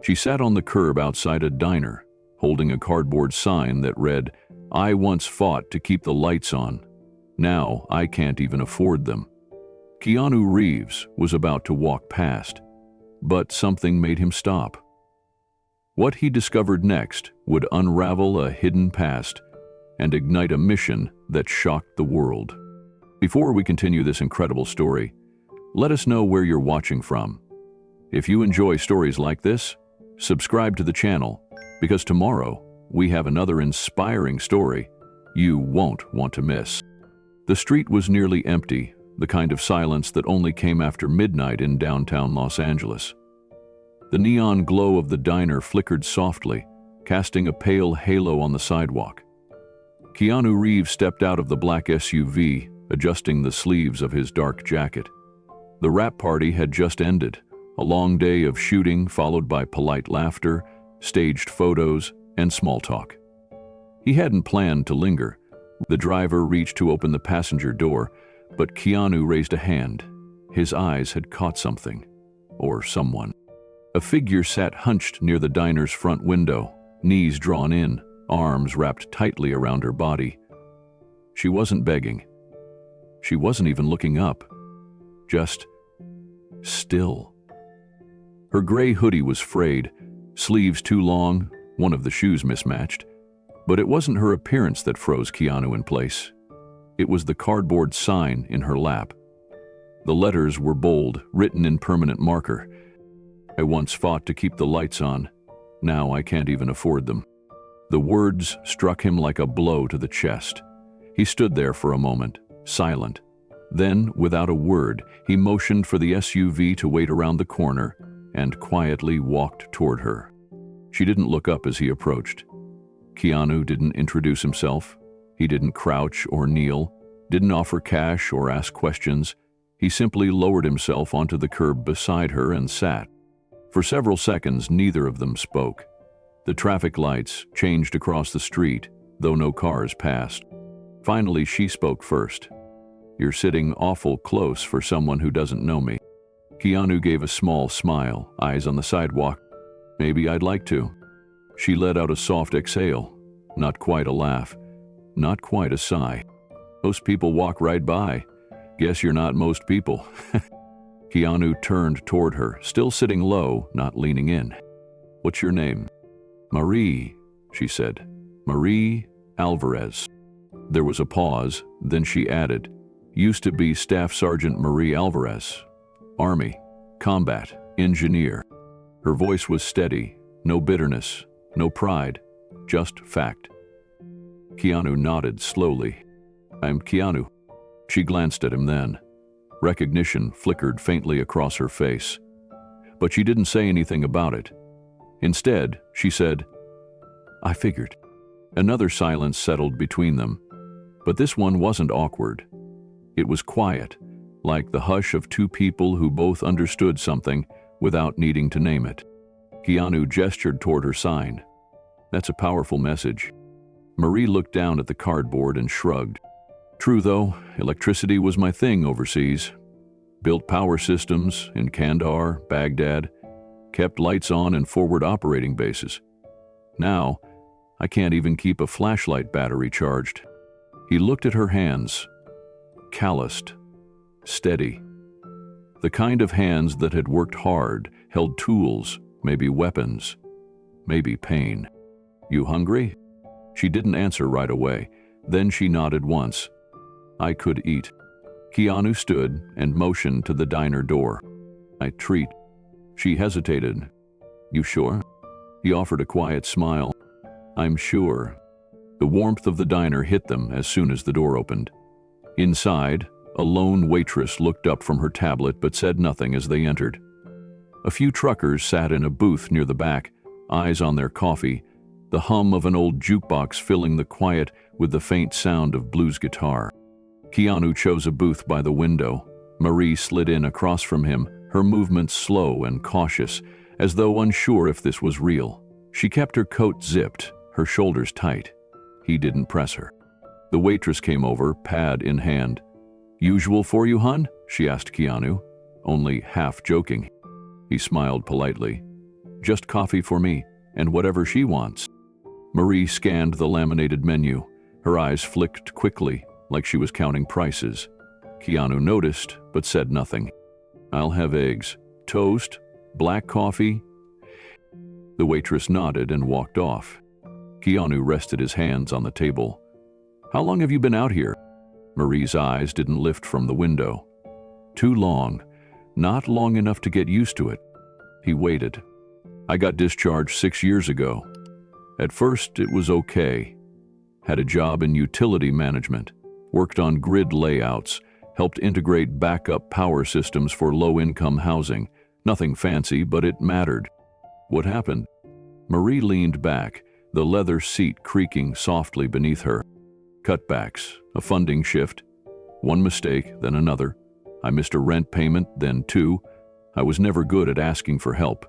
She sat on the curb outside a diner, holding a cardboard sign that read, "I once fought to keep the lights on. Now I can't even afford them." Keanu Reeves was about to walk past, but something made him stop. What he discovered next would unravel a hidden past and ignite a mission that shocked the world. Before we continue this incredible story, let us know where you're watching from. If you enjoy stories like this, subscribe to the channel, because tomorrow we have another inspiring story you won't want to miss. The street was nearly empty, the kind of silence that only came after midnight in downtown Los Angeles. The neon glow of the diner flickered softly, casting a pale halo on the sidewalk. Keanu Reeves stepped out of the black SUV, adjusting the sleeves of his dark jacket. The rap party had just ended, a long day of shooting followed by polite laughter, staged photos, and small talk. He hadn't planned to linger. The driver reached to open the passenger door, but Keanu raised a hand. His eyes had caught something, or someone. A figure sat hunched near the diner's front window, knees drawn in, arms wrapped tightly around her body. She wasn't begging. She wasn't even looking up. Just still. Her gray hoodie was frayed, sleeves too long, one of the shoes mismatched. But it wasn't her appearance that froze Keanu in place. It was the cardboard sign in her lap. The letters were bold, written in permanent marker. "I once fought to keep the lights on. Now I can't even afford them." The words struck him like a blow to the chest. He stood there for a moment, silent. Then, without a word, he motioned for the SUV to wait around the corner and quietly walked toward her. She didn't look up as he approached. Keanu didn't introduce himself. He didn't crouch or kneel, didn't offer cash or ask questions. He simply lowered himself onto the curb beside her and sat. For several seconds, neither of them spoke. The traffic lights changed across the street, though no cars passed. Finally, she spoke first. "You're sitting awful close for someone who doesn't know me." Keanu gave a small smile, eyes on the sidewalk. "Maybe I'd like to." She let out a soft exhale, not quite a laugh, not quite a sigh. "Most people walk right by. Guess you're not most people." Keanu turned toward her, still sitting low, not leaning in. "What's your name?" "Marie," she said. "Marie Alvarez." There was a pause, then she added, "Used to be Staff Sergeant Marie Alvarez. Army, combat, engineer." Her voice was steady, no bitterness, no pride, just fact. Keanu nodded slowly. "I'm Keanu." She glanced at him then. Recognition flickered faintly across her face. But she didn't say anything about it. Instead, she said, "I figured." Another silence settled between them, but this one wasn't awkward. It was quiet, like the hush of two people who both understood something without needing to name it. Keanu gestured toward her sign. "That's a powerful message." Marie looked down at the cardboard and shrugged. "True though, electricity was my thing overseas. Built power systems in Kandahar, Baghdad, kept lights on in forward operating bases. Now, I can't even keep a flashlight battery charged." He looked at her hands, calloused, steady. The kind of hands that had worked hard, held tools, maybe weapons, maybe pain. "You hungry?" She didn't answer right away. Then she nodded once. "I could eat." Keanu stood and motioned to the diner door. "I treat." She hesitated. "You sure?" He offered a quiet smile. "I'm sure." The warmth of the diner hit them as soon as the door opened. Inside, a lone waitress looked up from her tablet but said nothing as they entered. A few truckers sat in a booth near the back, eyes on their coffee, the hum of an old jukebox filling the quiet with the faint sound of blues guitar. Keanu chose a booth by the window. Marie slid in across from him, her movements slow and cautious, as though unsure if this was real. She kept her coat zipped, her shoulders tight. He didn't press her. The waitress came over, pad in hand. "Usual for you, hun?" she asked Keanu, only half joking. He smiled politely. Just coffee for me, and whatever she wants." Marie scanned the laminated menu. Her eyes flicked quickly, like she was counting prices. Keanu noticed, but said nothing. "I'll have eggs, toast, black coffee." The waitress nodded and walked off. Keanu rested his hands on the table. "How long have you been out here?" Marie's eyes didn't lift from the window. "Too long. Not long enough to get used to it." He waited. "I got discharged 6 years ago. At first, it was okay. Had a job in utility management, worked on grid layouts, helped integrate backup power systems for low-income housing. Nothing fancy, but it mattered." "What happened?" Marie leaned back, the leather seat creaking softly beneath her. "Cutbacks, a funding shift. One mistake, then another. I missed a rent payment, then 2. I was never good at asking for help.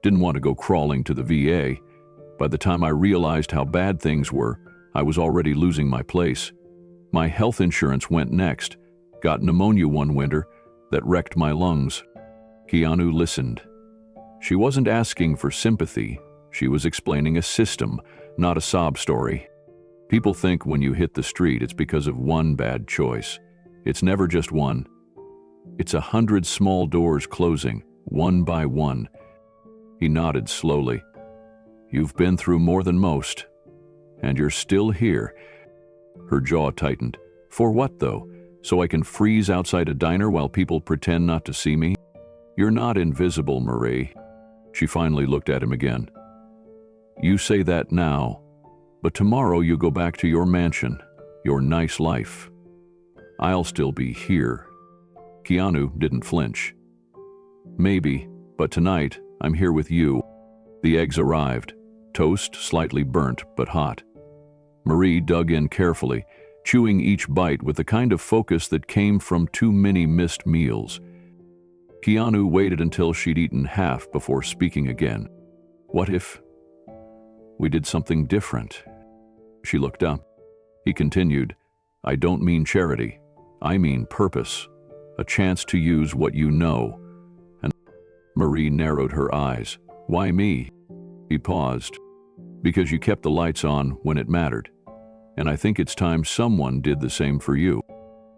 Didn't want to go crawling to the VA. By the time I realized how bad things were, I was already losing my place. My health insurance went next. Got pneumonia one winter that wrecked my lungs." Keanu listened. She wasn't asking for sympathy. She was explaining a system, not a sob story. People think when you hit the street it's because of one bad choice. It's never just one. It's 100 small doors closing, one by one. He nodded slowly. "You've been through more than most. And you're still here." Her jaw tightened. "For what, though? So I can freeze outside a diner while people pretend not to see me?" "You're not invisible, Marie." She finally looked at him again. "You say that now, but tomorrow you go back to your mansion, your nice life. I'll still be here." Keanu didn't flinch. "Maybe, but tonight I'm here with you." The eggs arrived, toast slightly burnt but hot. Marie dug in carefully, chewing each bite with the kind of focus that came from too many missed meals. Keanu waited until she'd eaten half before speaking again. "What if we did something different?" She looked up. He continued, "I don't mean charity. I mean purpose. A chance to use what you know." And Marie narrowed her eyes. "Why me?" He paused. "Because you kept the lights on when it mattered. And I think it's time someone did the same for you."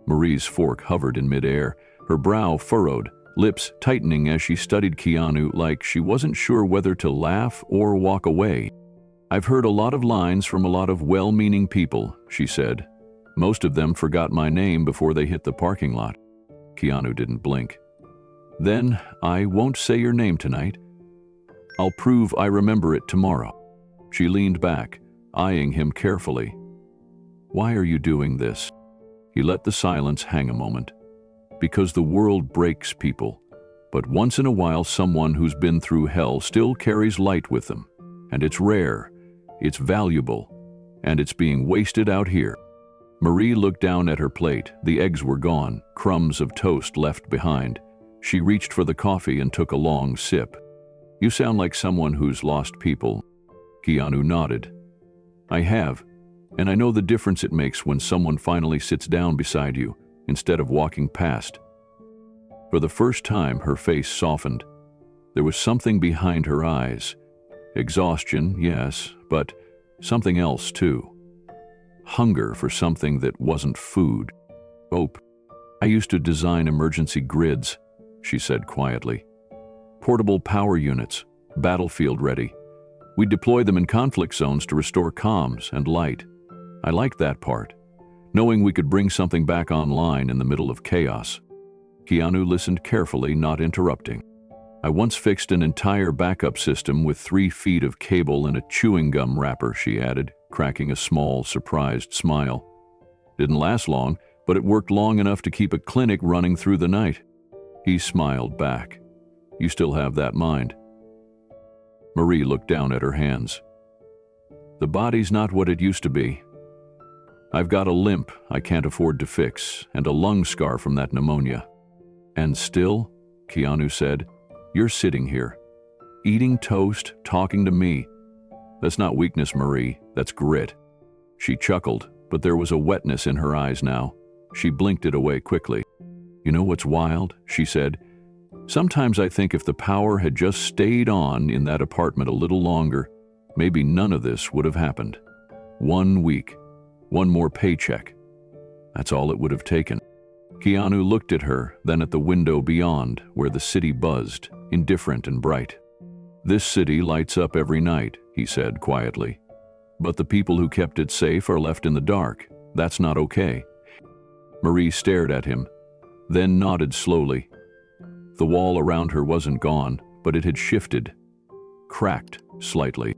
Marie's fork hovered in midair, her brow furrowed, lips tightening as she studied Keanu like she wasn't sure whether to laugh or walk away. "I've heard a lot of lines from a lot of well-meaning people," she said. "Most of them forgot my name before they hit the parking lot." Keanu didn't blink. "Then I won't say your name tonight. I'll prove I remember it tomorrow." She leaned back, eyeing him carefully. "Why are you doing this?" He let the silence hang a moment. "Because the world breaks people, but once in a while someone who's been through hell still carries light with them. And it's rare, it's valuable, and it's being wasted out here." Marie looked down at her plate. The eggs were gone, crumbs of toast left behind. She reached for the coffee and took a long sip. "You sound like someone who's lost people." Keanu nodded. "I have, and I know the difference it makes when someone finally sits down beside you instead of walking past." For the first time, her face softened. There was something behind her eyes. Exhaustion, yes, but something else too. Hunger for something that wasn't food. "Hope. I used to design emergency grids," she said quietly. "Portable power units, battlefield ready. We'd deploy them in conflict zones to restore comms and light. I liked that part, knowing we could bring something back online in the middle of chaos." Keanu listened carefully, not interrupting. "I once fixed an entire backup system with 3 feet of cable and a chewing gum wrapper," she added, cracking a small, surprised smile. "Didn't last long, but it worked long enough to keep a clinic running through the night." He smiled back. "You still have that mind." Marie looked down at her hands. "The body's not what it used to be. I've got a limp I can't afford to fix, and a lung scar from that pneumonia. And still," Keanu said, "you're sitting here, eating toast, talking to me. That's not weakness, Marie, that's grit." She chuckled, but there was a wetness in her eyes now. She blinked it away quickly. "You know what's wild?" she said. Sometimes I think if the power had just stayed on in that apartment a little longer, maybe none of this would have happened. 1 week, one more paycheck. That's all it would have taken. Keanu looked at her, then at the window beyond, where the city buzzed, indifferent and bright. "This city lights up every night," he said quietly. "But the people who kept it safe are left in the dark. That's not okay." Marie stared at him, then nodded slowly. The wall around her wasn't gone, but it had shifted, cracked slightly.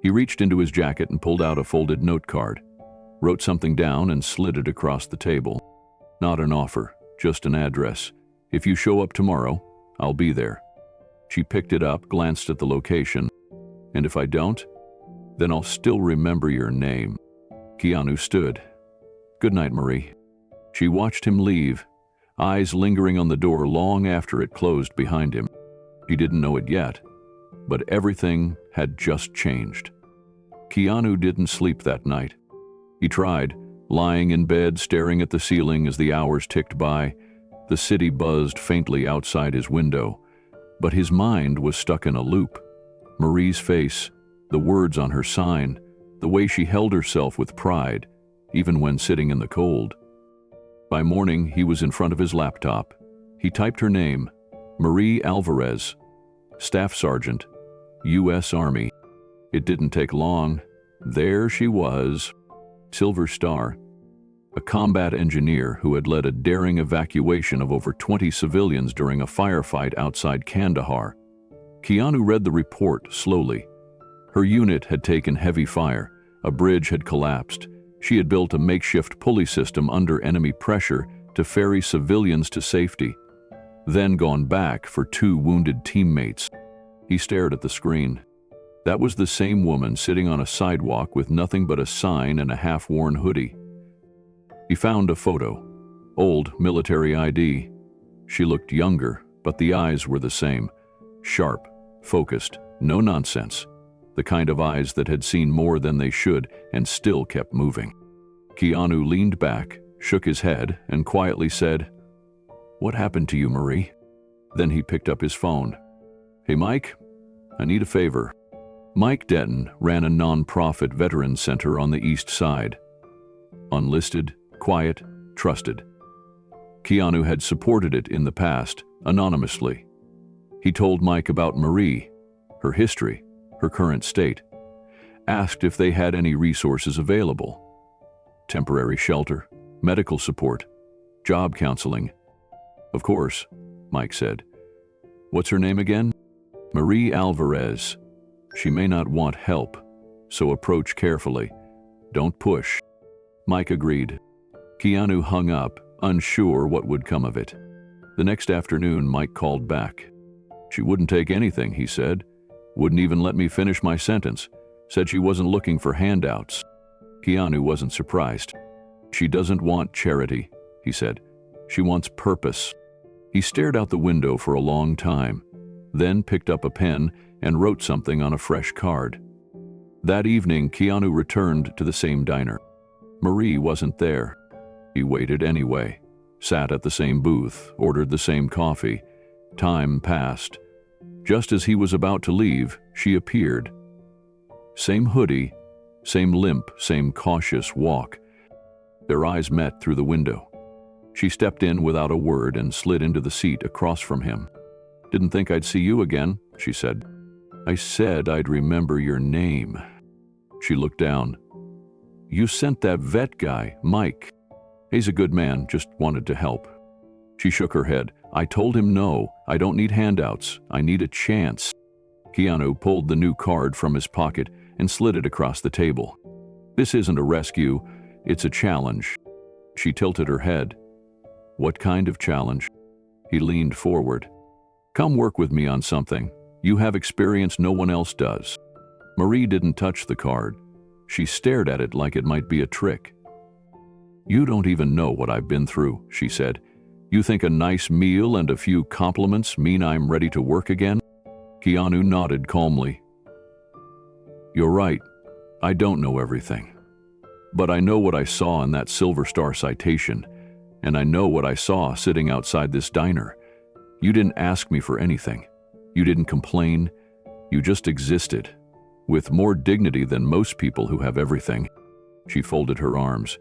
He reached into his jacket and pulled out a folded note card, wrote something down and slid it across the table. "Not an offer, just an address. If you show up tomorrow, I'll be there." She picked it up, glanced at the location. "And if I don't, then I'll still remember your name." Keanu stood. "Good night, Marie." She watched him leave, eyes lingering on the door long after it closed behind him. He didn't know it yet, but everything had just changed. Keanu didn't sleep that night. He tried, lying in bed staring at the ceiling as the hours ticked by. The city buzzed faintly outside his window, but his mind was stuck in a loop. Marie's face, the words on her sign, the way she held herself with pride, even when sitting in the cold. By morning, he was in front of his laptop. He typed her name, Marie Alvarez, Staff Sergeant, U.S. Army. It didn't take long. There she was, Silver Star, a combat engineer who had led a daring evacuation of over 20 civilians during a firefight outside Kandahar. Keanu read the report slowly. Her unit had taken heavy fire. A bridge had collapsed. She had built a makeshift pulley system under enemy pressure to ferry civilians to safety, then gone back for 2 wounded teammates. He stared at the screen. That was the same woman sitting on a sidewalk with nothing but a sign and a half-worn hoodie. He found a photo, old military ID. She looked younger, but the eyes were the same, sharp, focused, no nonsense. The kind of eyes that had seen more than they should and still kept moving. Keanu leaned back, shook his head, and quietly said, "What happened to you, Marie?" Then he picked up his phone. "Hey, Mike, I need a favor." Mike Denton ran a non-profit veterans center on the East Side. Unlisted, quiet, trusted. Keanu had supported it in the past, anonymously. He told Mike about Marie, her history, her current state, asked if they had any resources available. Temporary shelter, medical support, job counseling. "Of course," Mike said. "What's her name again?" "Marie Alvarez. She may not want help, so approach carefully. Don't push." Mike agreed. Keanu hung up, unsure what would come of it. The next afternoon, Mike called back. "She wouldn't take anything," he said. "Wouldn't even let me finish my sentence. Said she wasn't looking for handouts." Keanu wasn't surprised. "She doesn't want charity," he said. "She wants purpose." He stared out the window for a long time, then picked up a pen and wrote something on a fresh card. That evening, Keanu returned to the same diner. Marie wasn't there. He waited anyway, sat at the same booth, ordered the same coffee. Time passed. Just as he was about to leave, she appeared. Same hoodie, same limp, same cautious walk. Their eyes met through the window. She stepped in without a word and slid into the seat across from him. "Didn't think I'd see you again," she said. "I said I'd remember your name." She looked down. "You sent that vet guy, Mike. He's a good man, just wanted to help." She shook her head. "I told him no, I don't need handouts. I need a chance." Keanu pulled the new card from his pocket and slid it across the table. "This isn't a rescue, it's a challenge." She tilted her head. "What kind of challenge?" He leaned forward. "Come work with me on something. You have experience no one else does." Marie didn't touch the card. She stared at it like it might be a trick. "You don't even know what I've been through," she said. "You think a nice meal and a few compliments mean I'm ready to work again?" Keanu nodded calmly. "You're right. I don't know everything. But I know what I saw in that Silver Star citation, and I know what I saw sitting outside this diner. You didn't ask me for anything. You didn't complain. You just existed, with more dignity than most people who have everything. She folded her arms.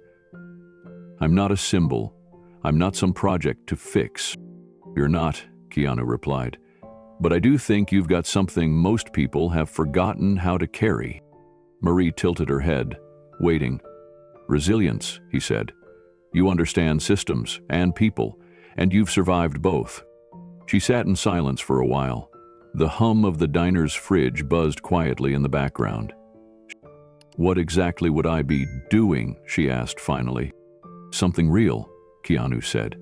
I'm not a symbol. I'm not some project to fix. You're not, Keanu replied. But I do think you've got something most people have forgotten how to carry. Marie tilted her head, waiting. Resilience, he said. You understand systems and people, and you've survived both. She sat in silence for a while. The hum of the diner's fridge buzzed quietly in the background. What exactly would I be doing? She asked finally. Something real, Keanu said.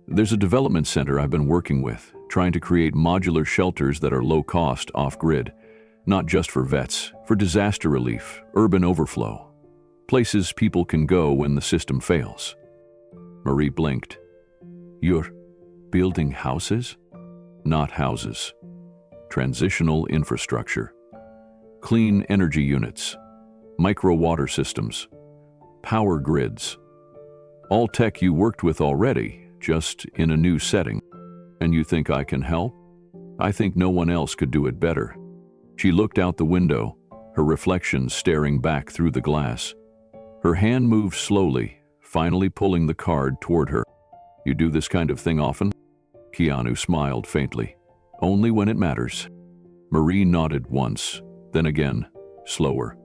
There's a development center I've been working with, trying to create modular shelters that are low-cost, off-grid. Not just for vets, for disaster relief, urban overflow. Places people can go when the system fails. Marie blinked. You're building houses? Not houses. Transitional infrastructure. Clean energy units. Micro-water systems. Power grids. All tech you worked with already, just in a new setting. And you think I can help? I think no one else could do it better. She looked out the window, her reflection staring back through the glass. Her hand moved slowly, finally pulling the card toward her. You do this kind of thing often? Keanu smiled faintly. Only when it matters. Marie nodded once, then again, slower.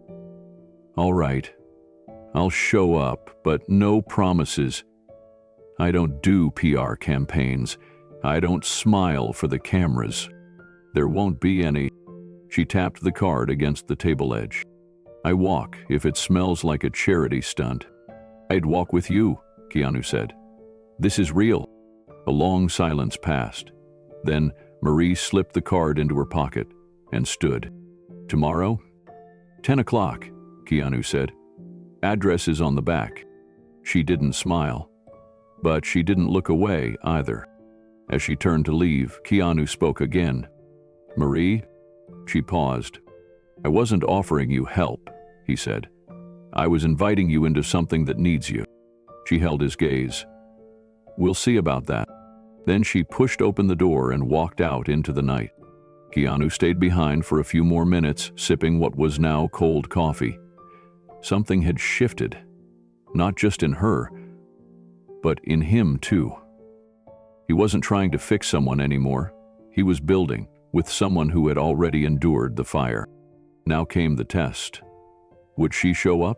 All right. I'll show up, but no promises. I don't do PR campaigns. I don't smile for the cameras. There won't be any. She tapped the card against the table edge. I walk if it smells like a charity stunt. I'd walk with you, Keanu said. This is real. A long silence passed. Then Marie slipped the card into her pocket and stood. Tomorrow? 10 o'clock, Keanu said. Address is on the back. She didn't smile, but she didn't look away either. As she turned to leave, Keanu spoke again. Marie? She paused. I wasn't offering you help, he said. I was inviting you into something that needs you. She held his gaze. We'll see about that. Then she pushed open the door and walked out into the night. Keanu stayed behind for a few more minutes, sipping what was now cold coffee. Something had shifted, not just in her, but in him too. He wasn't trying to fix someone anymore. He was building with someone who had already endured the fire. Now came the test. Would she show up?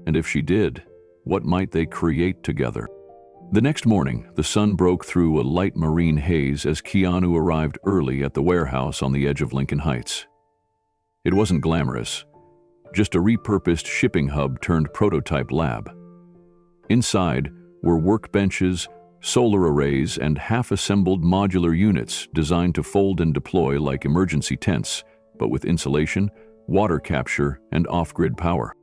And if she did, what might they create together? The next morning, the sun broke through a light marine haze as Keanu arrived early at the warehouse on the edge of Lincoln Heights. It wasn't glamorous, just a repurposed shipping hub turned prototype lab. Inside were workbenches, solar arrays, and half-assembled modular units designed to fold and deploy like emergency tents, but with insulation, water capture, and off-grid power.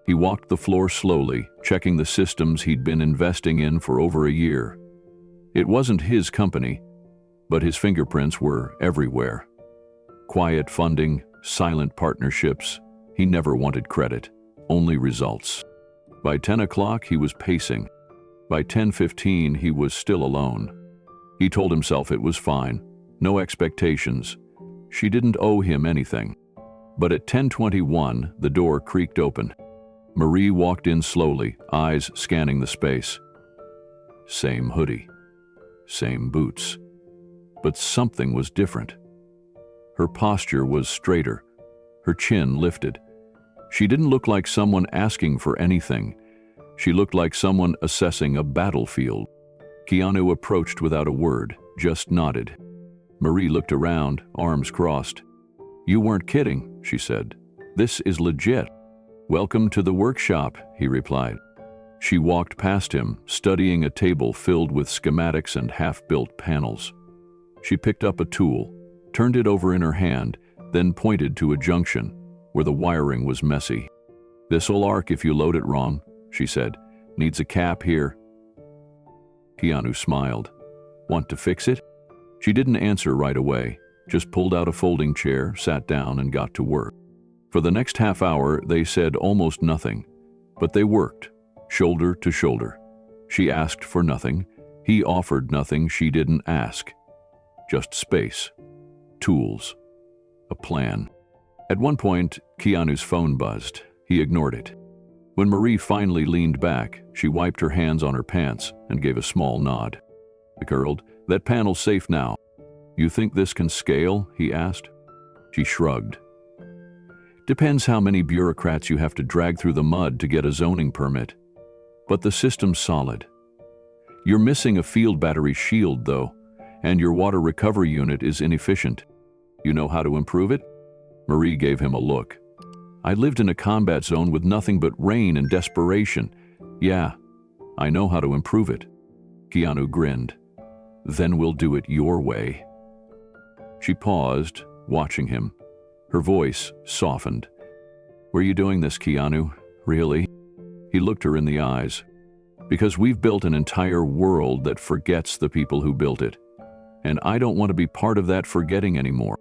He walked the floor slowly, checking the systems he'd been investing in for over a year. It wasn't his company, but his fingerprints were everywhere. Quiet funding, silent partnerships. He never wanted credit, only results. By 10 o'clock, he was pacing. By 10:15, he was still alone. He told himself it was fine, no expectations. She didn't owe him anything. But at 10:21, the door creaked open. Marie walked in slowly, eyes scanning the space. Same hoodie, same boots. But something was different. Her posture was straighter, her chin lifted. She didn't look like someone asking for anything. She looked like someone assessing a battlefield. Keanu approached without a word, just nodded. Marie looked around, arms crossed. You weren't kidding, she said. This is legit. Welcome to the workshop, he replied. She walked past him, studying a table filled with schematics and half-built panels. She picked up a tool, turned it over in her hand, then pointed to a junction where the wiring was messy. This'll arc if you load it wrong, she said. Needs a cap here. Keanu smiled. Want to fix it? She didn't answer right away, just pulled out a folding chair, sat down, and got to work. For the next half hour, they said almost nothing, but they worked, shoulder to shoulder. She asked for nothing. He offered nothing she didn't ask. just space, tools, a plan. At one point, Keanu's phone buzzed. He ignored it. When Marie finally leaned back, she wiped her hands on her pants and gave a small nod. He curled, "That panel's safe now." "You think this can scale?" he asked. She shrugged. "Depends how many bureaucrats you have to drag through the mud to get a zoning permit. But the system's solid. You're missing a field battery shield, though, and your water recovery unit is inefficient. You know how to improve it?" Marie gave him a look. "I lived in a combat zone with nothing but rain and desperation. Yeah, I know how to improve it." Keanu grinned. "Then we'll do it your way." She paused, watching him. Her voice softened. "Were you doing this, Keanu? Really?" He looked her in the eyes. "Because we've built an entire world that forgets the people who built it. And I don't want to be part of that forgetting anymore."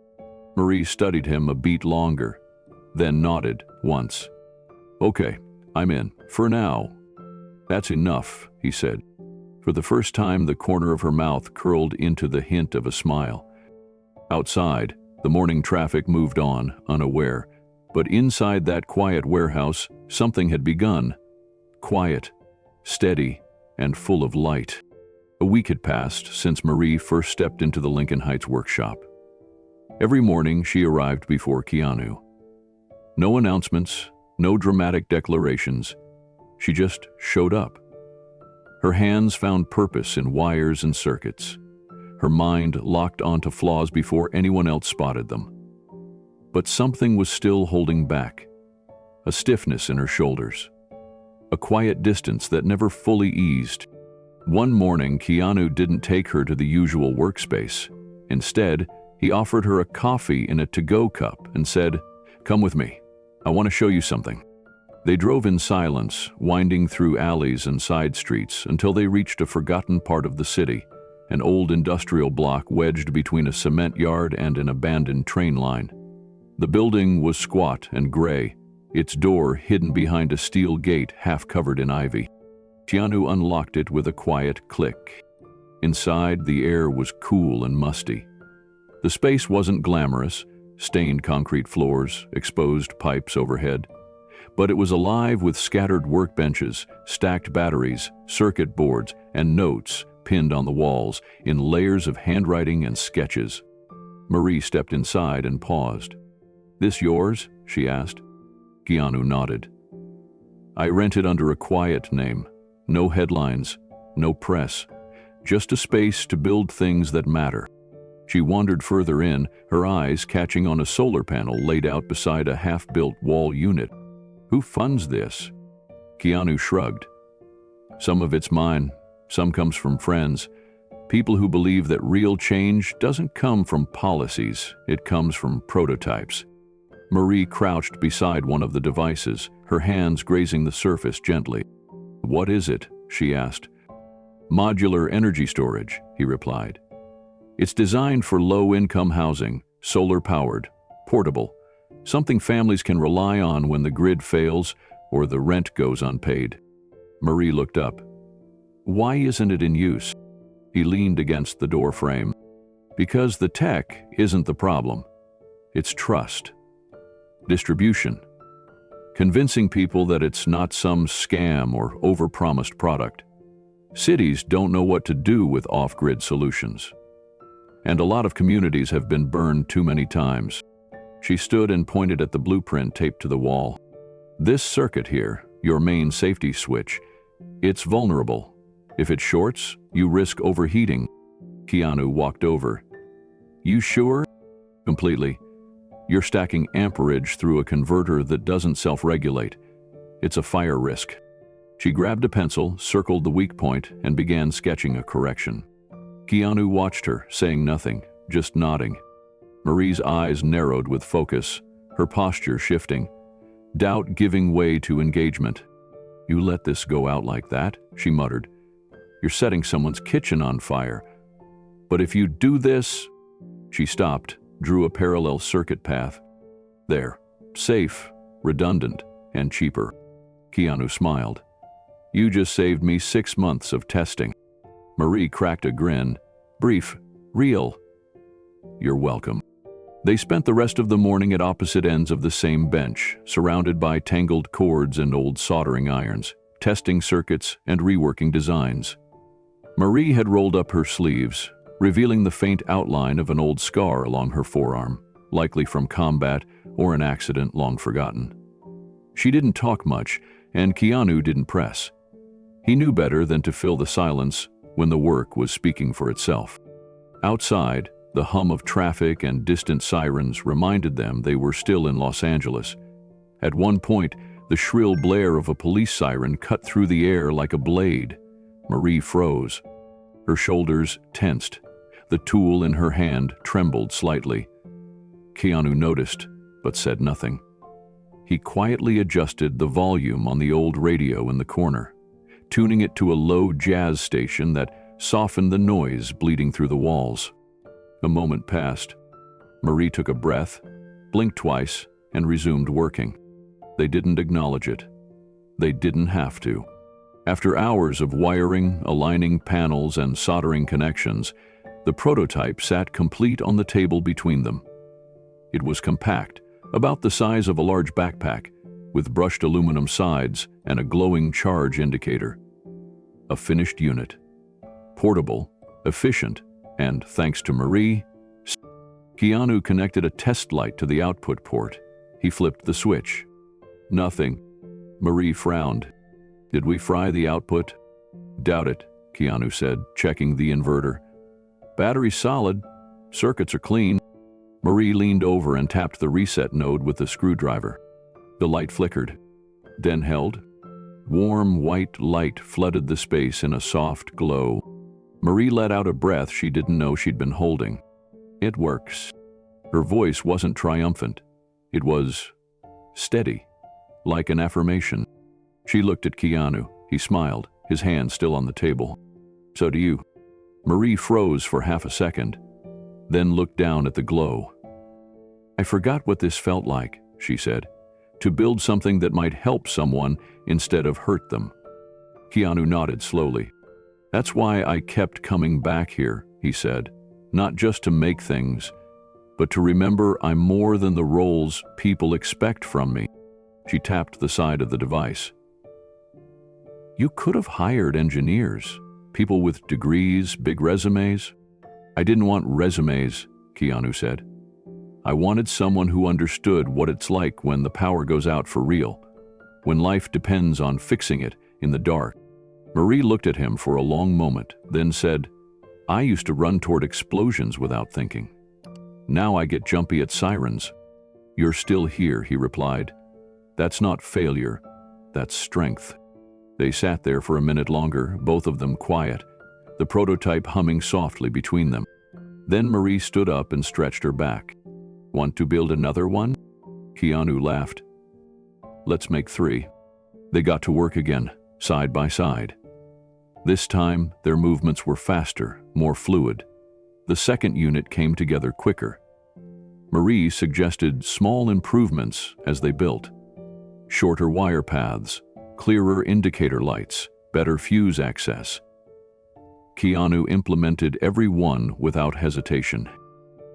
Marie studied him a beat longer, then nodded once. "Okay, I'm in. For now." "That's enough," he said. For the first time, the corner of her mouth curled into the hint of a smile. Outside, the morning traffic moved on, unaware. But inside that quiet warehouse, something had begun. Quiet, steady, and full of light. A week had passed since Marie first stepped into the Lincoln Heights workshop. Every morning, she arrived before Keanu. No announcements, no dramatic declarations. She just showed up. Her hands found purpose in wires and circuits. Her mind locked onto flaws before anyone else spotted them. But something was still holding back. A stiffness in her shoulders. A quiet distance that never fully eased. One morning, Keanu didn't take her to the usual workspace. Instead, he offered her a coffee in a to-go cup and said, "Come with me. I want to show you something." They drove in silence, winding through alleys and side streets until they reached a forgotten part of the city, an old industrial block wedged between a cement yard and an abandoned train line. The building was squat and gray, its door hidden behind a steel gate half covered in ivy. Keanu unlocked it with a quiet click. Inside, the air was cool and musty. The space wasn't glamorous, stained concrete floors, exposed pipes overhead. But it was alive with scattered workbenches, stacked batteries, circuit boards, and notes pinned on the walls in layers of handwriting and sketches. Marie stepped inside and paused. "This yours?" she asked. Keanu nodded. "I rent it under a quiet name. No headlines, no press. Just a space to build things that matter." She wandered further in, her eyes catching on a solar panel laid out beside a half-built wall unit. "Who funds this?" Keanu shrugged. "Some of it's mine, some comes from friends. People who believe that real change doesn't come from policies, it comes from prototypes." Marie crouched beside one of the devices, her hands grazing the surface gently. "What is it?" she asked. "Modular energy storage," he replied. "It's designed for low-income housing, solar-powered, portable, something families can rely on when the grid fails or the rent goes unpaid." Marie looked up. "Why isn't it in use?" He leaned against the door frame. "Because the tech isn't the problem. It's trust. Distribution. Convincing people that it's not some scam or overpromised product. Cities don't know what to do with off-grid solutions. And a lot of communities have been burned too many times." She stood and pointed at the blueprint taped to the wall. "This circuit here, your main safety switch, it's vulnerable. If it shorts, you risk overheating." Keanu walked over. "You sure?" "Completely. You're stacking amperage through a converter that doesn't self-regulate. It's a fire risk." She grabbed a pencil, circled the weak point, and began sketching a correction. Keanu watched her, saying nothing, just nodding. Marie's eyes narrowed with focus, her posture shifting, doubt giving way to engagement. "You let this go out like that?" she muttered. "You're setting someone's kitchen on fire. But if you do this..." She stopped, drew a parallel circuit path. "There. Safe, redundant, and cheaper." Keanu smiled. "You just saved me 6 months of testing." Marie cracked a grin. "Brief, real. "You're welcome." They spent the rest of the morning at opposite ends of the same bench, surrounded by tangled cords and old soldering irons, testing circuits and reworking designs. Marie had rolled up her sleeves, revealing the faint outline of an old scar along her forearm, likely from combat or an accident long forgotten. She didn't talk much, and Keanu didn't press. He knew better than to fill the silence when the work was speaking for itself. Outside, the hum of traffic and distant sirens reminded them they were still in Los Angeles. At one point, the shrill blare of a police siren cut through the air like a blade. Marie froze. Her shoulders tensed. The tool in her hand trembled slightly. Keanu noticed, but said nothing. He quietly adjusted the volume on the old radio in the corner, tuning it to a low jazz station that softened the noise bleeding through the walls. A moment passed. Marie took a breath, blinked twice, and resumed working. They didn't acknowledge it. They didn't have to. After hours of wiring, aligning panels, and soldering connections, the prototype sat complete on the table between them. It was compact, about the size of a large backpack, with brushed aluminum sides and a glowing charge indicator. A finished unit. Portable, efficient, and, thanks to Marie, Keanu connected a test light to the output port. He flipped the switch. Nothing. Marie frowned. "Did we fry the output?" "Doubt it," Keanu said, checking the inverter. "Battery's solid. Circuits are clean." Marie leaned over and tapped the reset node with the screwdriver. The light flickered, then held. Warm white light flooded the space in a soft glow. Marie let out a breath she didn't know she'd been holding. "It works." Her voice wasn't triumphant. It was steady, like an affirmation. She looked at Keanu. He smiled, his hand still on the table. "So do you." Marie froze for half a second, then looked down at the glow. "I forgot what this felt like," she said. "To build something that might help someone instead of hurt them." Keanu nodded slowly. "That's why I kept coming back here," he said. "Not just to make things, but to remember I'm more than the roles people expect from me." She tapped the side of the device. "You could have hired engineers, people with degrees, big resumes." "I didn't want resumes," Keanu said. "I wanted someone who understood what it's like when the power goes out for real, when life depends on fixing it in the dark." Marie looked at him for a long moment, then said, "I used to run toward explosions without thinking. Now I get jumpy at sirens." "You're still here," he replied. "That's not failure, that's strength." They sat there for a minute longer, both of them quiet, the prototype humming softly between them. Then Marie stood up and stretched her back. "Want to build another one?" Keanu laughed. "Let's make 3. They got to work again, side by side. This time, their movements were faster, more fluid. The second unit came together quicker. Marie suggested small improvements as they built. Shorter wire paths, clearer indicator lights, better fuse access. Keanu implemented every one without hesitation.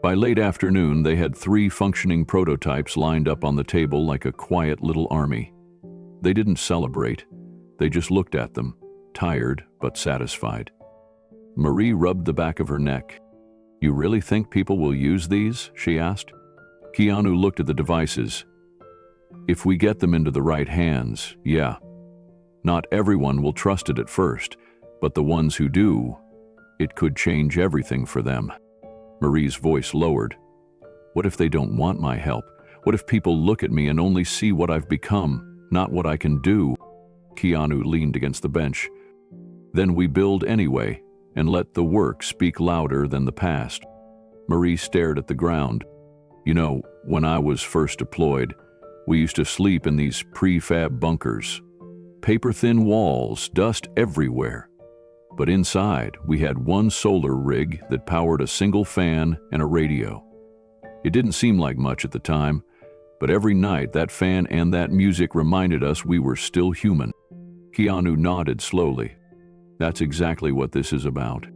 By late afternoon, they had 3 functioning prototypes lined up on the table like a quiet little army. They didn't celebrate. They just looked at them, tired but satisfied. Marie rubbed the back of her neck. "You really think people will use these?" she asked. Keanu looked at the devices. "If we get them into the right hands, yeah. Not everyone will trust it at first, but the ones who do, it could change everything for them." Marie's voice lowered. "What if they don't want my help? What if people look at me and only see what I've become, not what I can do?" Keanu leaned against the bench. "Then we build anyway, and let the work speak louder than the past." Marie stared at the ground. "You know, when I was first deployed, we used to sleep in these prefab bunkers. Paper-thin walls, dust everywhere. But inside, we had one solar rig that powered a single fan and a radio. It didn't seem like much at the time, but every night that fan and that music reminded us we were still human." Keanu nodded slowly. "That's exactly what this is about."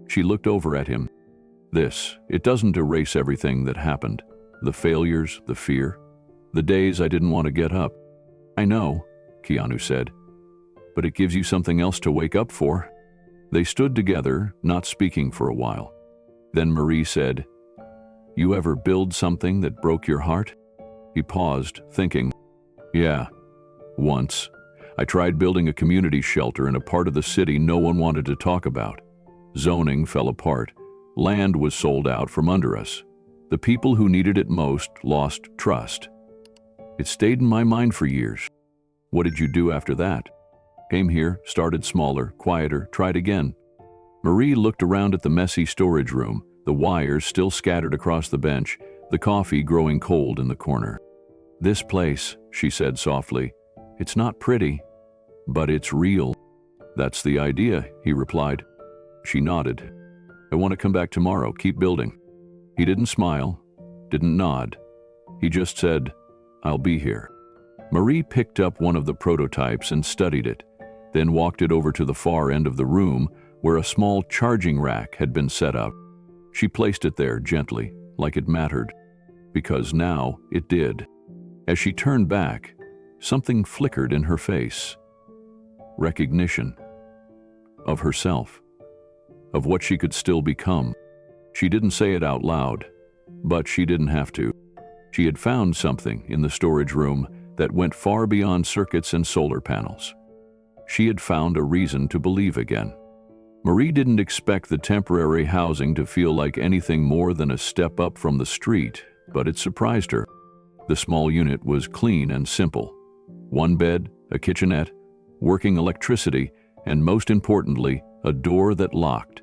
She looked over at him. It doesn't erase everything that happened. The failures, the fear, the days I didn't want to get up. I know, Keanu said, but it gives you something else to wake up for. They stood together, not speaking for a while. Then Marie said, "You ever build something that broke your heart?" He paused, thinking. "Yeah, once. I tried building a community shelter in a part of the city no one wanted to talk about. Zoning fell apart. Land was sold out from under us. The people who needed it most lost trust. It stayed in my mind for years." "What did you do after that?" "Came here, started smaller, quieter, tried again." Marie looked around at the messy storage room, the wires still scattered across the bench, the coffee growing cold in the corner. "This place," she said softly, "it's not pretty, but it's real." "That's the idea," he replied. She nodded. "I want to come back tomorrow, keep building." He didn't smile, didn't nod. He just said, "I'll be here." Marie picked up one of the prototypes and studied it, then walked it over to the far end of the room where a small charging rack had been set up. She placed it there gently, like it mattered, because now it did. As she turned back, something flickered in her face. Recognition. Of herself. Of what she could still become. She didn't say it out loud, but she didn't have to. She had found something in the storage room that went far beyond circuits and solar panels. She had found a reason to believe again. Marie didn't expect the temporary housing to feel like anything more than a step up from the street, but it surprised her. The small unit was clean and simple. One bed, a kitchenette, working electricity, and most importantly, a door that locked.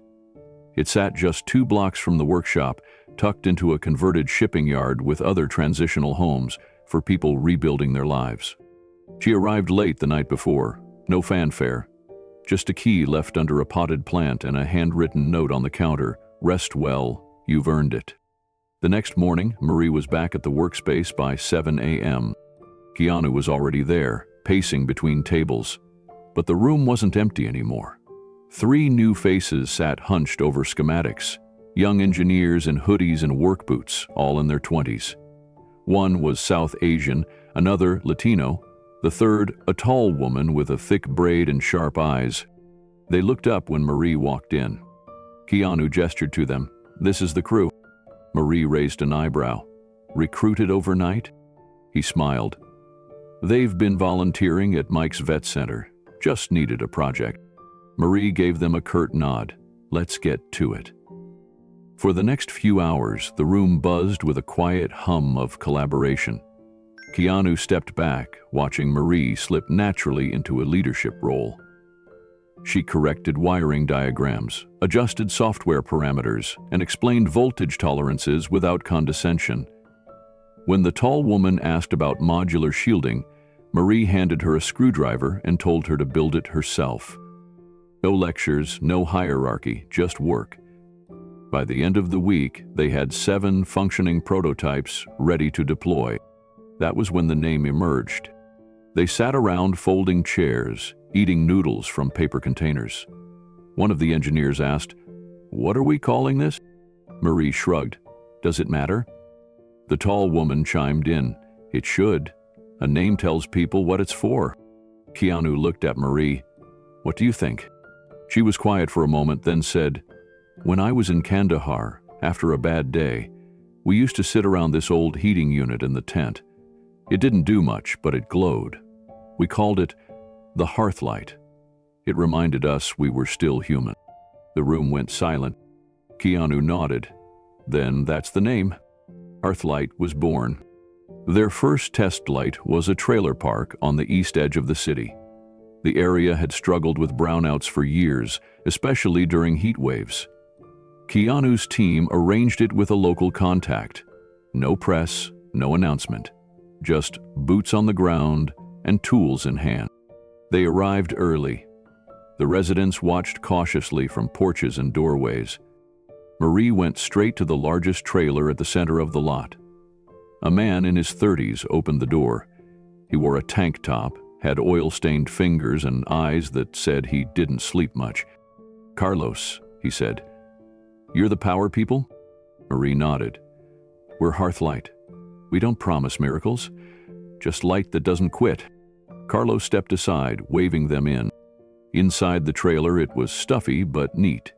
It sat just 2 blocks from the workshop, tucked into a converted shipping yard with other transitional homes for people rebuilding their lives. She arrived late the night before, no fanfare, just a key left under a potted plant and a handwritten note on the counter, "Rest well, you've earned it." The next morning, Marie was back at the workspace by 7 a.m. Keanu was already there, pacing between tables. But the room wasn't empty anymore. 3 new faces sat hunched over schematics, young engineers in hoodies and work boots, all in their 20s. One was South Asian, another Latino, the third a tall woman with a thick braid and sharp eyes. They looked up when Marie walked in. Keanu gestured to them. "This is the crew." Marie raised an eyebrow. "Recruited overnight?" He smiled. "They've been volunteering at Mike's vet center. Just needed a project." Marie gave them a curt nod. "Let's get to it." For the next few hours, the room buzzed with a quiet hum of collaboration. Keanu stepped back, watching Marie slip naturally into a leadership role. She corrected wiring diagrams, adjusted software parameters, and explained voltage tolerances without condescension. When the tall woman asked about modular shielding, Marie handed her a screwdriver and told her to build it herself. No lectures, no hierarchy, just work. By the end of the week, they had 7 functioning prototypes ready to deploy. That was when the name emerged. They sat around folding chairs, eating noodles from paper containers. One of the engineers asked, "What are we calling this?" Marie shrugged. "Does it matter?" The tall woman chimed in. "It should. A name tells people what it's for." Keanu looked at Marie. "What do you think?" She was quiet for a moment, then said, "When I was in Kandahar, after a bad day, we used to sit around this old heating unit in the tent. It didn't do much, but it glowed. We called it the Hearthlight. It reminded us we were still human." The room went silent. Keanu nodded. "Then that's the name." Hearthlight was born. Their first test light was a trailer park on the east edge of the city. The area had struggled with brownouts for years, especially during heat waves. Keanu's team arranged it with a local contact. No press, no announcement. Just boots on the ground and tools in hand. They arrived early. The residents watched cautiously from porches and doorways. Marie went straight to the largest trailer at the center of the lot. A man in his 30s opened the door. He wore a tank top, had oil-stained fingers and eyes that said he didn't sleep much. "Carlos," he said, "you're the power people?" Marie nodded. We're Hearthlight. We don't promise miracles, just light that doesn't quit. Carlos stepped aside, waving them in. Inside the trailer, it was stuffy but neat.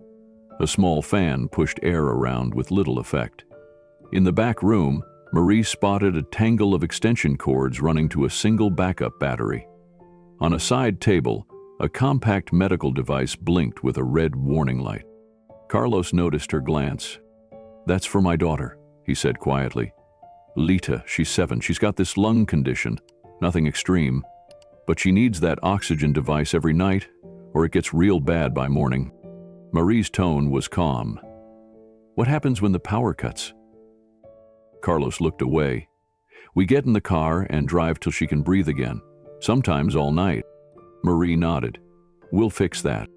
A small fan pushed air around with little effect. In the back room, Marie spotted a tangle of extension cords running to a single backup battery. On a side table, a compact medical device blinked with a red warning light. Carlos noticed her glance. "That's for my daughter," he said quietly. "Lita, she's 7. She's got this lung condition. Nothing extreme. But she needs that oxygen device every night, or it gets real bad by morning." Marie's tone was calm. "What happens when the power cuts?" Carlos looked away. "We get in the car and drive till she can breathe again, sometimes all night." Marie nodded. "We'll fix that."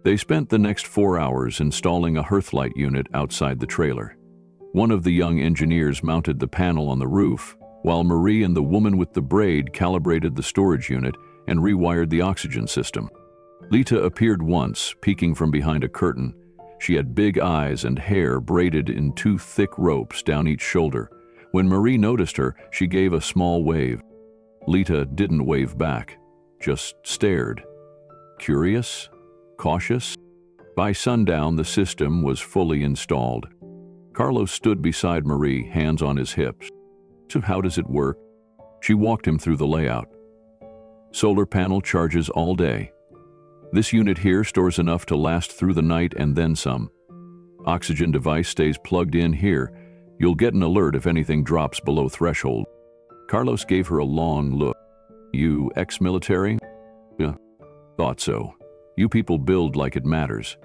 They spent the next 4 hours installing a Hearthlight unit outside the trailer. One of the young engineers mounted the panel on the roof, while Marie and the woman with the braid calibrated the storage unit and rewired the oxygen system. Lita appeared once, peeking from behind a curtain. She had big eyes and hair braided in 2 thick ropes down each shoulder. When Marie noticed her, she gave a small wave. Lita didn't wave back, just stared. Curious? Cautious? By sundown, the system was fully installed. Carlos stood beside Marie, hands on his hips. "So how does it work?" She walked him through the layout. "Solar panel charges all day. This unit here stores enough to last through the night and then some. Oxygen device stays plugged in here. You'll get an alert if anything drops below threshold." Carlos gave her a long look. "You ex-military?" "Yeah, thought so. You people build like it matters."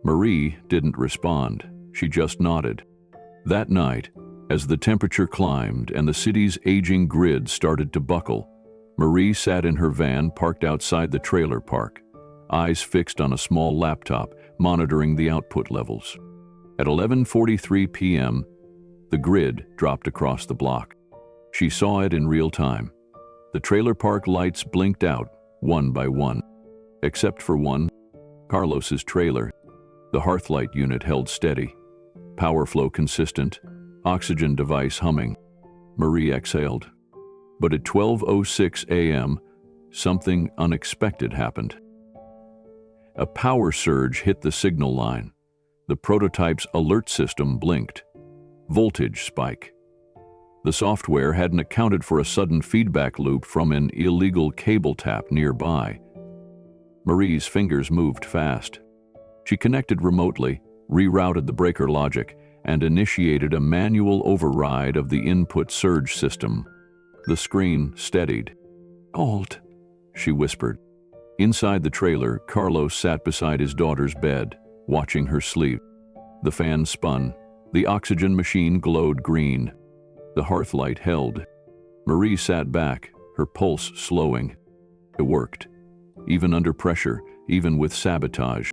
Marie didn't respond. She just nodded. That night, as the temperature climbed and the city's aging grid started to buckle, Marie sat in her van parked outside the trailer park, eyes fixed on a small laptop, monitoring the output levels. At 11:43 p.m., the grid dropped across the block. She saw it in real time. The trailer park lights blinked out, one by one. Except for one, Carlos's trailer. The Hearthlight unit held steady. Power flow consistent, oxygen device humming. Marie exhaled. But at 12:06 a.m., something unexpected happened. A power surge hit the signal line. The prototype's alert system blinked. Voltage spike. The software hadn't accounted for a sudden feedback loop from an illegal cable tap nearby. Marie's fingers moved fast. She connected remotely, rerouted the breaker logic, and initiated a manual override of the input surge system. The screen steadied. "Alt," she whispered. Inside the trailer, Carlos sat beside his daughter's bed, watching her sleep. The fan spun. The oxygen machine glowed green. The Hearthlight held. Marie sat back, her pulse slowing. It worked. Even under pressure, even with sabotage.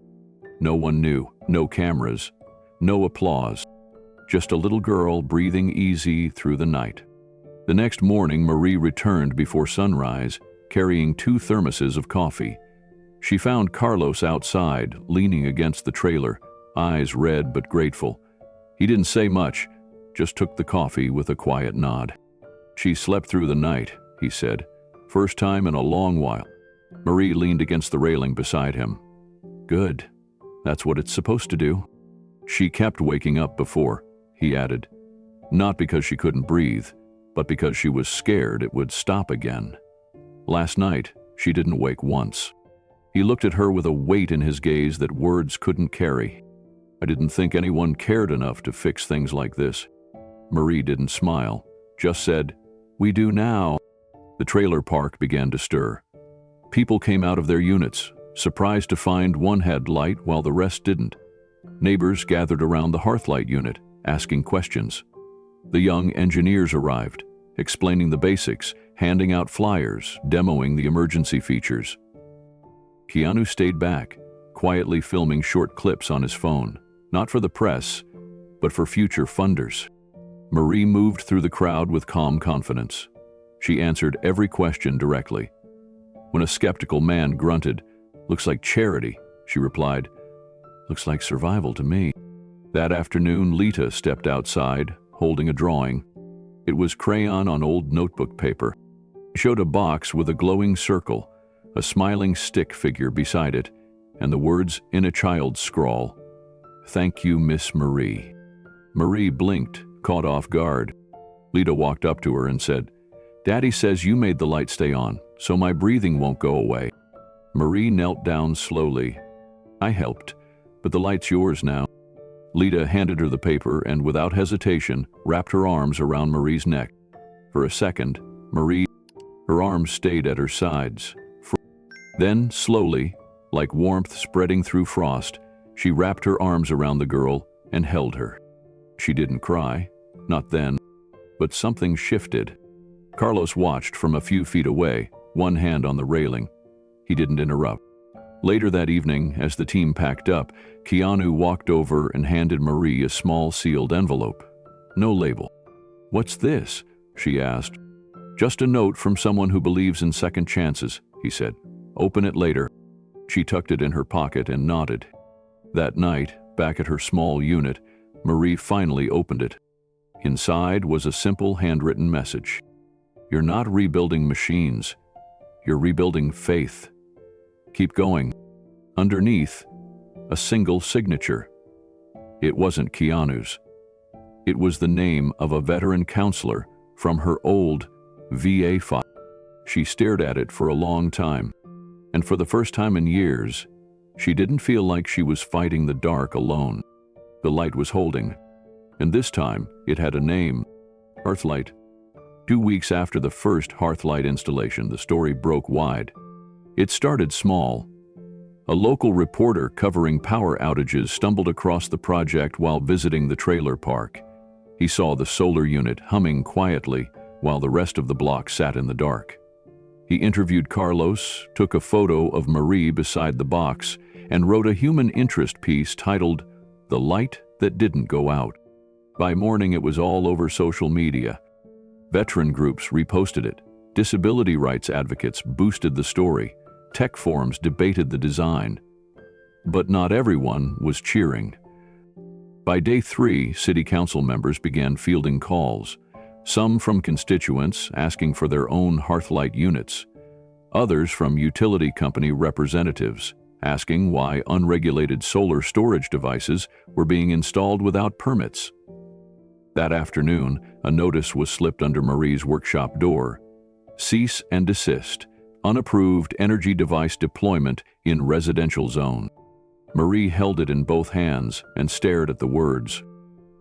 No one knew, no cameras, no applause. Just a little girl breathing easy through the night. The next morning, Marie returned before sunrise, carrying 2 thermoses of coffee. She found Carlos outside, leaning against the trailer, eyes red but grateful. He didn't say much, just took the coffee with a quiet nod. "She slept through the night," he said. "First time in a long while." Marie leaned against the railing beside him. "Good. That's what it's supposed to do." "She kept waking up before," he added. "Not because she couldn't breathe, but because she was scared it would stop again. Last night, she didn't wake once." He looked at her with a weight in his gaze that words couldn't carry. "I didn't think anyone cared enough to fix things like this." Marie didn't smile, just said, "We do now." The trailer park began to stir. People came out of their units, surprised to find one had light while the rest didn't. Neighbors gathered around the Hearthlight unit, asking questions. The young engineers arrived, explaining the basics, handing out flyers, demoing the emergency features. Keanu stayed back, quietly filming short clips on his phone, not for the press, but for future funders. Marie moved through the crowd with calm confidence. She answered every question directly. When a skeptical man grunted, "Looks like charity," she replied, "Looks like survival to me." That afternoon, Lita stepped outside, holding a drawing. It was crayon on old notebook paper. She showed a box with a glowing circle, a smiling stick figure beside it, and the words in a child's scrawl, "Thank you, Miss Marie." Marie blinked, caught off guard. Lita walked up to her and said, "Daddy says you made the light stay on, so my breathing won't go away." Marie knelt down slowly. "I helped, but the light's yours now." Lita handed her the paper and, without hesitation, wrapped her arms around Marie's neck. For a second, her arms stayed at her sides. Then, slowly, like warmth spreading through frost, she wrapped her arms around the girl and held her. She didn't cry, not then, but something shifted. Carlos watched from a few feet away, one hand on the railing. He didn't interrupt. Later that evening, as the team packed up, Keanu walked over and handed Marie a small sealed envelope. No label. "What's this?" she asked. "Just a note from someone who believes in second chances," he said. "Open it later." She tucked it in her pocket and nodded. That night, back at her small unit, Marie finally opened it. Inside was a simple handwritten message. "You're not rebuilding machines. You're rebuilding faith. Keep going." Underneath, a single signature. It wasn't Keanu's. It was the name of a veteran counselor from her old VA file. She stared at it for a long time, and for the first time in years, she didn't feel like she was fighting the dark alone. The light was holding, and this time it had a name: Hearthlight. 2 weeks after the first Hearthlight installation, the story broke wide. It started small. A local reporter covering power outages stumbled across the project while visiting the trailer park. He saw the solar unit humming quietly while the rest of the block sat in the dark. He interviewed Carlos, took a photo of Marie beside the box, and wrote a human interest piece titled "The Light That Didn't Go Out." By morning, it was all over social media. Veteran groups reposted it. Disability rights advocates boosted the story. Tech forums debated the design. But not everyone was cheering. By day 3, city council members began fielding calls, some from constituents asking for their own Hearthlight units, others from utility company representatives asking why unregulated solar storage devices were being installed without permits. That afternoon, a notice was slipped under Marie's workshop door: "Cease and desist. Unapproved energy device deployment in residential zone." Marie held it in both hands and stared at the words.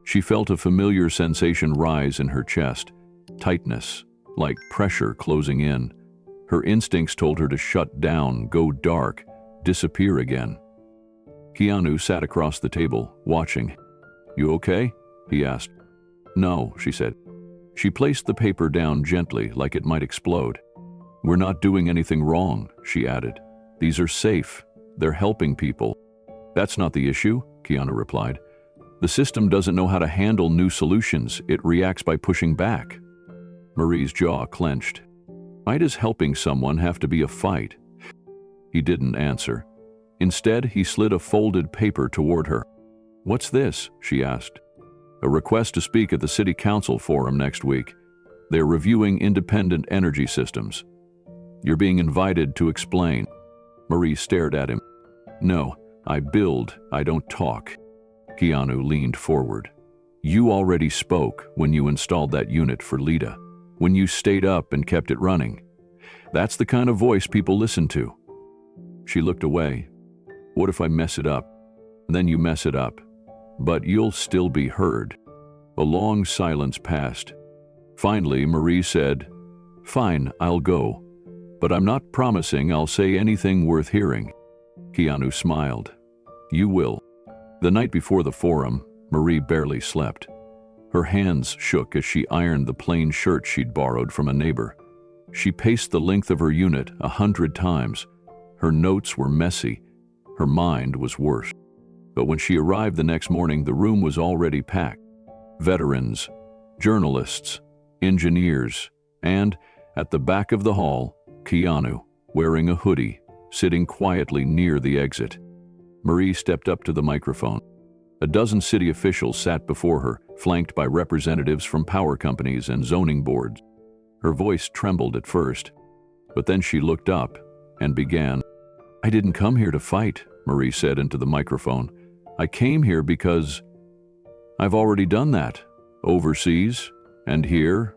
She felt a familiar sensation rise in her chest, tightness, like pressure closing in. Her instincts told her to shut down, go dark, disappear again. Keanu sat across the table, watching. "You okay?" he asked. "No," she said. She placed the paper down gently, like it might explode. "We're not doing anything wrong," she added. "These are safe. They're helping people." "That's not the issue," Keanu replied. "The system doesn't know how to handle new solutions. It reacts by pushing back." Marie's jaw clenched. Why does helping someone have to be a fight? He didn't answer. Instead, he slid a folded paper toward her. "What's this?" she asked. "A request to speak at the City Council forum next week. They're reviewing independent energy systems. You're being invited to explain." Marie stared at him. "No, I build, I don't talk." Keanu leaned forward. "You already spoke when you installed that unit for Lita, when you stayed up and kept it running. That's the kind of voice people listen to." She looked away. "What if I mess it up?" "Then you mess it up. But you'll still be heard." A long silence passed. Finally, Marie said, "Fine, I'll go. But I'm not promising I'll say anything worth hearing." Keanu smiled. "You will." The night before the forum, Marie barely slept. Her hands shook as she ironed the plain shirt she'd borrowed from a neighbor. She paced the length of her unit 100 times. Her notes were messy. Her mind was worse. But when she arrived the next morning, the room was already packed. Veterans, journalists, engineers, and, at the back of the hall, Keanu, wearing a hoodie, sitting quietly near the exit. Marie stepped up to the microphone. A dozen city officials sat before her, flanked by representatives from power companies and zoning boards. Her voice trembled at first, but then she looked up and began. "I didn't come here to fight," Marie said into the microphone. "I came here because I've already done that, overseas, and here,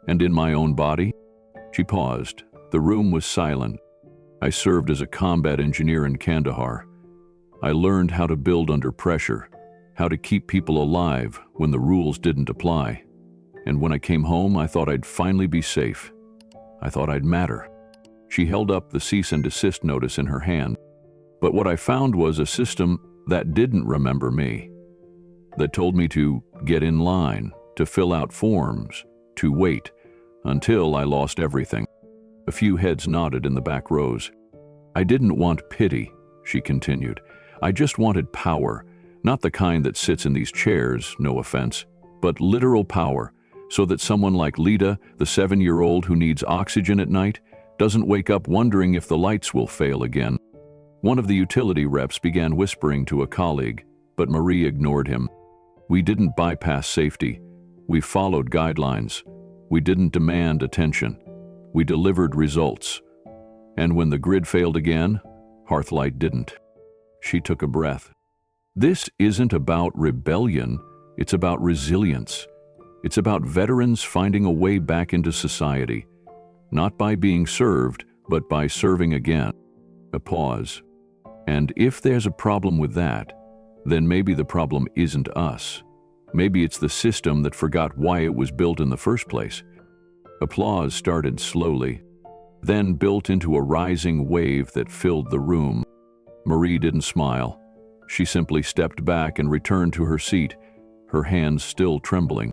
and in my own body." She paused. The room was silent. "I served as a combat engineer in Kandahar. I learned how to build under pressure, how to keep people alive when the rules didn't apply. And when I came home, I thought I'd finally be safe. I thought I'd matter." She held up the cease and desist notice in her hand. "But what I found was a system that didn't remember me, that told me to get in line, to fill out forms, to wait, until I lost everything." A few heads nodded in the back rows. "I didn't want pity," she continued. "I just wanted power, not the kind that sits in these chairs, no offense, but literal power, so that someone like Lita, the 7-year-old who needs oxygen at night, doesn't wake up wondering if the lights will fail again." One of the utility reps began whispering to a colleague, but Marie ignored him. "We didn't bypass safety. We followed guidelines. We didn't demand attention. We delivered results. And when the grid failed again, Hearthlight didn't." She took a breath. "This isn't about rebellion, it's about resilience. It's about veterans finding a way back into society, not by being served, but by serving again." A pause. "And if there's a problem with that, then maybe the problem isn't us. Maybe it's the system that forgot why it was built in the first place." Applause started slowly, then built into a rising wave that filled the room. Marie didn't smile. She simply stepped back and returned to her seat, her hands still trembling.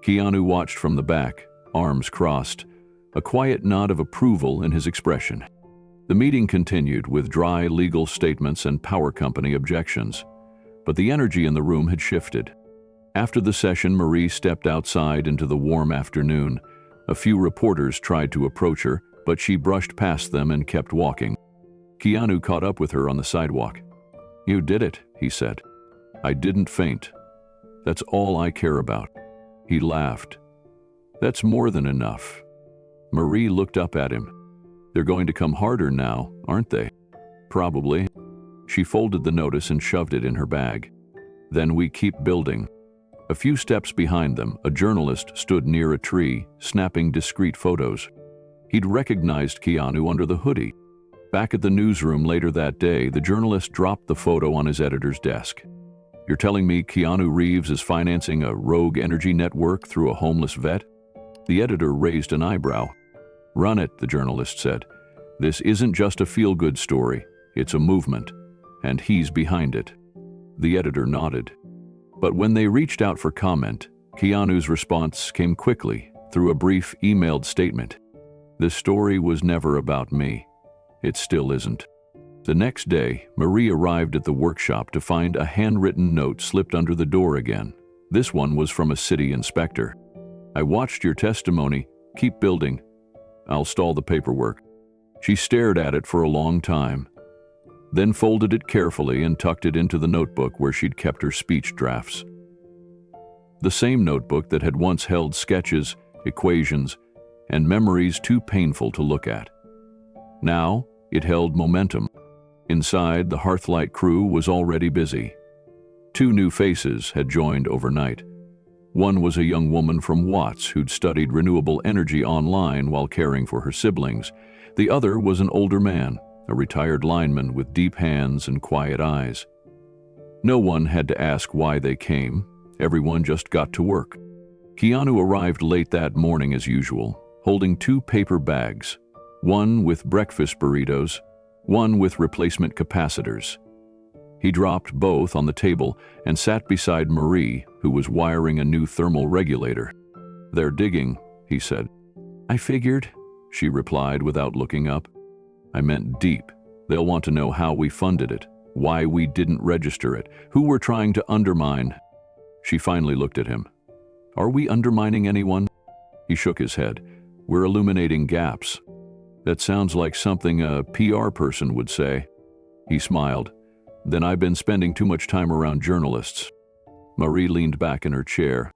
Keanu watched from the back, arms crossed, a quiet nod of approval in his expression. The meeting continued with dry legal statements and power company objections, but the energy in the room had shifted. After the session, Marie stepped outside into the warm afternoon. A few reporters tried to approach her, but she brushed past them and kept walking. Keanu caught up with her on the sidewalk. "You did it," he said. "I didn't faint. That's all I care about." He laughed. "That's more than enough." Marie looked up at him. "They're going to come harder now, aren't they?" "Probably." She folded the notice and shoved it in her bag. "Then we keep building." A few steps behind them, a journalist stood near a tree, snapping discreet photos. He'd recognized Keanu under the hoodie. Back at the newsroom later that day, the journalist dropped the photo on his editor's desk. "You're telling me Keanu Reeves is financing a rogue energy network through a homeless vet?" The editor raised an eyebrow. "Run it," the journalist said. "This isn't just a feel-good story, it's a movement, and he's behind it." The editor nodded. But when they reached out for comment, Keanu's response came quickly, through a brief emailed statement. "This story was never about me. It still isn't." The next day, Marie arrived at the workshop to find a handwritten note slipped under the door again. This one was from a city inspector. "I watched your testimony. Keep building. I'll stall the paperwork." She stared at it for a long time, then folded it carefully and tucked it into the notebook where she'd kept her speech drafts. The same notebook that had once held sketches, equations, and memories too painful to look at. Now, it held momentum. Inside, the Hearthlight crew was already busy. 2 new faces had joined overnight. One was a young woman from Watts who'd studied renewable energy online while caring for her siblings. The other was an older man, a retired lineman with deep hands and quiet eyes. No one had to ask why they came. Everyone just got to work. Keanu arrived late that morning as usual, holding 2 paper bags, one with breakfast burritos, one with replacement capacitors. He dropped both on the table and sat beside Marie, who was wiring a new thermal regulator. "They're digging," he said. "I figured," she replied without looking up. "I meant deep. They'll want to know how we funded it, why we didn't register it, who we're trying to undermine." She finally looked at him. "Are we undermining anyone?" He shook his head. "We're illuminating gaps." "That sounds like something a PR person would say." He smiled. Then I've been spending too much time around journalists. Marie leaned back in her chair.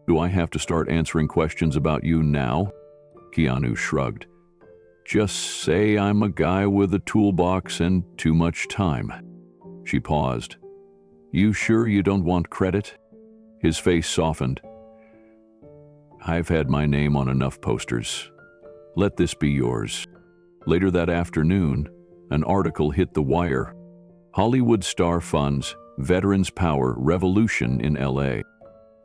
Do I have to start answering questions about you now? Keanu shrugged. Just say I'm a guy with a toolbox and too much time. She paused. You sure you don't want credit? His face softened. I've had my name on enough posters. Let this be yours. Later that afternoon, an article hit the wire. Hollywood star funds Veterans Power Revolution in LA.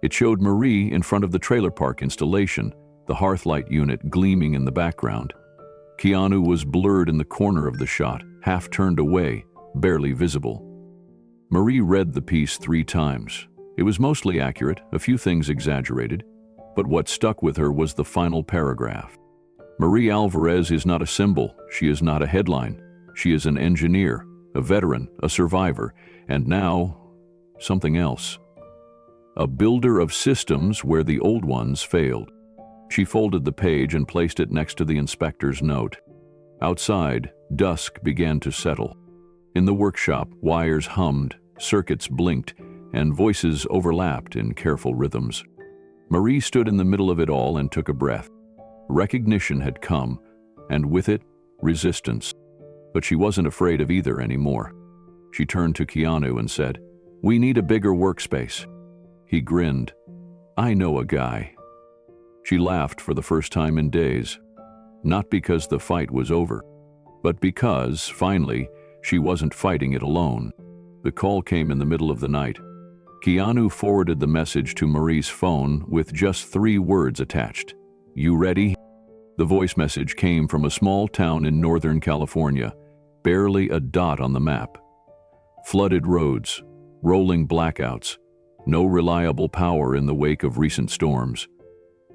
It showed Marie in front of the trailer park installation, the Hearthlight unit gleaming in the background. Keanu was blurred in the corner of the shot, half turned away, barely visible. Marie read the piece 3 times. It was mostly accurate, a few things exaggerated, but what stuck with her was the final paragraph. Marie Alvarez is not a symbol, she is not a headline. She is an engineer, a veteran, a survivor, and now, something else. A builder of systems where the old ones failed. She folded the page and placed it next to the inspector's note. Outside, dusk began to settle. In the workshop, wires hummed, circuits blinked, and voices overlapped in careful rhythms. Marie stood in the middle of it all and took a breath. Recognition had come, and with it, resistance. But she wasn't afraid of either anymore. She turned to Keanu and said, "We need a bigger workspace." He grinned. "I know a guy." She laughed for the first time in days. Not because the fight was over, but because, finally, she wasn't fighting it alone. The call came in the middle of the night. Keanu forwarded the message to Marie's phone with just 3 words attached. "You ready?" The voice message came from a small town in Northern California, barely a dot on the map. Flooded roads, rolling blackouts, no reliable power in the wake of recent storms.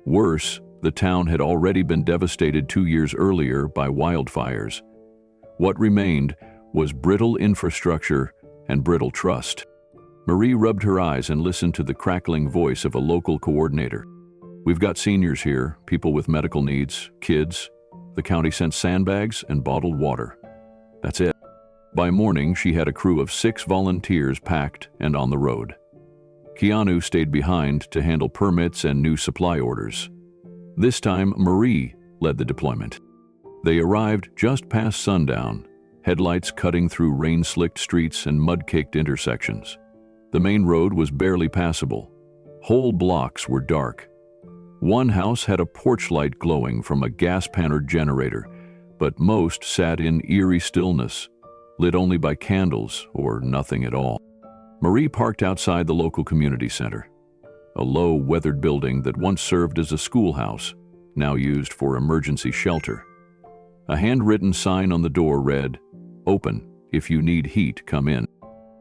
Worse, the town had already been devastated 2 years earlier by wildfires. What remained was brittle infrastructure and brittle trust. Marie rubbed her eyes and listened to the crackling voice of a local coordinator. "We've got seniors here, people with medical needs, kids. The county sent sandbags and bottled water. That's it." By morning, she had a crew of 6 volunteers packed and on the road. Keanu stayed behind to handle permits and new supply orders. This time, Marie led the deployment. They arrived just past sundown, headlights cutting through rain-slicked streets and mud-caked intersections. The main road was barely passable. Whole blocks were dark. One house had a porch light glowing from a gas-powered generator, but most sat in eerie stillness, lit only by candles or nothing at all. Marie parked outside the local community center, a low, weathered building that once served as a schoolhouse, now used for emergency shelter. A handwritten sign on the door read, "Open. If you need heat, come in."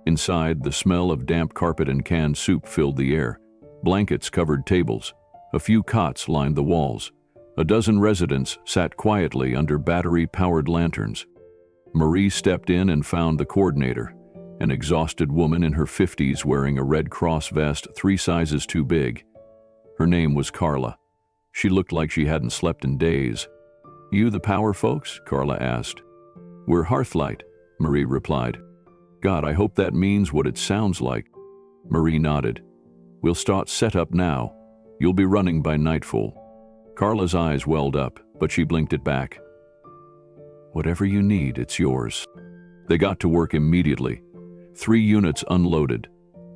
Inside, the smell of damp carpet and canned soup filled the air. Blankets covered tables. A few cots lined the walls. A dozen residents sat quietly under battery-powered lanterns. Marie stepped in and found the coordinator, an exhausted woman in her 50s wearing a Red Cross vest 3 sizes too big. Her name was Carla. She looked like she hadn't slept in days. "You the power folks?" Carla asked. "We're Hearthlight," Marie replied. "God, I hope that means what it sounds like." Marie nodded. "We'll start setup now. You'll be running by nightfall." Carla's eyes welled up, but she blinked it back. "Whatever you need, it's yours." They got to work immediately. 3 units unloaded.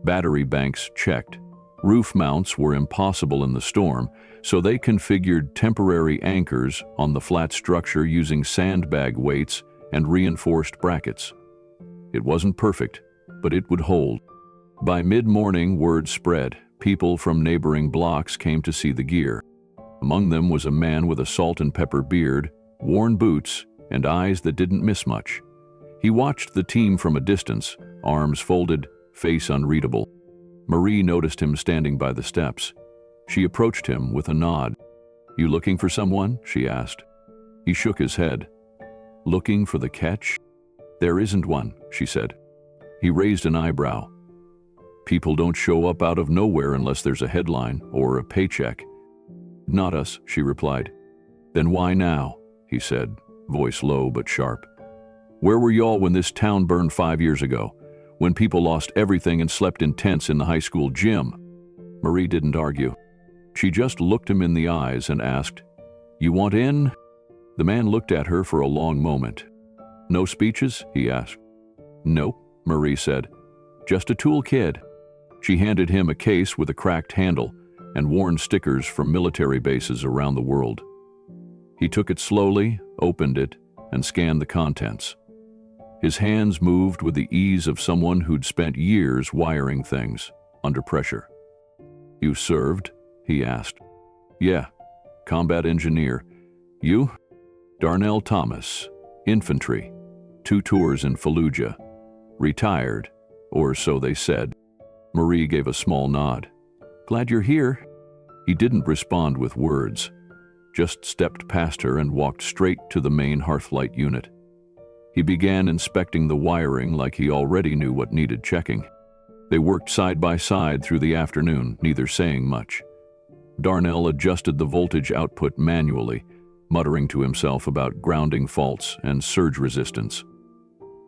Battery banks checked. Roof mounts were impossible in the storm, so they configured temporary anchors on the flat structure using sandbag weights and reinforced brackets. It wasn't perfect, but it would hold. By mid-morning, word spread. People from neighboring blocks came to see the gear. Among them was a man with a salt and pepper beard, worn boots, and eyes that didn't miss much. He watched the team from a distance, arms folded, face unreadable. Marie noticed him standing by the steps. She approached him with a nod. "You looking for someone?" she asked. He shook his head. "Looking for the catch?" "There isn't one," she said. He raised an eyebrow. "People don't show up out of nowhere unless there's a headline or a paycheck." "Not us," she replied. "Then why now?" he said, voice low but sharp. "Where were y'all when this town burned 5 years ago? when people lost everything and slept in tents in the high school gym. Marie didn't argue. She just looked him in the eyes and asked, "You want in?" The man looked at her for a long moment. "No speeches?" he asked. "Nope," Marie said. "Just a tool kid." She handed him a case with a cracked handle and worn stickers from military bases around the world. He took it slowly, opened it, and scanned the contents. His hands moved with the ease of someone who'd spent years wiring things under pressure. "You served?" he asked. "Yeah, combat engineer. You?" "Darnell Thomas, infantry. 2 tours in Fallujah. Retired, or so they said." Marie gave a small nod. "Glad you're here." He didn't respond with words, just stepped past her and walked straight to the main Hearthlight unit. He began inspecting the wiring like he already knew what needed checking. They worked side by side through the afternoon, neither saying much. Darnell adjusted the voltage output manually, muttering to himself about grounding faults and surge resistance.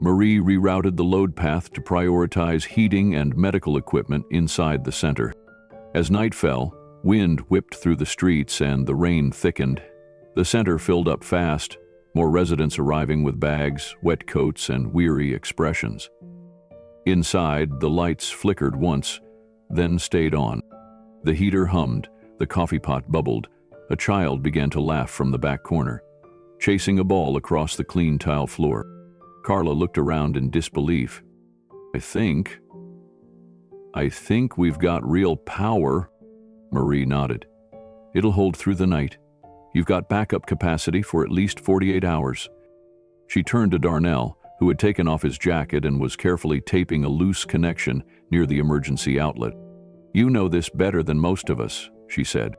Marie rerouted the load path to prioritize heating and medical equipment inside the center. As night fell, wind whipped through the streets and the rain thickened. The center filled up fast, more residents arriving with bags, wet coats, and weary expressions. Inside, the lights flickered once, then stayed on. The heater hummed, the coffee pot bubbled. A child began to laugh from the back corner, chasing a ball across the clean tile floor. Carla looked around in disbelief. I think we've got real power." Marie nodded. "It'll hold through the night. You've got backup capacity for at least 48 hours. She turned to Darnell, who had taken off his jacket and was carefully taping a loose connection near the emergency outlet. "You know this better than most of us," she said.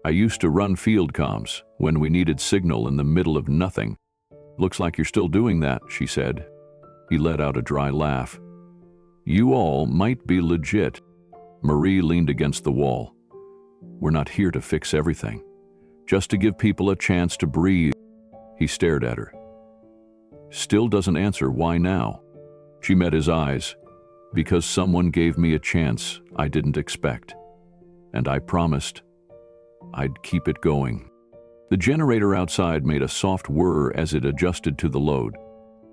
"I used to run field comms when we needed signal in the middle of nothing." "Looks like you're still doing that," she said. He let out a dry laugh. "You all might be legit." Marie leaned against the wall. "We're not here to fix everything. Just to give people a chance to breathe." He stared at her. Still doesn't answer why now. She met his eyes. "Because someone gave me a chance I didn't expect. And I promised I'd keep it going." The generator outside made a soft whir as it adjusted to the load.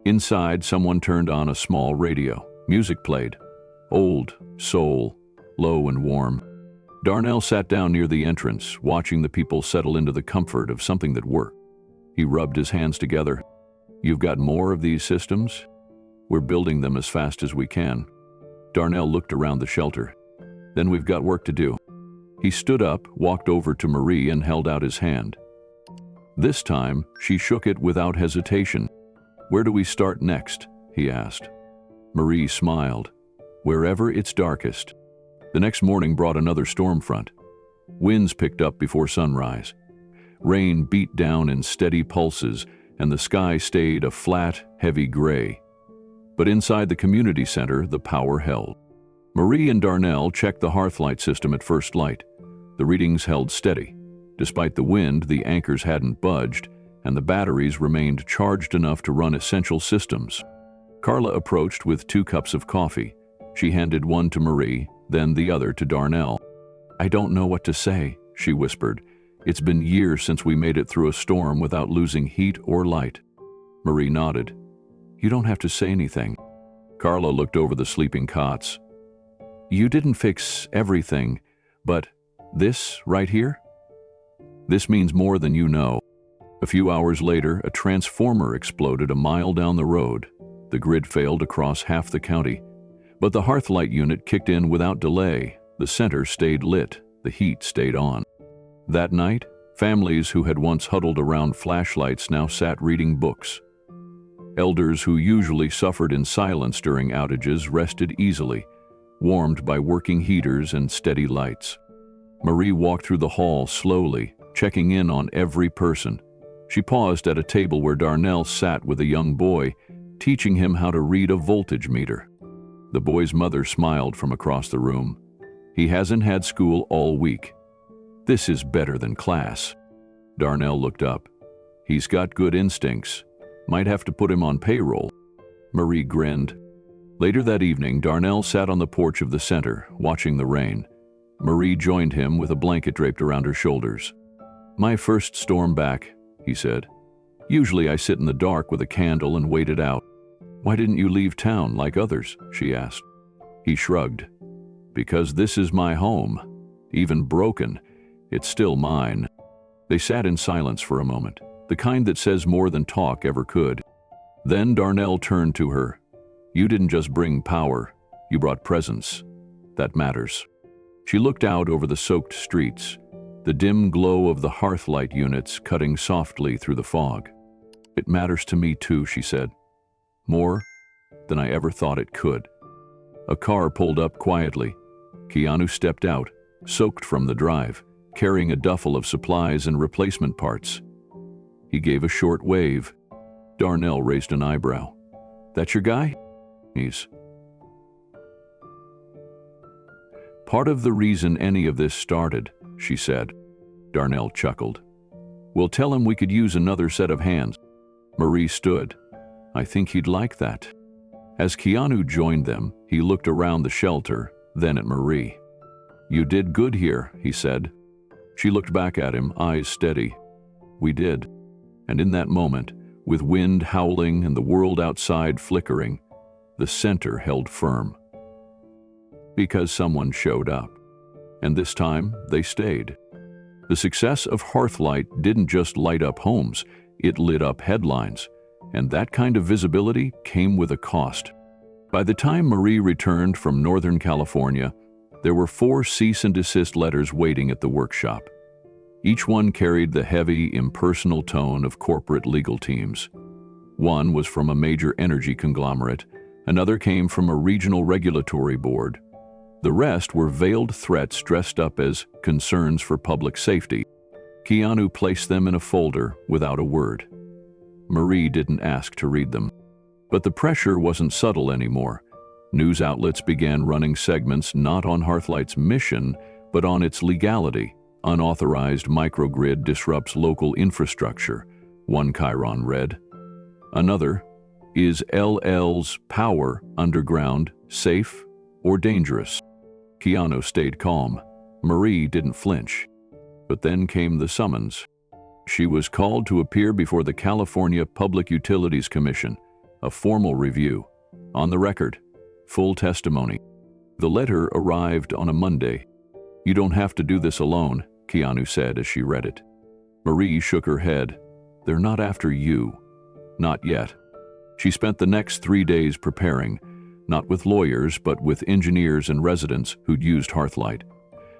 Inside, someone turned on a small radio. Music played. Old, soul, low and warm. Darnell sat down near the entrance, watching the people settle into the comfort of something that worked. He rubbed his hands together. "You've got more of these systems?" "We're building them as fast as we can." Darnell looked around the shelter. "Then we've got work to do." He stood up, walked over to Marie, and held out his hand. This time, she shook it without hesitation. "Where do we start next?" he asked. Marie smiled. "Wherever it's darkest." The next morning brought another storm front. Winds picked up before sunrise. Rain beat down in steady pulses, and the sky stayed a flat, heavy gray. But inside the community center, the power held. Marie and Darnell checked the Hearthlight system at first light. The readings held steady. Despite the wind, the anchors hadn't budged, and the batteries remained charged enough to run essential systems. Carla approached with 2 cups of coffee. She handed one to Marie, then the other to Darnell. "I don't know what to say," she whispered. "It's been years since we made it through a storm without losing heat or light." Marie nodded. "You don't have to say anything." Carla looked over the sleeping cots. "You didn't fix everything, but this right here? This means more than you know." A few hours later, a transformer exploded a mile down the road. The grid failed across half the county. But the Hearthlight unit kicked in without delay. The center stayed lit. The heat stayed on. That night, families who had once huddled around flashlights now sat reading books. Elders who usually suffered in silence during outages rested easily, warmed by working heaters and steady lights. Marie walked through the hall slowly, checking in on every person. She paused at a table where Darnell sat with a young boy, teaching him how to read a voltage meter. The boy's mother smiled from across the room. "He hasn't had school all week. This is better than class." Darnell looked up. "He's got good instincts. Might have to put him on payroll." Marie grinned. Later that evening, Darnell sat on the porch of the center, watching the rain. Marie joined him with a blanket draped around her shoulders. "My first storm back," he said. "Usually I sit in the dark with a candle and wait it out." "Why didn't you leave town like others?" she asked. He shrugged. "Because this is my home. Even broken, it's still mine." They sat in silence for a moment, the kind that says more than talk ever could. Then Darnell turned to her. "You didn't just bring power, you brought presence. That matters." She looked out over the soaked streets, the dim glow of the hearthlight units cutting softly through the fog. "It matters to me too," she said. "More than I ever thought it could." A car pulled up quietly. Keanu stepped out, soaked from the drive, carrying a duffel of supplies and replacement parts. He gave a short wave. Darnell raised an eyebrow. "That your guy?" "He's part of the reason any of this started," she said. Darnell chuckled. "We'll tell him we could use another set of hands." Marie stood. "I think he'd like that." As Keanu joined them, he looked around the shelter, then at Marie. "You did good here," he said. She looked back at him, eyes steady. "We did." And in that moment, with wind howling and the world outside flickering, the center held firm. Because someone showed up. And this time, they stayed. The success of Hearthlight didn't just light up homes, it lit up headlines. And that kind of visibility came with a cost. By the time Marie returned from Northern California, there were 4 cease and desist letters waiting at the workshop. Each one carried the heavy, impersonal tone of corporate legal teams. One was from a major energy conglomerate, another came from a regional regulatory board. The rest were veiled threats dressed up as concerns for public safety. Keanu placed them in a folder without a word. Marie didn't ask to read them. But the pressure wasn't subtle anymore. News outlets began running segments not on Hearthlight's mission, but on its legality. "Unauthorized microgrid disrupts local infrastructure," one chyron read. Another, "Is LL's power underground safe or dangerous?" Keanu stayed calm. Marie didn't flinch. But then came the summons. She was called to appear before the California Public Utilities Commission, a formal review. On the record, full testimony. The letter arrived on a Monday. "You don't have to do this alone," Keanu said as she read it. Marie shook her head. "They're not after you. Not yet." She spent the next 3 days preparing, not with lawyers, but with engineers and residents who'd used Hearthlight.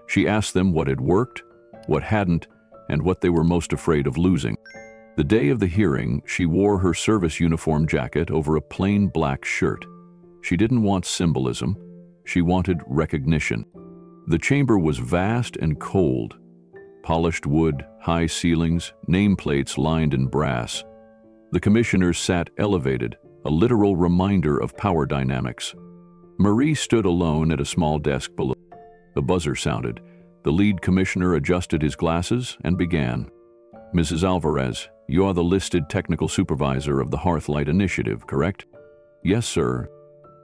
She asked them what had worked, what hadn't, and what they were most afraid of losing. The day of the hearing, she wore her service uniform jacket over a plain black shirt. She didn't want symbolism. She wanted recognition. The chamber was vast and cold. Polished wood, high ceilings, nameplates lined in brass. The commissioners sat elevated, a literal reminder of power dynamics. Marie stood alone at a small desk below. The buzzer sounded. The lead commissioner adjusted his glasses and began. "Mrs. Alvarez, you are the listed technical supervisor of the Hearthlight Initiative, correct?" "Yes, sir."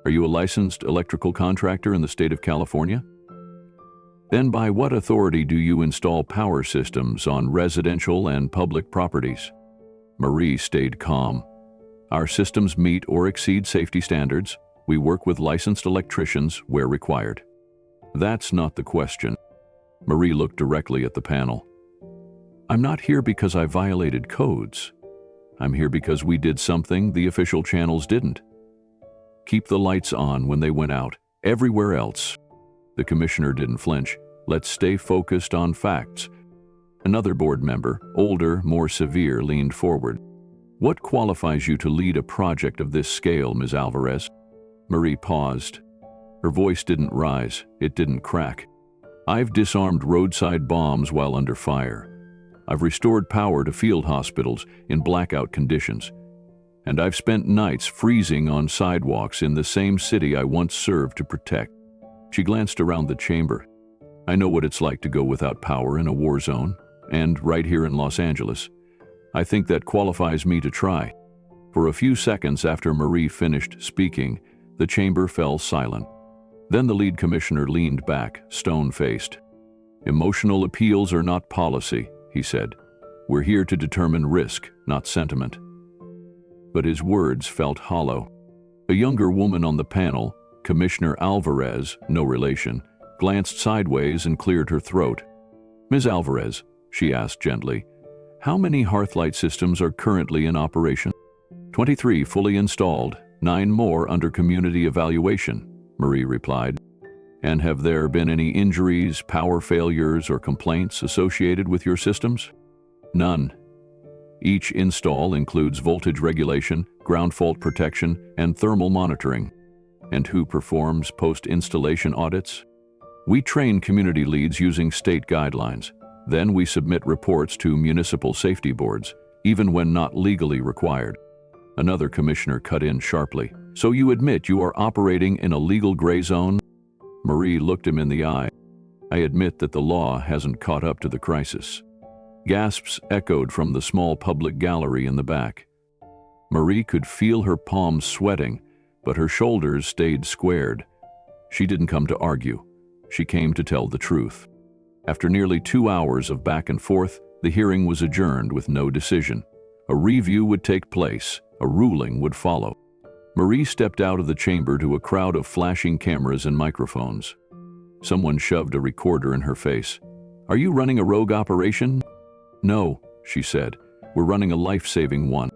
"Are you a licensed electrical contractor in the state of California?" "Then by what authority do you install power systems on residential and public properties?" Marie stayed calm. "Our systems meet or exceed safety standards. We work with licensed electricians where required." "That's not the question." Marie looked directly at the panel. "I'm not here because I violated codes. I'm here because we did something the official channels didn't. Keep the lights on when they went out, everywhere else." The commissioner didn't flinch. "Let's stay focused on facts." Another board member, older, more severe, leaned forward. "What qualifies you to lead a project of this scale, Ms. Alvarez?" Marie paused. Her voice didn't rise, it didn't crack. "I've disarmed roadside bombs while under fire. I've restored power to field hospitals in blackout conditions. And I've spent nights freezing on sidewalks in the same city I once served to protect." She glanced around the chamber. "I know what it's like to go without power in a war zone, and right here in Los Angeles. I think that qualifies me to try." For a few seconds after Marie finished speaking, The chamber fell silent. Then the lead commissioner leaned back, stone-faced. "Emotional appeals are not policy," he said. "We're here to determine risk, not sentiment." But his words felt hollow. A younger woman on the panel, Commissioner Alvarez, no relation, glanced sideways and cleared her throat. "Ms. Alvarez," she asked gently, "how many Hearthlight systems are currently in operation?" 23 fully installed, 9 more under community evaluation, Marie replied. "And have there been any injuries, power failures, or complaints associated with your systems?" "None. Each install includes voltage regulation, ground fault protection, and thermal monitoring." "And who performs post-installation audits?" "We train community leads using state guidelines. Then we submit reports to municipal safety boards, even when not legally required." Another commissioner cut in sharply. "So you admit you are operating in a legal gray zone?" Marie looked him in the eye. "I admit that the law hasn't caught up to the crisis." Gasps echoed from the small public gallery in the back. Marie could feel her palms sweating, but her shoulders stayed squared. She didn't come to argue. She came to tell the truth. After nearly 2 hours of back and forth, the hearing was adjourned with no decision. A review would take place. A ruling would follow. Marie stepped out of the chamber to a crowd of flashing cameras and microphones. Someone shoved a recorder in her face. "Are you running a rogue operation?" "No," she said. "We're running a life-saving one."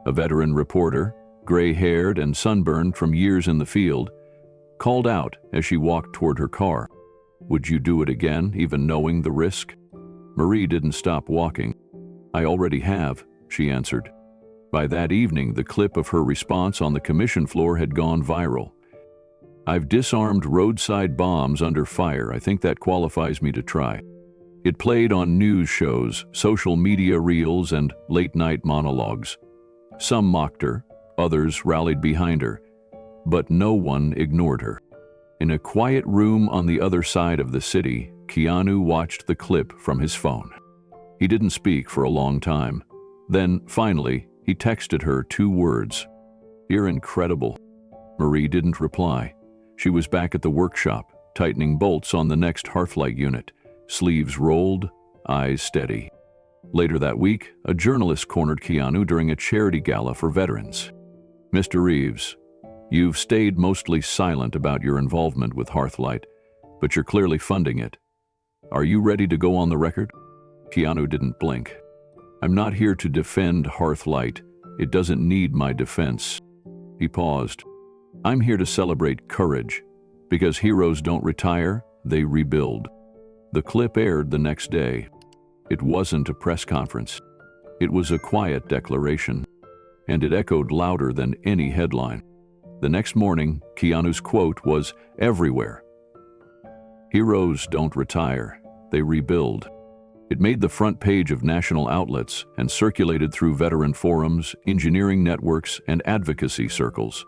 A veteran reporter, gray-haired and sunburned from years in the field, called out as she walked toward her car. "Would you do it again, even knowing the risk?" Marie didn't stop walking. "I already have," she answered. By that evening, the clip of her response on the commission floor had gone viral. "I've disarmed roadside bombs under fire. I think that qualifies me to try." It played on news shows, social media reels, and late-night monologues. Some mocked her, others rallied behind her, but no one ignored her. In a quiet room on the other side of the city, Keanu watched the clip from his phone. He didn't speak for a long time. Then, finally, he texted her 2 words. "You're incredible." Marie didn't reply. She was back at the workshop, tightening bolts on the next Hearthlight unit, sleeves rolled, eyes steady. Later that week, a journalist cornered Keanu during a charity gala for veterans. "Mr. Reeves, you've stayed mostly silent about your involvement with Hearthlight, but you're clearly funding it. Are you ready to go on the record?" Keanu didn't blink. "I'm not here to defend Hearthlight. It doesn't need my defense." He paused. "I'm here to celebrate courage, because heroes don't retire, they rebuild." The clip aired the next day. It wasn't a press conference. It was a quiet declaration, and it echoed louder than any headline. The next morning, Keanu's quote was everywhere. "Heroes don't retire, they rebuild." It made the front page of national outlets and circulated through veteran forums, engineering networks, and advocacy circles.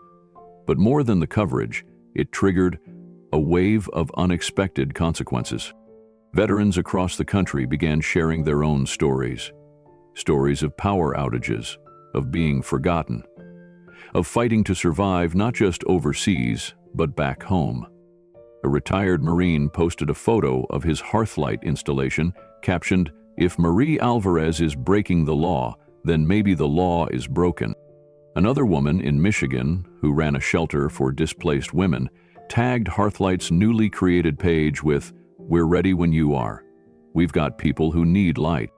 But more than the coverage, it triggered a wave of unexpected consequences. Veterans across the country began sharing their own stories. Stories of power outages, of being forgotten, of fighting to survive not just overseas, but back home. A retired Marine posted a photo of his Hearthlight installation, captioned, "If Marie Alvarez is breaking the law, then maybe the law is broken." Another woman in Michigan, who ran a shelter for displaced women, tagged Hearthlight's newly created page with, "We're ready when you are. We've got people who need light."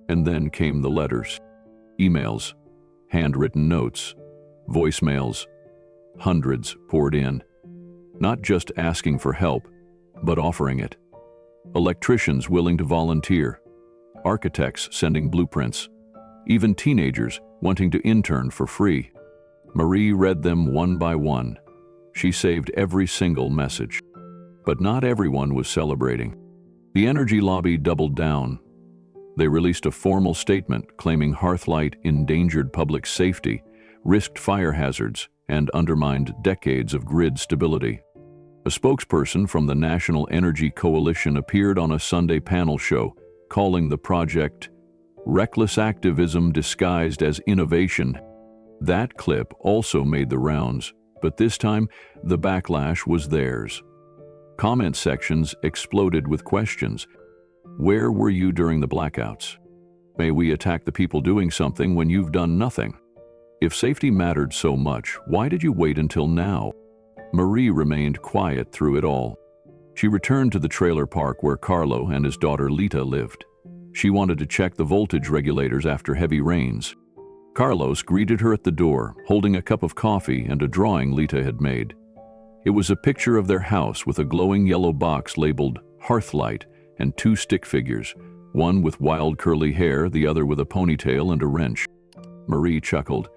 And then came the letters. Emails, handwritten notes, voicemails. Hundreds poured in. Not just asking for help, but offering it. Electricians willing to volunteer. Architects sending blueprints. Even teenagers wanting to intern for free. Marie read them one by one. She saved every single message. But not everyone was celebrating. The energy lobby doubled down. They released a formal statement claiming Hearthlight endangered public safety, risked fire hazards, and undermined decades of grid stability. A spokesperson from the National Energy Coalition appeared on a Sunday panel show, calling the project reckless activism disguised as innovation. That clip also made the rounds, but this time the backlash was theirs. Comment sections exploded with questions. Where were you during the blackouts? May we attack the people doing something when you've done nothing? If safety mattered so much, why did you wait until now? Marie remained quiet through it all. She returned to the trailer park where Carlo and his daughter Lita lived. She wanted to check the voltage regulators after heavy rains. Carlos greeted her at the door, holding a cup of coffee and a drawing Lita had made. It was a picture of their house with a glowing yellow box labeled Hearthlight and two stick figures, one with wild curly hair, the other with a ponytail and a wrench. Marie chuckled.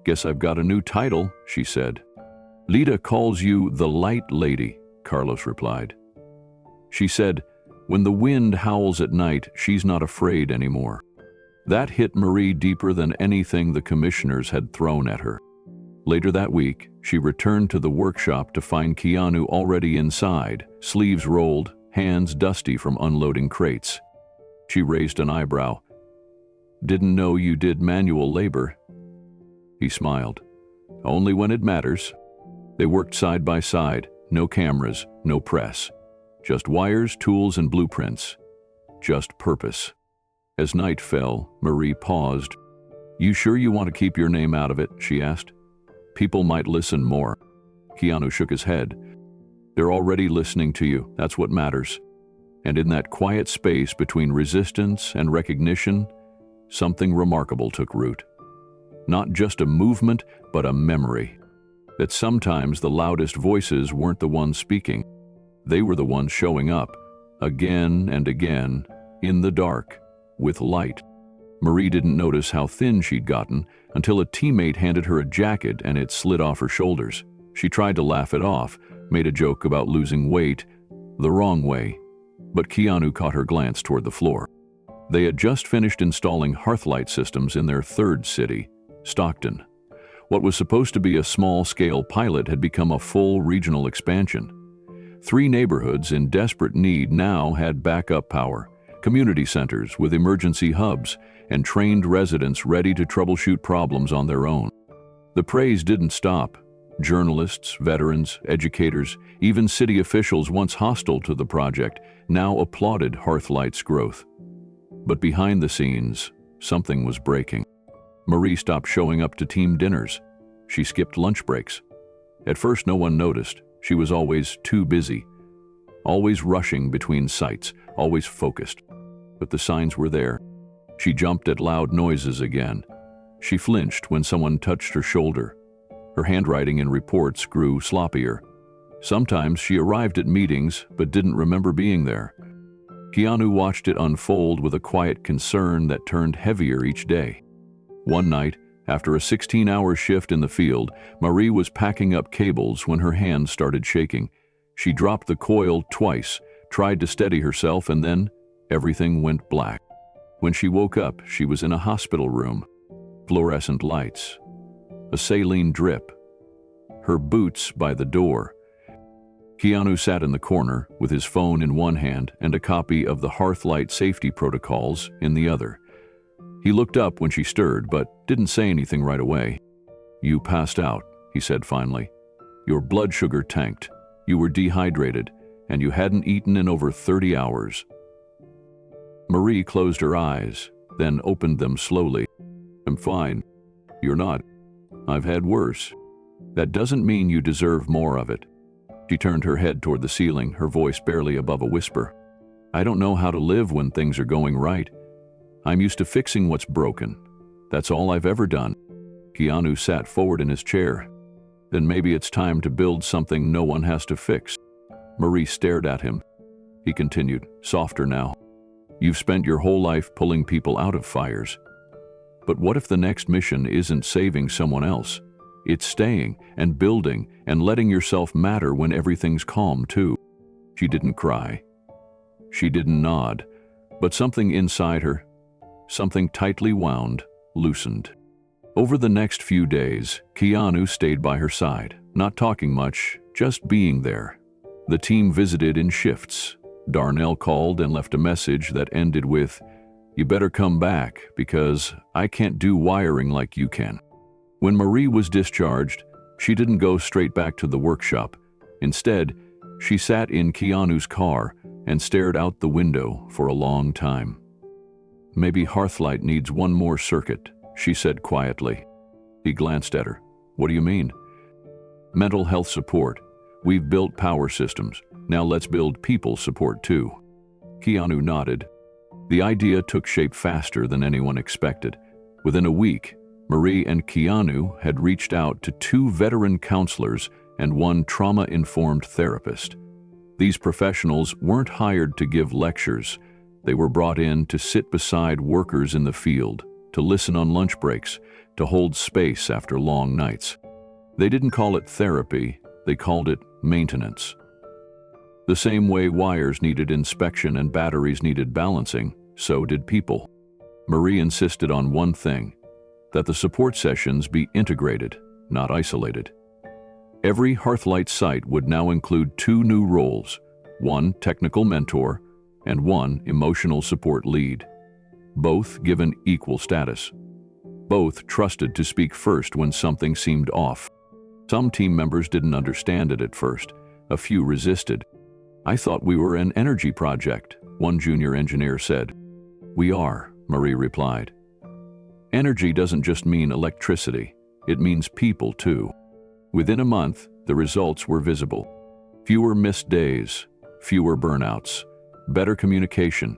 "Guess I've got a new title," she said. "Lita calls you the Light Lady," Carlos replied. She said, "When the wind howls at night, she's not afraid anymore." That hit Marie deeper than anything the commissioners had thrown at her. Later that week, she returned to the workshop to find Keanu already inside, sleeves rolled, hands dusty from unloading crates. She raised an eyebrow. "Didn't know you did manual labor." He smiled. "Only when it matters." They worked side by side, no cameras, no press. Just wires, tools, and blueprints. Just purpose. As night fell, Marie paused. "You sure you want to keep your name out of it?" she asked. "People might listen more." Keanu shook his head. "They're already listening to you, that's what matters." And in that quiet space between resistance and recognition, something remarkable took root. Not just a movement, but a memory. That sometimes the loudest voices weren't the ones speaking. They were the ones showing up, again and again, in the dark, with light. Marie didn't notice how thin she'd gotten until a teammate handed her a jacket and it slid off her shoulders. She tried to laugh it off, made a joke about losing weight, the wrong way, but Keanu caught her glance toward the floor. They had just finished installing Hearthlight systems in their third city, Stockton. What was supposed to be a small-scale pilot had become a full regional expansion. 3 neighborhoods in desperate need now had backup power, community centers with emergency hubs, and trained residents ready to troubleshoot problems on their own. The praise didn't stop. Journalists, veterans, educators, even city officials once hostile to the project now applauded Hearthlight's growth. But behind the scenes, something was breaking. Marie stopped showing up to team dinners. She skipped lunch breaks. At first, no one noticed. She was always too busy, always rushing between sites, always focused. But the signs were there. She jumped at loud noises again. She flinched when someone touched her shoulder. Her handwriting in reports grew sloppier. Sometimes she arrived at meetings but didn't remember being there. Keanu watched it unfold with a quiet concern that turned heavier each day. One night, after a 16-hour shift in the field, Marie was packing up cables when her hands started shaking. She dropped the coil twice, tried to steady herself, and then everything went black. When she woke up, she was in a hospital room. Fluorescent lights. A saline drip. Her boots by the door. Keanu sat in the corner with his phone in one hand and a copy of the Hearthlight safety protocols in the other. He looked up when she stirred, but didn't say anything right away. "You passed out," he said finally. "Your blood sugar tanked. You were dehydrated, and you hadn't eaten in over 30 hours." Marie closed her eyes, then opened them slowly. "I'm fine. You're not. I've had worse. That doesn't mean you deserve more of it." She turned her head toward the ceiling, her voice barely above a whisper. "I don't know how to live when things are going right. I'm used to fixing what's broken. That's all I've ever done." Keanu sat forward in his chair. "Then maybe it's time to build something no one has to fix." Marie stared at him. He continued, softer now. "You've spent your whole life pulling people out of fires. But what if the next mission isn't saving someone else? It's staying and building and letting yourself matter when everything's calm too." She didn't cry. She didn't nod. But something inside her, something tightly wound, loosened. Over the next few days, Keanu stayed by her side, not talking much, just being there. The team visited in shifts. Darnell called and left a message that ended with, "You better come back because I can't do wiring like you can." When Marie was discharged, She didn't go straight back to the workshop. Instead, she sat in Keanu's car and stared out the window for a long time. "Maybe Hearthlight needs one more circuit," she said quietly. He glanced at her. "What do you mean?" "Mental health support. We've built power systems. Now let's build people support too." Keanu nodded. The idea took shape faster than anyone expected. Within a week, Marie and Keanu had reached out to 2 veteran counselors and 1 trauma-informed therapist. These professionals weren't hired to give lectures. They were brought in to sit beside workers in the field, to listen on lunch breaks, to hold space after long nights. They didn't call it therapy, they called it maintenance. The same way wires needed inspection and batteries needed balancing, so did people. Marie insisted on one thing, that the support sessions be integrated, not isolated. Every Hearthlight site would now include 2 new roles, 1 technical mentor and 1 emotional support lead, both given equal status. Both trusted to speak first when something seemed off. Some team members didn't understand it at first. A few resisted. "I thought we were an energy project," one junior engineer said. "We are," Marie replied. "Energy doesn't just mean electricity, it means people too." Within a month, the results were visible. Fewer missed days, fewer burnouts, better communication,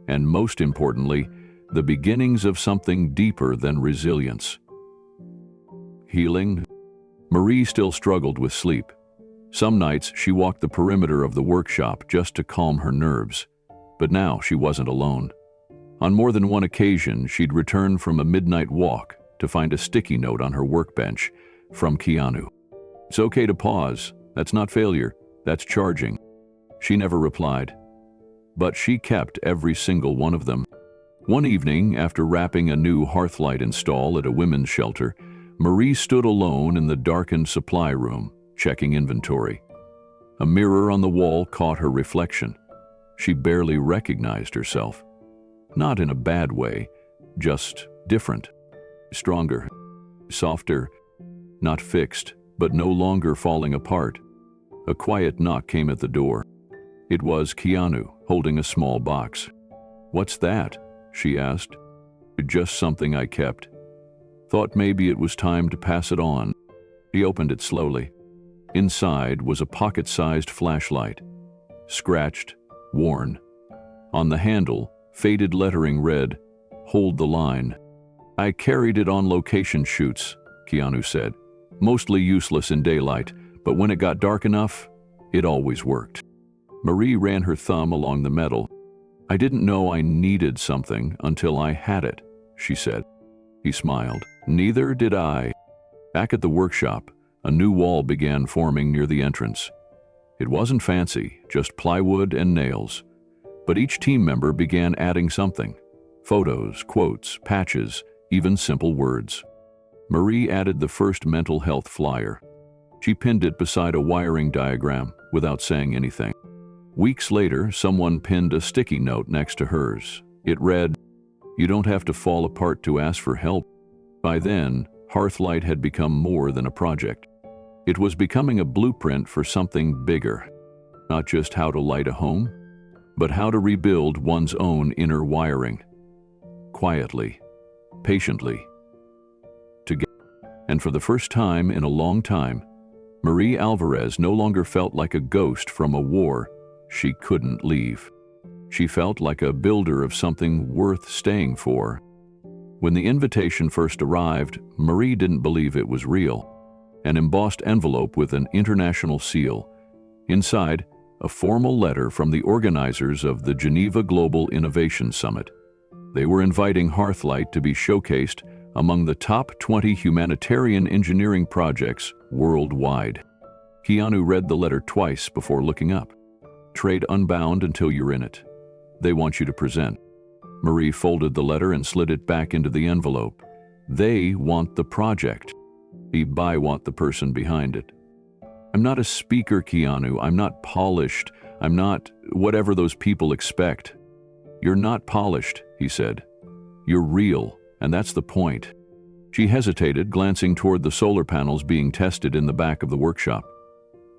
and most importantly, the beginnings of something deeper than resilience. Healing? Marie still struggled with sleep. Some nights she walked the perimeter of the workshop just to calm her nerves. But now she wasn't alone. On more than one occasion, she'd return from a midnight walk to find a sticky note on her workbench from Keanu. "It's okay to pause. That's not failure. That's charging." She never replied. But she kept every single one of them. One evening, after wrapping a new Hearthlight install at a women's shelter, Marie stood alone in the darkened supply room, checking inventory. A mirror on the wall caught her reflection. She barely recognized herself. Not in a bad way, just different. Stronger, softer, not fixed, but no longer falling apart. A quiet knock came at the door. It was Keanu, holding a small box. "What's that?" she asked. "Just something I kept. Thought maybe it was time to pass it on." He opened it slowly. Inside was a pocket-sized flashlight. Scratched, worn. On the handle, faded lettering read, "Hold the line." "I carried it on location shoots," Keanu said. "Mostly useless in daylight, but when it got dark enough, it always worked." Marie ran her thumb along the metal. "I didn't know I needed something until I had it," she said. He smiled. "Neither did I." Back at the workshop, a new wall began forming near the entrance. It wasn't fancy, just plywood and nails. But each team member began adding something. Photos, quotes, patches, even simple words. Marie added the first mental health flyer. She pinned it beside a wiring diagram without saying anything. Weeks later, someone pinned a sticky note next to hers. It read, "You don't have to fall apart to ask for help." By then, Hearthlight had become more than a project. It was becoming a blueprint for something bigger. Not just how to light a home, but how to rebuild one's own inner wiring. Quietly, patiently, together. And for the first time in a long time, Marie Alvarez no longer felt like a ghost from a war she couldn't leave. She felt like a builder of something worth staying for. When the invitation first arrived, Marie didn't believe it was real. An embossed envelope with an international seal. Inside, a formal letter from the organizers of the Geneva Global Innovation Summit. They were inviting Hearthlight to be showcased among the top 20 humanitarian engineering projects worldwide. Keanu read the letter twice before looking up. "Trade unbound until you're in it. They want you to present." Marie folded the letter and slid it back into the envelope. "They want the project. I want the person behind it." "I'm not a speaker, Keanu. I'm not polished. I'm not whatever those people expect." "You're not polished," he said. "You're real, and that's the point." She hesitated, glancing toward the solar panels being tested in the back of the workshop.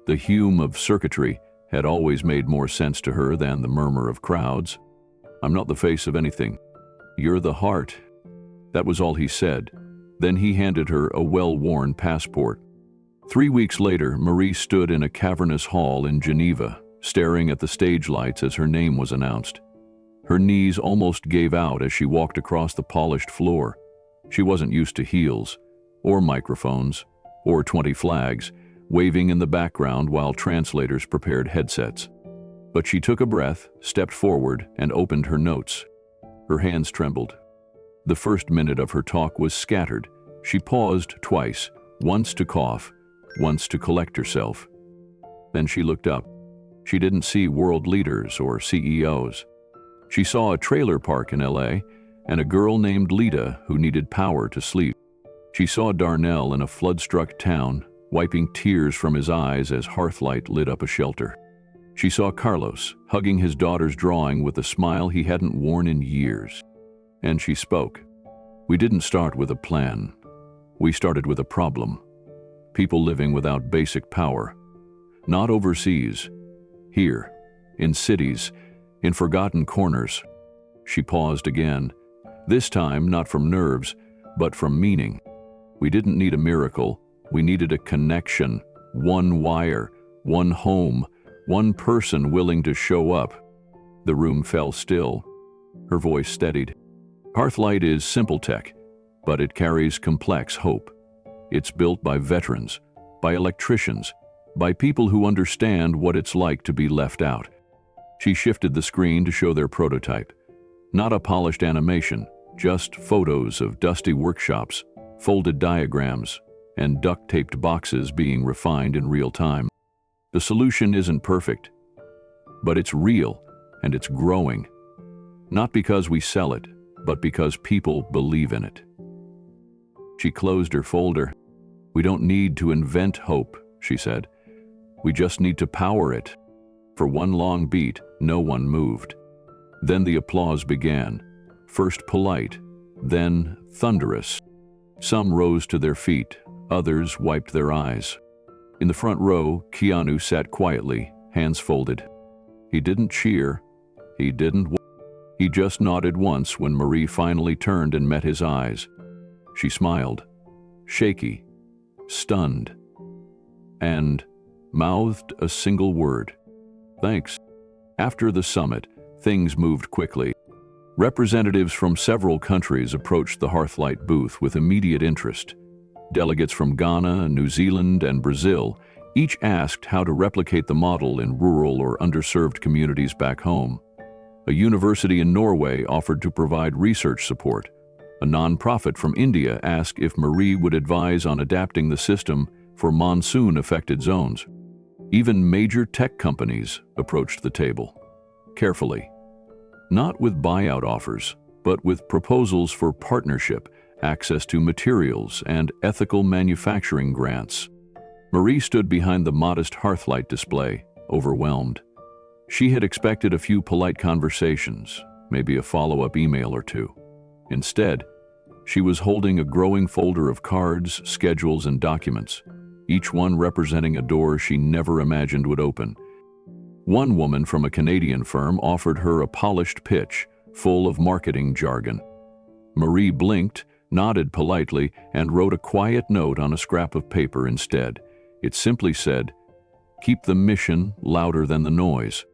The hum of circuitry had always made more sense to her than the murmur of crowds. "I'm not the face of anything. You're the heart." That was all he said. Then he handed her a well-worn passport. 3 weeks later, Marie stood in a cavernous hall in Geneva, staring at the stage lights as her name was announced. Her knees almost gave out as she walked across the polished floor. She wasn't used to heels, or microphones, or 20 flags, waving in the background while translators prepared headsets. But she took a breath, stepped forward, and opened her notes. Her hands trembled. The first minute of her talk was scattered. She paused twice, once to cough, once to collect herself. Then she looked up. She didn't see world leaders or CEOs. She saw a trailer park in LA and a girl named Lita who needed power to sleep. She saw Darnell in a flood-struck town, wiping tears from his eyes as hearthlight lit up a shelter. She saw Carlos hugging his daughter's drawing with a smile he hadn't worn in years. And she spoke. "We didn't start with a plan. We started with a problem. People living without basic power. Not overseas. Here, in cities, in forgotten corners." She paused again, this time not from nerves, but from meaning. We didn't need a miracle. We needed a connection, one wire, one home, one person willing to show up. The room fell still. Her voice steadied. Hearthlight is simple tech, but it carries complex hope. It's built by veterans, by electricians, by people who understand what it's like to be left out. She shifted the screen to show their prototype. Not a polished animation, just photos of dusty workshops, folded diagrams, and duct-taped boxes being refined in real time. The solution isn't perfect, but it's real and it's growing. Not because we sell it, but because people believe in it. She closed her folder. "We don't need to invent hope," she said. "We just need to power it." For one long beat, no one moved. Then the applause began, first polite, then thunderous. Some rose to their feet, others wiped their eyes. In the front row, Keanu sat quietly, hands folded. He didn't cheer. He just nodded once when Marie finally turned and met his eyes. She smiled, shaky, stunned, and mouthed a single word: "Thanks." After the summit, things moved quickly. Representatives from several countries approached the Hearthlight booth with immediate interest. Delegates from Ghana, New Zealand, and Brazil each asked how to replicate the model in rural or underserved communities back home. A university in Norway offered to provide research support. A nonprofit from India asked if Marie would advise on adapting the system for monsoon-affected zones. Even major tech companies approached the table, carefully. Not with buyout offers, but with proposals for partnership, access to materials, and ethical manufacturing grants. Marie stood behind the modest Hearthlight display, overwhelmed. She had expected a few polite conversations, maybe a follow-up email or two. Instead, she was holding a growing folder of cards, schedules, and documents, each one representing a door she never imagined would open. One woman from a Canadian firm offered her a polished pitch, full of marketing jargon. Marie blinked, nodded politely, and wrote a quiet note on a scrap of paper instead. It simply said, "Keep the mission louder than the noise."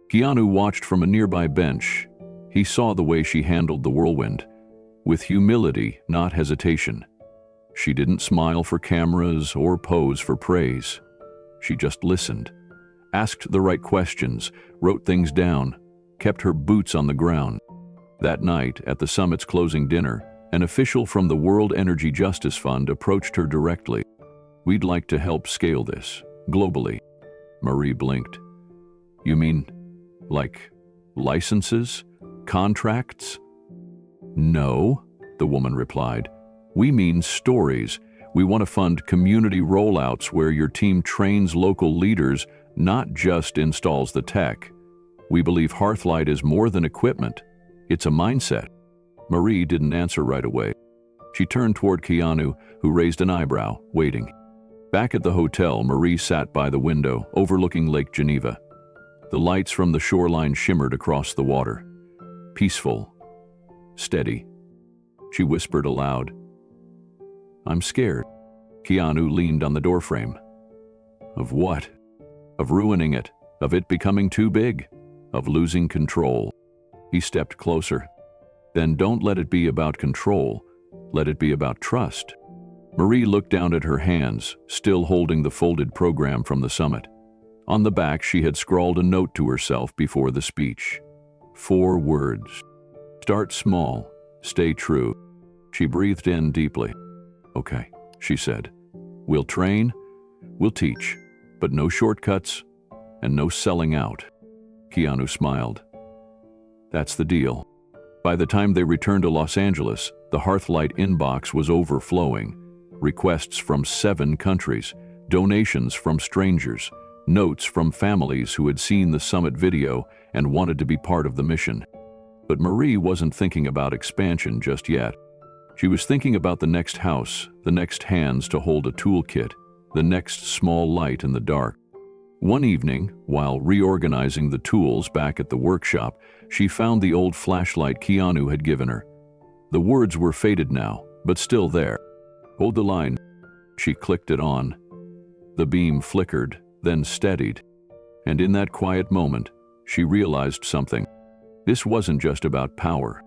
Keanu watched from a nearby bench. He saw the way she handled the whirlwind, with humility, not hesitation. She didn't smile for cameras or pose for praise. She just listened, asked the right questions, wrote things down, kept her boots on the ground. That night, at the summit's closing dinner, an official from the World Energy Justice Fund approached her directly. "We'd like to help scale this, globally." Marie blinked. "You mean, like, licenses? Contracts?" "No," the woman replied. "We mean stories. We want to fund community rollouts where your team trains local leaders, not just installs the tech. We believe Hearthlight is more than equipment. It's a mindset." Marie didn't answer right away. She turned toward Keanu, who raised an eyebrow, waiting. Back at the hotel, Marie sat by the window, overlooking Lake Geneva. The lights from the shoreline shimmered across the water. Peaceful. Steady. She whispered aloud. "I'm scared." Keanu leaned on the doorframe. Of what? Of ruining it. Of it becoming too big. Of losing control. He stepped closer. Then don't let it be about control. Let it be about trust. Marie looked down at her hands, still holding the folded program from the summit. On the back, she had scrawled a note to herself before the speech. 4 words. Start small. Stay true. She breathed in deeply. "Okay," she said. "We'll train. We'll teach. But no shortcuts and no selling out." Keanu smiled. "That's the deal." By the time they returned to Los Angeles, the Hearthlight inbox was overflowing. Requests from 7 countries, donations from strangers, notes from families who had seen the summit video and wanted to be part of the mission. But Marie wasn't thinking about expansion just yet. She was thinking about the next house, the next hands to hold a toolkit, the next small light in the dark. One evening, while reorganizing the tools back at the workshop, she found the old flashlight Keanu had given her. The words were faded now, but still there. "Hold the line." She clicked it on. The beam flickered, then steadied. And in that quiet moment, she realized something. This wasn't just about power.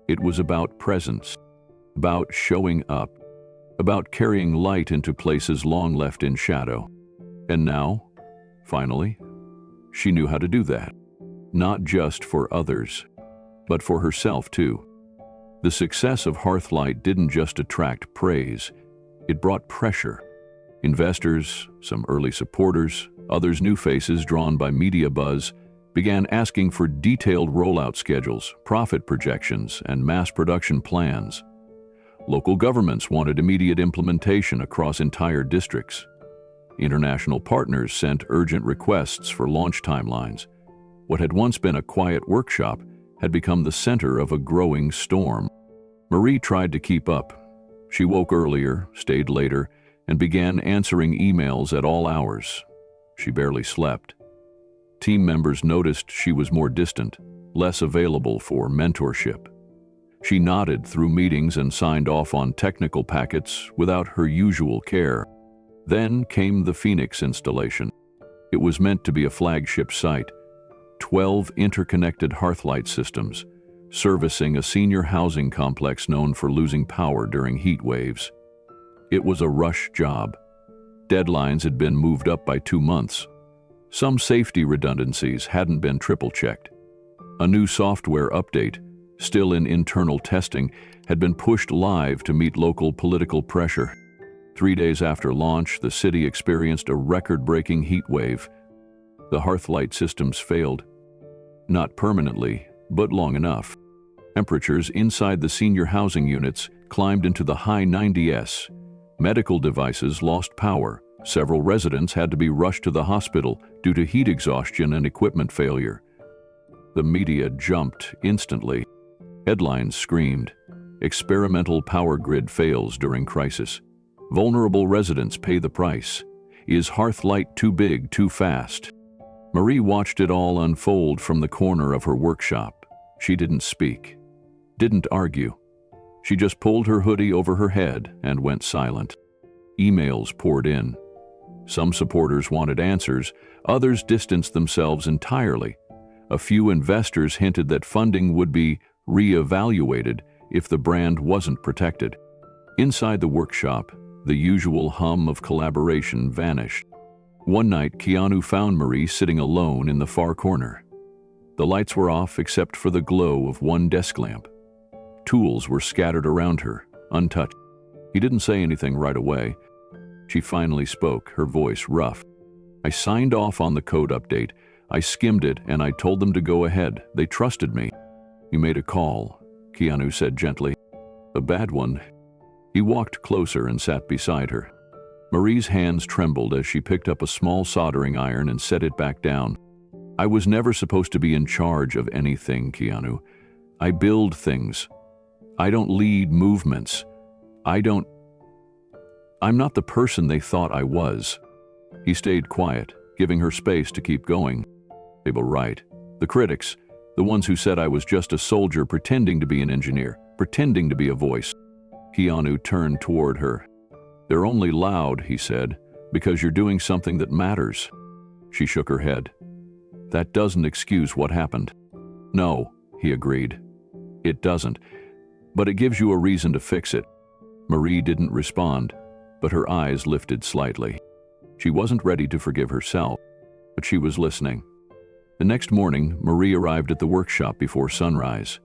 It was about presence, about showing up, about carrying light into places long left in shadow. And now, finally, she knew how to do that. Not just for others, but for herself too. The success of Hearthlight didn't just attract praise, it brought pressure. Investors, some early supporters, others new faces drawn by media buzz, began asking for detailed rollout schedules, profit projections, and mass production plans. Local governments wanted immediate implementation across entire districts. International partners sent urgent requests for launch timelines. What had once been a quiet workshop had become the center of a growing storm. Marie tried to keep up. She woke earlier, stayed later, and began answering emails at all hours. She barely slept. Team members noticed she was more distant, less available for mentorship. She nodded through meetings and signed off on technical packets without her usual care. Then came the Phoenix installation. It was meant to be a flagship site. 12 interconnected Hearthlight systems, servicing a senior housing complex known for losing power during heat waves. It was a rush job. Deadlines had been moved up by 2 months. Some safety redundancies hadn't been triple-checked. A new software update, still in internal testing, had been pushed live to meet local political pressure. 3 days after launch, the city experienced a record-breaking heat wave. The Hearthlight systems failed. Not permanently, but long enough. Temperatures inside the senior housing units climbed into the high 90s. Medical devices lost power. Several residents had to be rushed to the hospital due to heat exhaustion and equipment failure. The media jumped instantly. Headlines screamed, "Experimental power grid fails during crisis. Vulnerable residents pay the price. Is Hearthlight too big, too fast?" Marie watched it all unfold from the corner of her workshop. She didn't speak, didn't argue. She just pulled her hoodie over her head and went silent. Emails poured in. Some supporters wanted answers, others distanced themselves entirely. A few investors hinted that funding would be re-evaluated if the brand wasn't protected. Inside the workshop, the usual hum of collaboration vanished. One night, Keanu found Marie sitting alone in the far corner. The lights were off except for the glow of one desk lamp. Tools were scattered around her, untouched. He didn't say anything right away. She finally spoke, her voice rough. "I signed off on the code update. I skimmed it and I told them to go ahead. They trusted me." "You made a call," Keanu said gently. "A bad one." He walked closer and sat beside her. Marie's hands trembled as she picked up a small soldering iron and set it back down. "I was never supposed to be in charge of anything, Keanu. I build things. I don't lead movements. I'm not the person they thought I was." He stayed quiet, giving her space to keep going. They were right. The critics, the ones who said I was just a soldier pretending to be an engineer, pretending to be a voice. Keanu turned toward her. "They're only loud," he said, "because you're doing something that matters." She shook her head. "That doesn't excuse what happened." "No," he agreed. "It doesn't. But it gives you a reason to fix it." Marie didn't respond, but her eyes lifted slightly. She wasn't ready to forgive herself, but she was listening. The next morning, Marie arrived at the workshop before sunrise.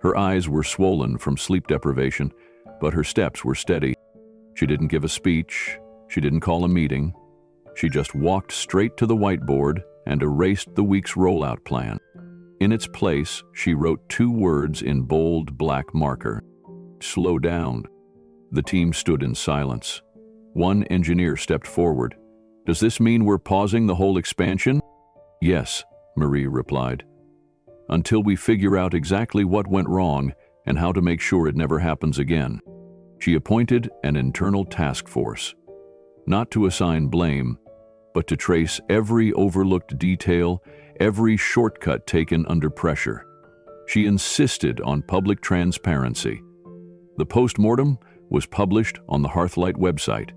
Her eyes were swollen from sleep deprivation, but her steps were steady. She didn't give a speech. She didn't call a meeting. She just walked straight to the whiteboard and erased the week's rollout plan. In its place, she wrote 2 words in bold black marker: "Slow down." The team stood in silence. One engineer stepped forward. "Does this mean we're pausing the whole expansion?" "Yes," Marie replied. "Until we figure out exactly what went wrong and how to make sure it never happens again." She appointed an internal task force, not to assign blame, but to trace every overlooked detail, every shortcut taken under pressure. She insisted on public transparency. The postmortem was published on the Hearthlight website,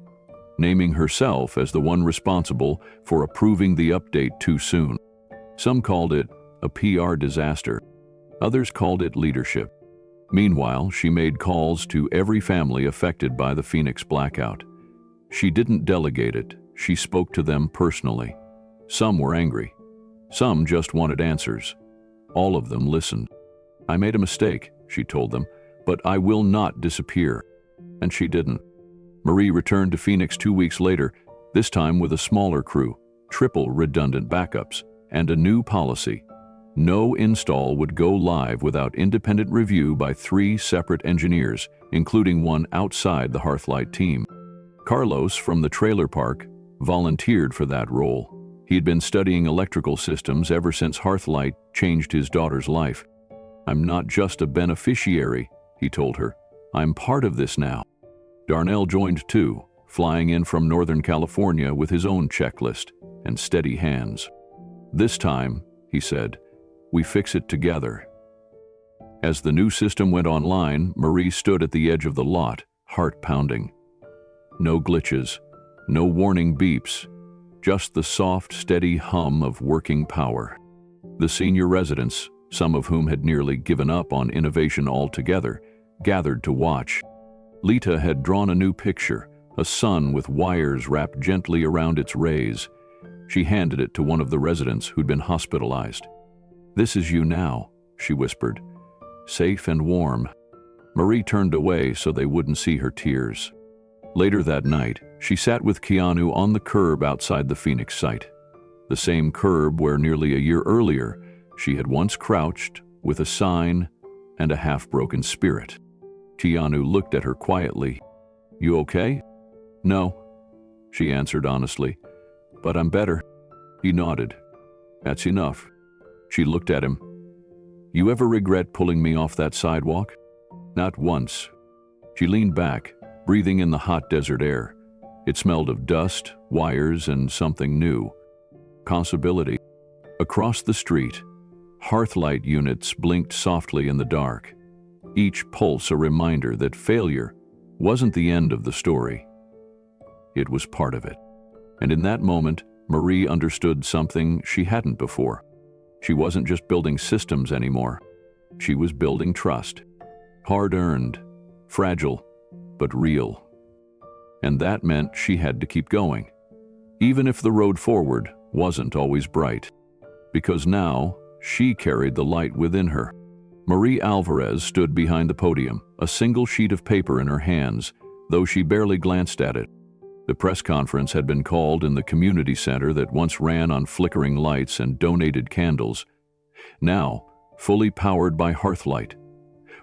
naming herself as the one responsible for approving the update too soon. Some called it a PR disaster. Others called it leadership. Meanwhile, she made calls to every family affected by the Phoenix blackout. She didn't delegate it. She spoke to them personally. Some were angry. Some just wanted answers. All of them listened. "I made a mistake," she told them, "but I will not disappear." And she didn't. Marie returned to Phoenix 2 weeks later, this time with a smaller crew, triple redundant backups, and a new policy. No install would go live without independent review by 3 separate engineers, including one outside the Hearthlight team. Carlos from the trailer park volunteered for that role. He had been studying electrical systems ever since Hearthlight changed his daughter's life. "I'm not just a beneficiary," he told her. "I'm part of this now." Darnell joined too, flying in from Northern California with his own checklist and steady hands. "This time," he said, "we fix it together." As the new system went online, Marie stood at the edge of the lot, heart pounding. No glitches, no warning beeps, just the soft, steady hum of working power. The senior residents, some of whom had nearly given up on innovation altogether, gathered to watch. Lita had drawn a new picture, a sun with wires wrapped gently around its rays. She handed it to one of the residents who'd been hospitalized. "This is you now," she whispered. "Safe and warm." Marie turned away so they wouldn't see her tears. Later that night, she sat with Keanu on the curb outside the Phoenix site. The same curb where nearly a year earlier, she had once crouched with a sign and a half-broken spirit. Keanu looked at her quietly. "You okay?" "No," she answered honestly. "But I'm better." He nodded. "That's enough." She looked at him. "You ever regret pulling me off that sidewalk?" "Not once." She leaned back, breathing in the hot desert air. It smelled of dust, wires, and something new. Possibility. Across the street, Hearthlight units blinked softly in the dark, each pulse a reminder that failure wasn't the end of the story. It was part of it. And in that moment, Marie understood something she hadn't before. She wasn't just building systems anymore. She was building trust. Hard-earned, fragile, but real. And that meant she had to keep going, even if the road forward wasn't always bright. Because now, she carried the light within her. Marie Alvarez stood behind the podium, a single sheet of paper in her hands, though she barely glanced at it. The press conference had been called in the community center that once ran on flickering lights and donated candles. Now, fully powered by Hearthlight.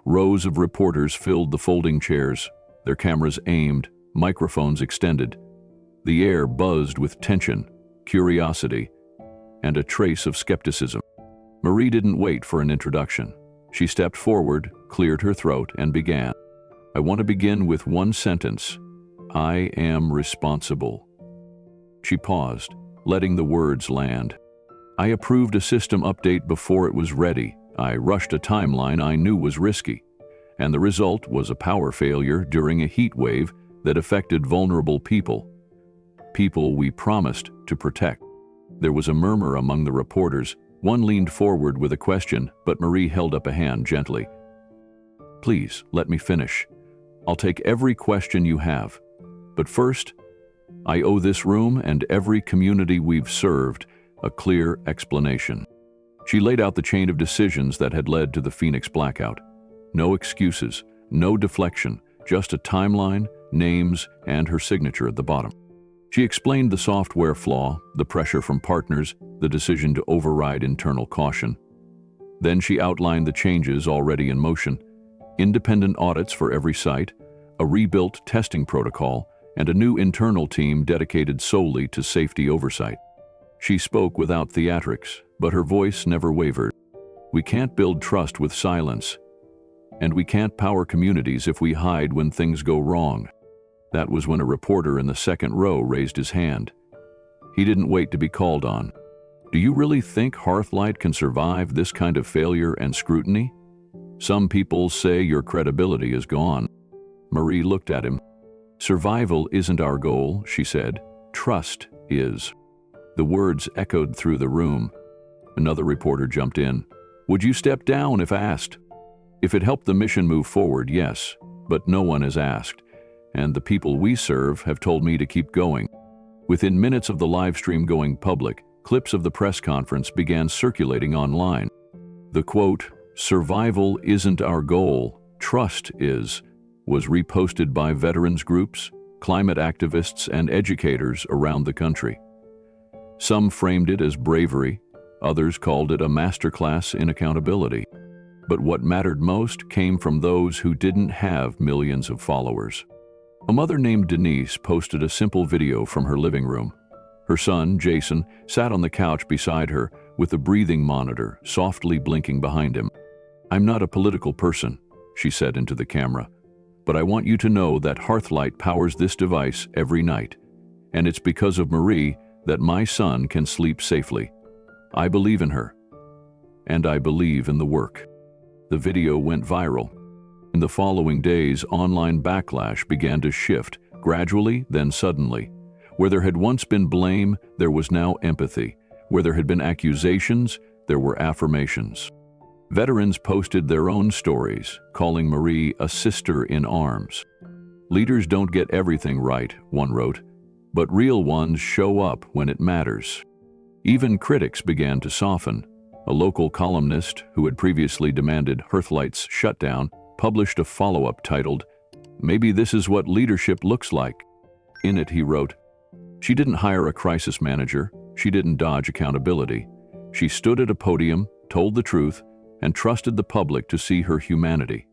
Rows of reporters filled the folding chairs, their cameras aimed, microphones extended. The air buzzed with tension, curiosity, and a trace of skepticism. Marie didn't wait for an introduction. She stepped forward, cleared her throat, and began. I want to begin with one sentence. I am responsible. She paused, letting the words land. I approved a system update before it was ready. I rushed a timeline I knew was risky. And the result was a power failure during a heat wave that affected vulnerable people. People we promised to protect. There was a murmur among the reporters. One leaned forward with a question, but Marie held up a hand gently. Please, let me finish. I'll take every question you have. But first, I owe this room and every community we've served a clear explanation. She laid out the chain of decisions that had led to the Phoenix blackout. No excuses, no deflection, just a timeline, names, and her signature at the bottom. She explained the software flaw, the pressure from partners, the decision to override internal caution. Then she outlined the changes already in motion: independent audits for every site, a rebuilt testing protocol, and a new internal team dedicated solely to safety oversight. She spoke without theatrics, but her voice never wavered. We can't build trust with silence, and we can't power communities if we hide when things go wrong. That was when a reporter in the second row raised his hand. He didn't wait to be called on. Do you really think Hearthlight can survive this kind of failure and scrutiny? Some people say your credibility is gone. Marie looked at him. Survival isn't our goal, she said. Trust is. The words echoed through the room. Another reporter jumped in. Would you step down if asked? If it helped the mission move forward, yes, but no one has asked, and the people we serve have told me to keep going. Within minutes of the live stream going public, clips of the press conference began circulating online. The quote, "Survival isn't our goal, trust is," was reposted by veterans groups, climate activists, and educators around the country. Some framed it as bravery, others called it a masterclass in accountability. But what mattered most came from those who didn't have millions of followers. A mother named Denise posted a simple video from her living room. Her son, Jason, sat on the couch beside her with a breathing monitor softly blinking behind him. I'm not a political person, she said into the camera, but I want you to know that Hearthlight powers this device every night, and it's because of Marie that my son can sleep safely. I believe in her, and I believe in the work. The video went viral. In the following days, online backlash began to shift, gradually, then suddenly. Where there had once been blame, there was now empathy. Where there had been accusations, there were affirmations. Veterans posted their own stories, calling Marie a sister in arms. Leaders don't get everything right, one wrote, but real ones show up when it matters. Even critics began to soften. A local columnist, who had previously demanded Hearthlight's shutdown, published a follow-up titled, "Maybe this is what leadership looks like." In it, he wrote, "She didn't hire a crisis manager. She didn't dodge accountability. She stood at a podium, told the truth, and trusted the public to see her humanity.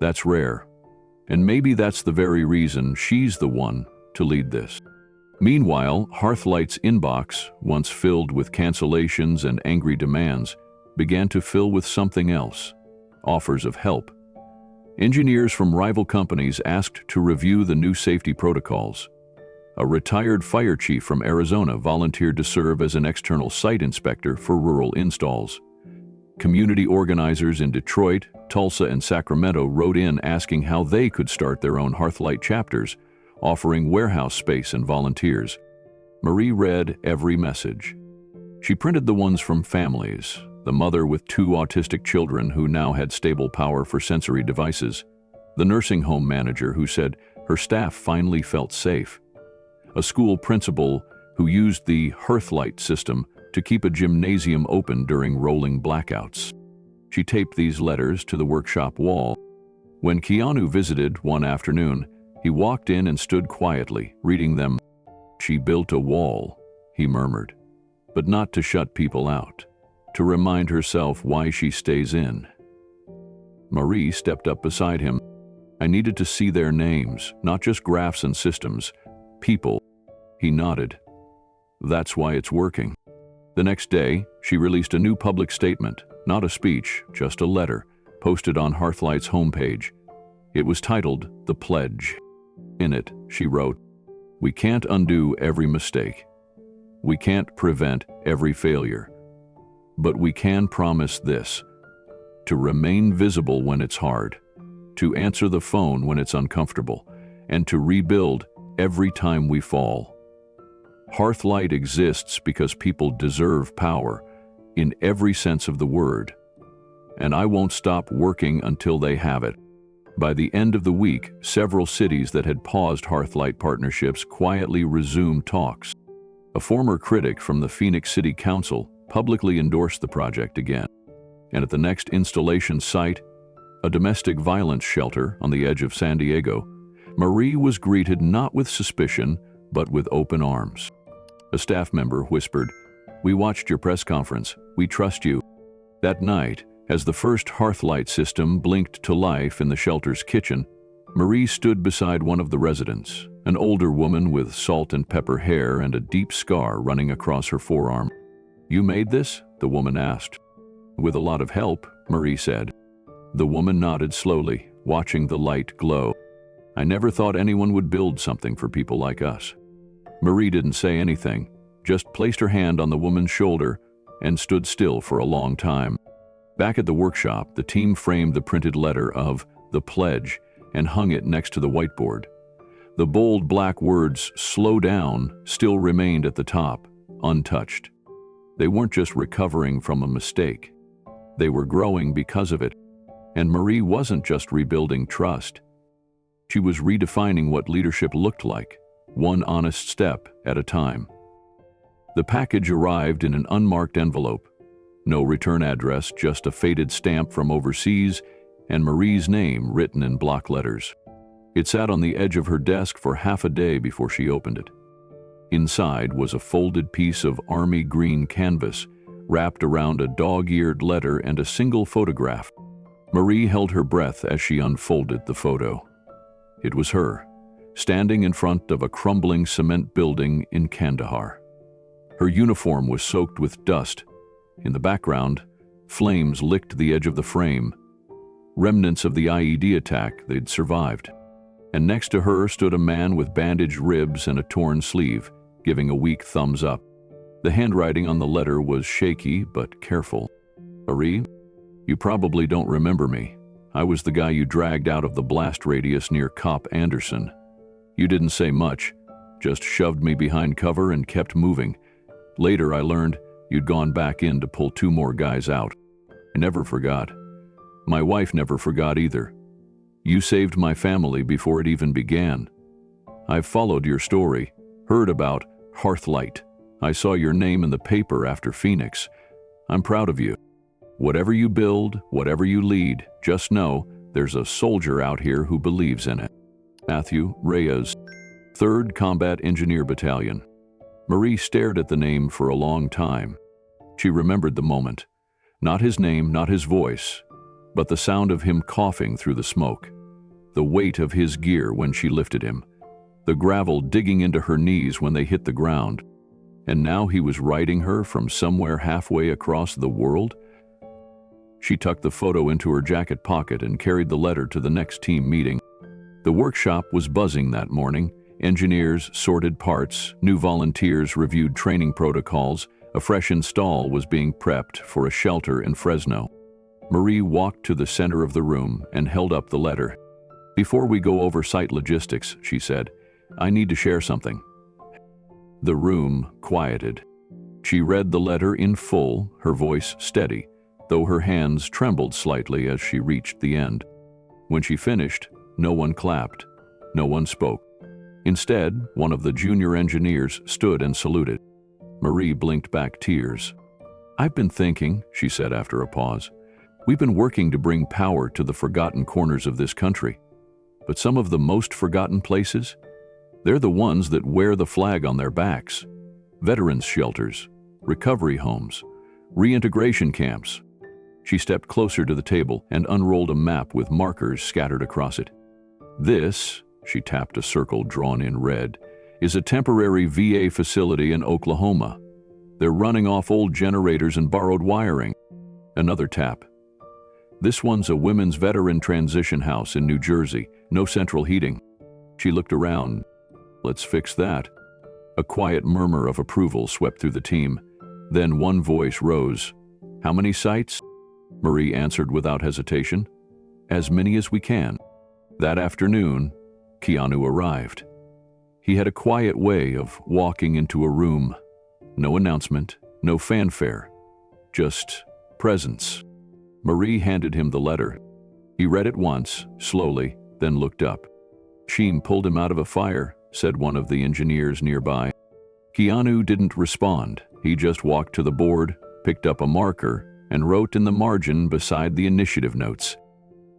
That's rare. And maybe that's the very reason she's the one to lead this." Meanwhile, Hearthlight's inbox, once filled with cancellations and angry demands, began to fill with something else: offers of help. Engineers from rival companies asked to review the new safety protocols. A retired fire chief from Arizona volunteered to serve as an external site inspector for rural installs. Community organizers in Detroit, Tulsa, and Sacramento wrote in asking how they could start their own Hearthlight chapters, offering warehouse space and volunteers. Marie read every message. She printed the ones from families, the mother with 2 autistic children who now had stable power for sensory devices, the nursing home manager who said her staff finally felt safe, a school principal who used the Hearthlight system to keep a gymnasium open during rolling blackouts. She taped these letters to the workshop wall. When Keanu visited one afternoon, he walked in and stood quietly, reading them. "She built a wall," he murmured, "but not to shut people out, to remind herself why she stays in." Marie stepped up beside him. "I needed to see their names, not just graphs and systems. People." He nodded. "That's why it's working." The next day, she released a new public statement, not a speech, just a letter, posted on Hearthlight's homepage. It was titled The Pledge. In it, she wrote, "We can't undo every mistake. We can't prevent every failure. But we can promise this: to remain visible when it's hard, to answer the phone when it's uncomfortable, and to rebuild every time we fall. Hearthlight exists because people deserve power, in every sense of the word. And I won't stop working until they have it." By the end of the week, several cities that had paused Hearthlight partnerships quietly resumed talks. A former critic from the Phoenix City Council publicly endorsed the project again. And at the next installation site, a domestic violence shelter on the edge of San Diego, Marie was greeted not with suspicion, but with open arms. A staff member whispered, "We watched your press conference. We trust you." That night, as the first Hearthlight system blinked to life in the shelter's kitchen, Marie stood beside one of the residents, an older woman with salt and pepper hair and a deep scar running across her forearm. "You made this?" the woman asked. "With a lot of help," Marie said. The woman nodded slowly, watching the light glow. "I never thought anyone would build something for people like us." Marie didn't say anything, just placed her hand on the woman's shoulder and stood still for a long time. Back at the workshop, the team framed the printed letter of The Pledge and hung it next to the whiteboard. The bold black words, "Slow down," still remained at the top, untouched. They weren't just recovering from a mistake. They were growing because of it. And Marie wasn't just rebuilding trust. She was redefining what leadership looked like, one honest step at a time. The package arrived in an unmarked envelope. No return address, just a faded stamp from overseas and Marie's name written in block letters. It sat on the edge of her desk for half a day before she opened it. Inside was a folded piece of army green canvas, wrapped around a dog-eared letter and a single photograph. Marie held her breath as she unfolded the photo. It was her, standing in front of a crumbling cement building in Kandahar. Her uniform was soaked with dust. In the background, flames licked the edge of the frame, remnants of the IED attack they'd survived. And next to her stood a man with bandaged ribs and a torn sleeve, giving a weak thumbs up. The handwriting on the letter was shaky but careful. "Marie, you probably don't remember me. I was the guy you dragged out of the blast radius near Cop Anderson. You didn't say much, just shoved me behind cover and kept moving. Later I learned you'd gone back in to pull 2 more guys out. I never forgot. My wife never forgot either. You saved my family before it even began. I've followed your story, heard about Hearthlight. I saw your name in the paper after Phoenix. I'm proud of you. Whatever you build, whatever you lead, just know there's a soldier out here who believes in it." Matthew Reyes, 3rd Combat Engineer Battalion. Marie stared at the name for a long time. She remembered the moment. Not his name, not his voice, but the sound of him coughing through the smoke. The weight of his gear when she lifted him. The gravel digging into her knees when they hit the ground. And now he was riding her from somewhere halfway across the world? She tucked the photo into her jacket pocket and carried the letter to the next team meeting. The workshop was buzzing that morning. Engineers sorted parts, new volunteers reviewed training protocols, a fresh install was being prepped for a shelter in Fresno. Marie walked to the center of the room and held up the letter. "Before we go over site logistics," she said, "I need to share something." The room quieted. She read the letter in full, her voice steady, though her hands trembled slightly as she reached the end. When she finished, no one clapped, no one spoke. Instead, one of the junior engineers stood and saluted. Marie blinked back tears. "I've been thinking," she said after a pause. "We've been working to bring power to the forgotten corners of this country. But some of the most forgotten places? They're the ones that wear the flag on their backs. Veterans shelters, recovery homes, reintegration camps." She stepped closer to the table and unrolled a map with markers scattered across it. "This," she tapped a circle drawn in red, "is a temporary VA facility in Oklahoma. They're running off old generators and borrowed wiring." Another tap. This one's a women's veteran transition house in New Jersey, no central heating. She looked around. Let's fix that. A quiet murmur of approval swept through the team. Then one voice rose. How many sites? Marie answered without hesitation. As many as we can. That afternoon, Keanu arrived. He had a quiet way of walking into a room. No announcement, no fanfare, just presence. Marie handed him the letter. He read it once, slowly, then looked up. Sheem pulled him out of a fire, said one of the engineers nearby. Keanu didn't respond. He just walked to the board, picked up a marker, and wrote in the margin beside the initiative notes.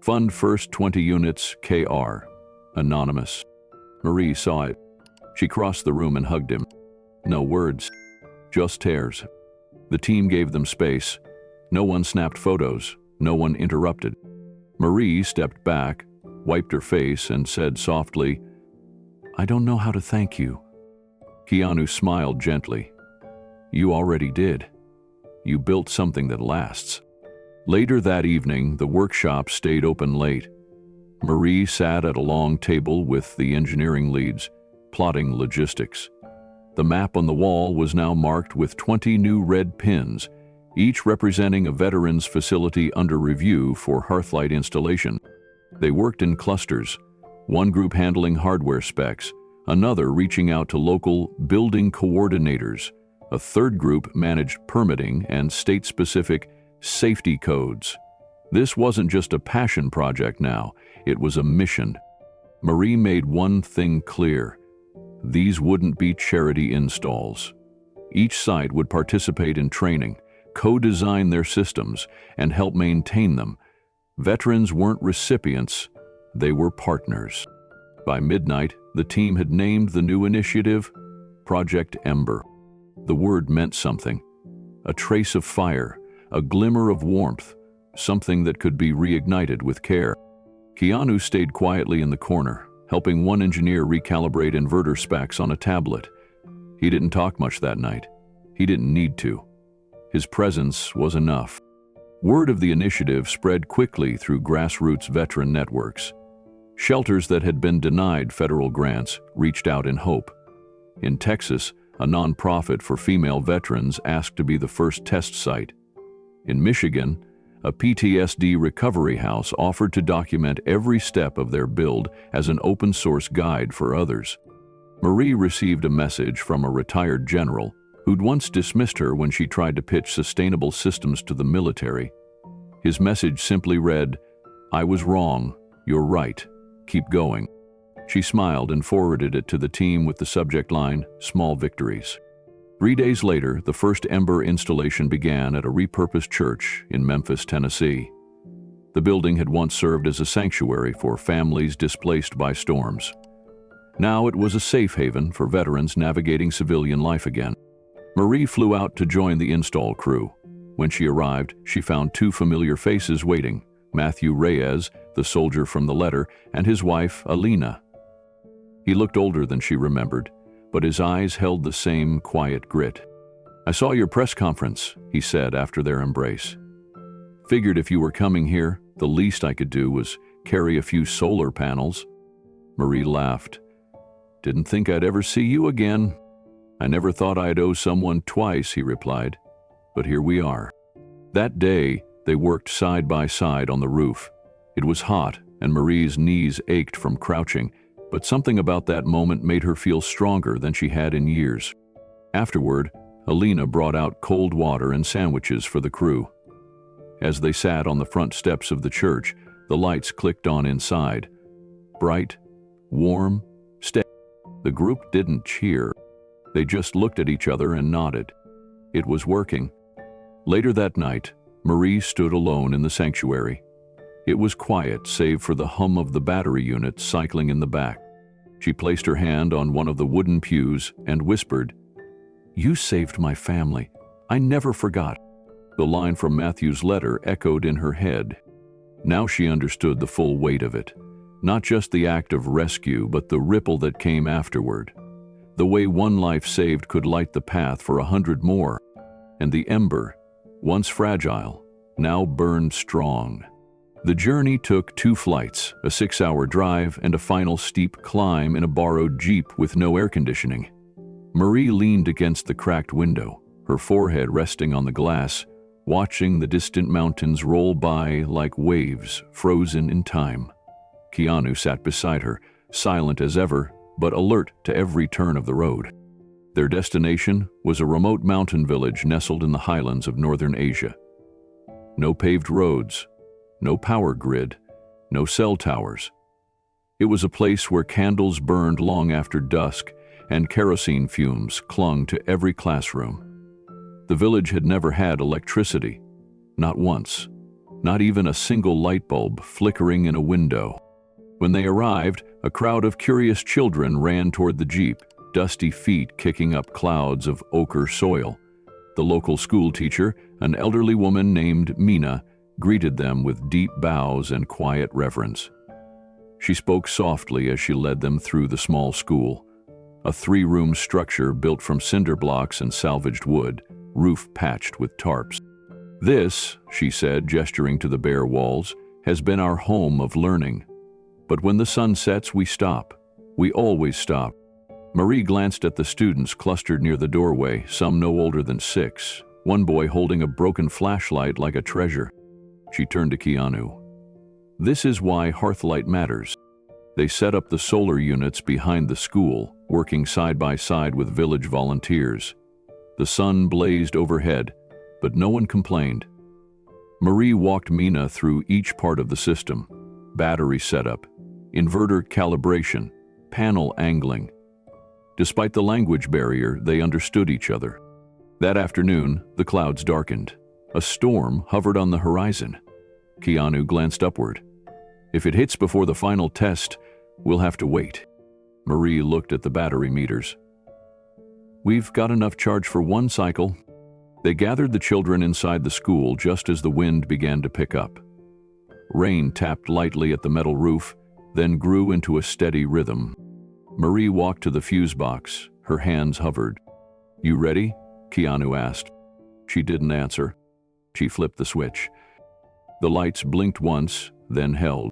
Fund first 20 units, KR. Anonymous. Marie saw it. She crossed the room and hugged him. No words, just tears. The team gave them space. No one snapped photos, no one interrupted. Marie stepped back, wiped her face, and said softly, I don't know how to thank you. Keanu smiled gently. You already did. You built something that lasts. Later that evening, the workshop stayed open late. Marie sat at a long table with the engineering leads, plotting logistics. The map on the wall was now marked with 20 new red pins, each representing a veteran's facility under review for Hearthlight installation. They worked in clusters, one group handling hardware specs, another reaching out to local building coordinators, a third group managed permitting and state-specific safety codes. This wasn't just a passion project now, it was a mission. Marie made one thing clear. These wouldn't be charity installs. Each site would participate in training, co-design their systems, and help maintain them. Veterans weren't recipients, they were partners. By midnight, the team had named the new initiative Project Ember. The word meant something. A trace of fire, a glimmer of warmth, something that could be reignited with care. Keanu stayed quietly in the corner, helping one engineer recalibrate inverter specs on a tablet. He didn't talk much that night. He didn't need to. His presence was enough. Word of the initiative spread quickly through grassroots veteran networks. Shelters that had been denied federal grants reached out in hope. In Texas, a nonprofit for female veterans asked to be the first test site. In Michigan, a PTSD recovery house offered to document every step of their build as an open-source guide for others. Marie received a message from a retired general who'd once dismissed her when she tried to pitch sustainable systems to the military. His message simply read, I was wrong, you're right, keep going. She smiled and forwarded it to the team with the subject line, Small Victories. 3 days later, the first Ember installation began at a repurposed church in Memphis, Tennessee. The building had once served as a sanctuary for families displaced by storms. Now it was a safe haven for veterans navigating civilian life again. Marie flew out to join the install crew. When she arrived, she found two familiar faces waiting, Matthew Reyes, the soldier from the letter, and his wife, Alina. He looked older than she remembered, but his eyes held the same quiet grit. I saw your press conference, he said after their embrace. Figured if you were coming here, the least I could do was carry a few solar panels. Marie laughed. Didn't think I'd ever see you again. I never thought I'd owe someone twice, he replied. But here we are. That day, they worked side by side on the roof. It was hot, and Marie's knees ached from crouching, but something about that moment made her feel stronger than she had in years. Afterward, Alina brought out cold water and sandwiches for the crew. As they sat on the front steps of the church, the lights clicked on inside. Bright, warm, steady. The group didn't cheer. They just looked at each other and nodded. It was working. Later that night, Marie stood alone in the sanctuary. It was quiet, save for the hum of the battery unit cycling in the back. She placed her hand on one of the wooden pews and whispered, You saved my family. I never forgot. The line from Matthew's letter echoed in her head. Now she understood the full weight of it. Not just the act of rescue, but the ripple that came afterward. The way one life saved could light the path for 100 more. And the ember, once fragile, now burned strong. The journey took 2 flights, a 6-hour drive, and a final steep climb in a borrowed Jeep with no air conditioning. Marie leaned against the cracked window, her forehead resting on the glass, watching the distant mountains roll by like waves frozen in time. Keanu sat beside her, silent as ever, but alert to every turn of the road. Their destination was a remote mountain village nestled in the highlands of northern Asia. No paved roads, no power grid, no cell towers. It was a place where candles burned long after dusk and kerosene fumes clung to every classroom. The village had never had electricity, not once, not even a single light bulb flickering in a window. When they arrived, a crowd of curious children ran toward the Jeep, dusty feet kicking up clouds of ochre soil. The local school teacher, an elderly woman named Mina, greeted them with deep bows and quiet reverence. She spoke softly as she led them through the small school, a 3-room structure built from cinder blocks and salvaged wood, roof patched with tarps. "This," she said, gesturing to the bare walls, "has been our home of learning. But when the sun sets, we stop. We always stop." Marie glanced at the students clustered near the doorway, some no older than 6, one boy holding a broken flashlight like a treasure. She turned to Keanu. "This is why Hearthlight matters." They set up the solar units behind the school, working side by side with village volunteers. The sun blazed overhead, but no one complained. Marie walked Mina through each part of the system: battery setup, inverter calibration, panel angling. Despite the language barrier, they understood each other. That afternoon, the clouds darkened. A storm hovered on the horizon. Keanu glanced upward. "If it hits before the final test, we'll have to wait." Marie looked at the battery meters. "We've got enough charge for 1 cycle." They gathered the children inside the school just as the wind began to pick up. Rain tapped lightly at the metal roof, then grew into a steady rhythm. Marie walked to the fuse box, her hands hovered. "You ready?" Keanu asked. She didn't answer. She flipped the switch. The lights blinked once, then held.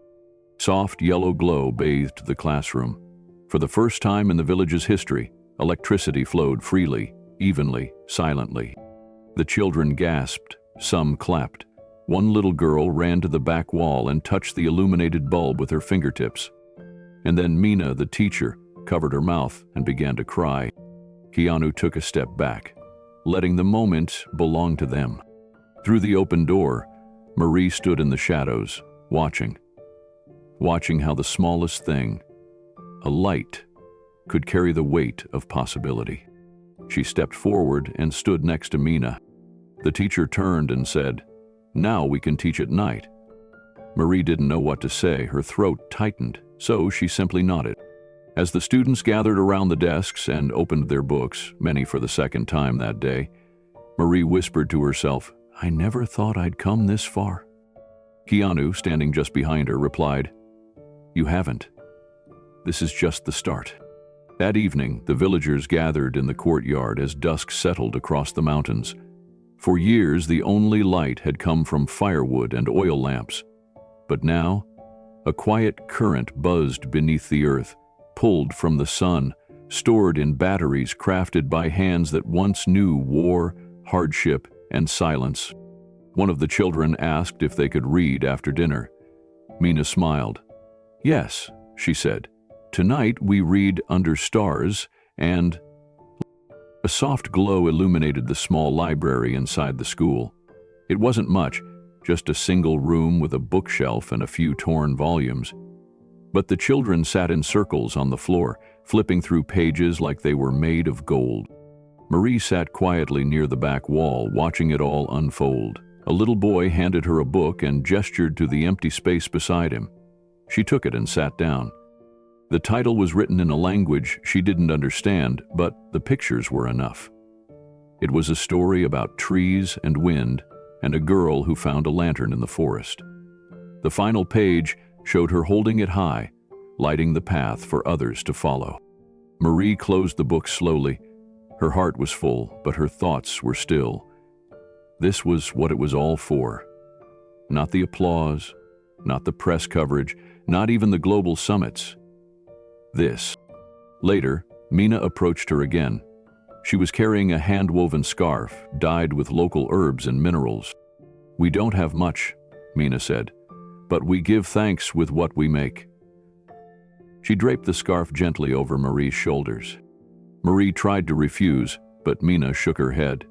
Soft yellow glow bathed the classroom. For the first time in the village's history, electricity flowed freely, evenly, silently. The children gasped, some clapped. One little girl ran to the back wall and touched the illuminated bulb with her fingertips. And then Mina, the teacher, covered her mouth and began to cry. Keanu took a step back, letting the moment belong to them. Through the open door, Marie stood in the shadows, watching how the smallest thing, a light, could carry the weight of possibility. She stepped forward and stood next to Mina. The teacher turned and said, "Now we can teach at night." Marie didn't know what to say. Her throat tightened, so she simply nodded. As the students gathered around the desks and opened their books, many for the second time that day, Marie whispered to herself, "I never thought I'd come this far." Keanu, standing just behind her, replied, "You haven't. This is just the start." That evening, the villagers gathered in the courtyard as dusk settled across the mountains. For years, the only light had come from firewood and oil lamps. But now, a quiet current buzzed beneath the earth, pulled from the sun, stored in batteries crafted by hands that once knew war, hardship, and silence. One of the children asked if they could read after dinner. Mina smiled. "Yes," she said. "Tonight we read Under Stars and—" A soft glow illuminated the small library inside the school. It wasn't much, just a single room with a bookshelf and a few torn volumes. But the children sat in circles on the floor, flipping through pages like they were made of gold. Marie sat quietly near the back wall, watching it all unfold. A little boy handed her a book and gestured to the empty space beside him. She took it and sat down. The title was written in a language she didn't understand, but the pictures were enough. It was a story about trees and wind and a girl who found a lantern in the forest. The final page showed her holding it high, lighting the path for others to follow. Marie closed the book slowly. Her heart was full, but her thoughts were still. This was what it was all for. Not the applause, not the press coverage, not even the global summits. This. Later, Mina approached her again. She was carrying a hand-woven scarf, dyed with local herbs and minerals. "We don't have much," Mina said, "but we give thanks with what we make." She draped the scarf gently over Marie's shoulders. Marie tried to refuse, but Mina shook her head.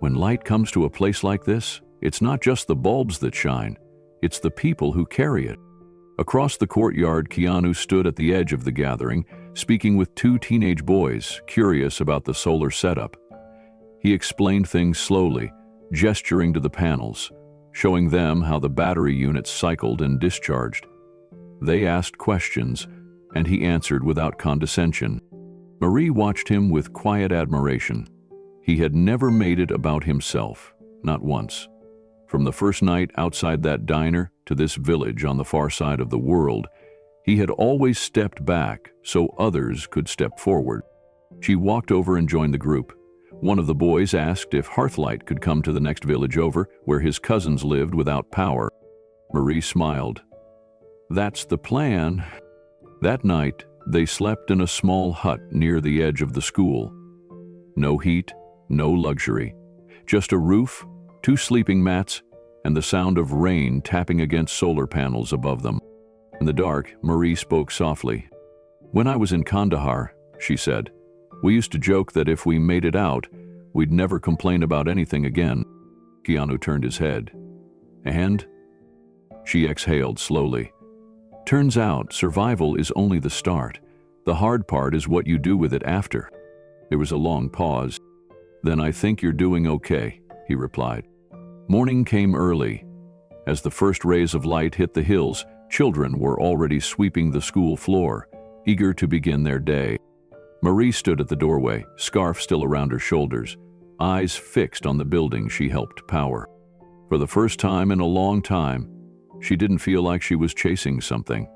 "When light comes to a place like this, it's not just the bulbs that shine, it's the people who carry it." Across the courtyard, Keanu stood at the edge of the gathering, speaking with two teenage boys, curious about the solar setup. He explained things slowly, gesturing to the panels, showing them how the battery units cycled and discharged. They asked questions, and he answered without condescension. Marie watched him with quiet admiration. He had never made it about himself, not once. From the first night outside that diner to this village on the far side of the world, he had always stepped back so others could step forward. She walked over and joined the group. One of the boys asked if Hearthlight could come to the next village over, where his cousins lived without power. Marie smiled. "That's the plan." That night, they slept in a small hut near the edge of the school. No heat, no luxury, just a roof, 2 sleeping mats, and the sound of rain tapping against solar panels above them. In the dark, Marie spoke softly. "When I was in Kandahar," she said, "we used to joke that if we made it out, we'd never complain about anything again." Keanu turned his head. "And?" She exhaled slowly. "Turns out, survival is only the start. The hard part is what you do with it after." There was a long pause. "Then I think you're doing okay," he replied. Morning came early. As the first rays of light hit the hills, children were already sweeping the school floor, eager to begin their day. Marie stood at the doorway, scarf still around her shoulders, eyes fixed on the building she helped power. For the first time in a long time, she didn't feel like she was chasing something.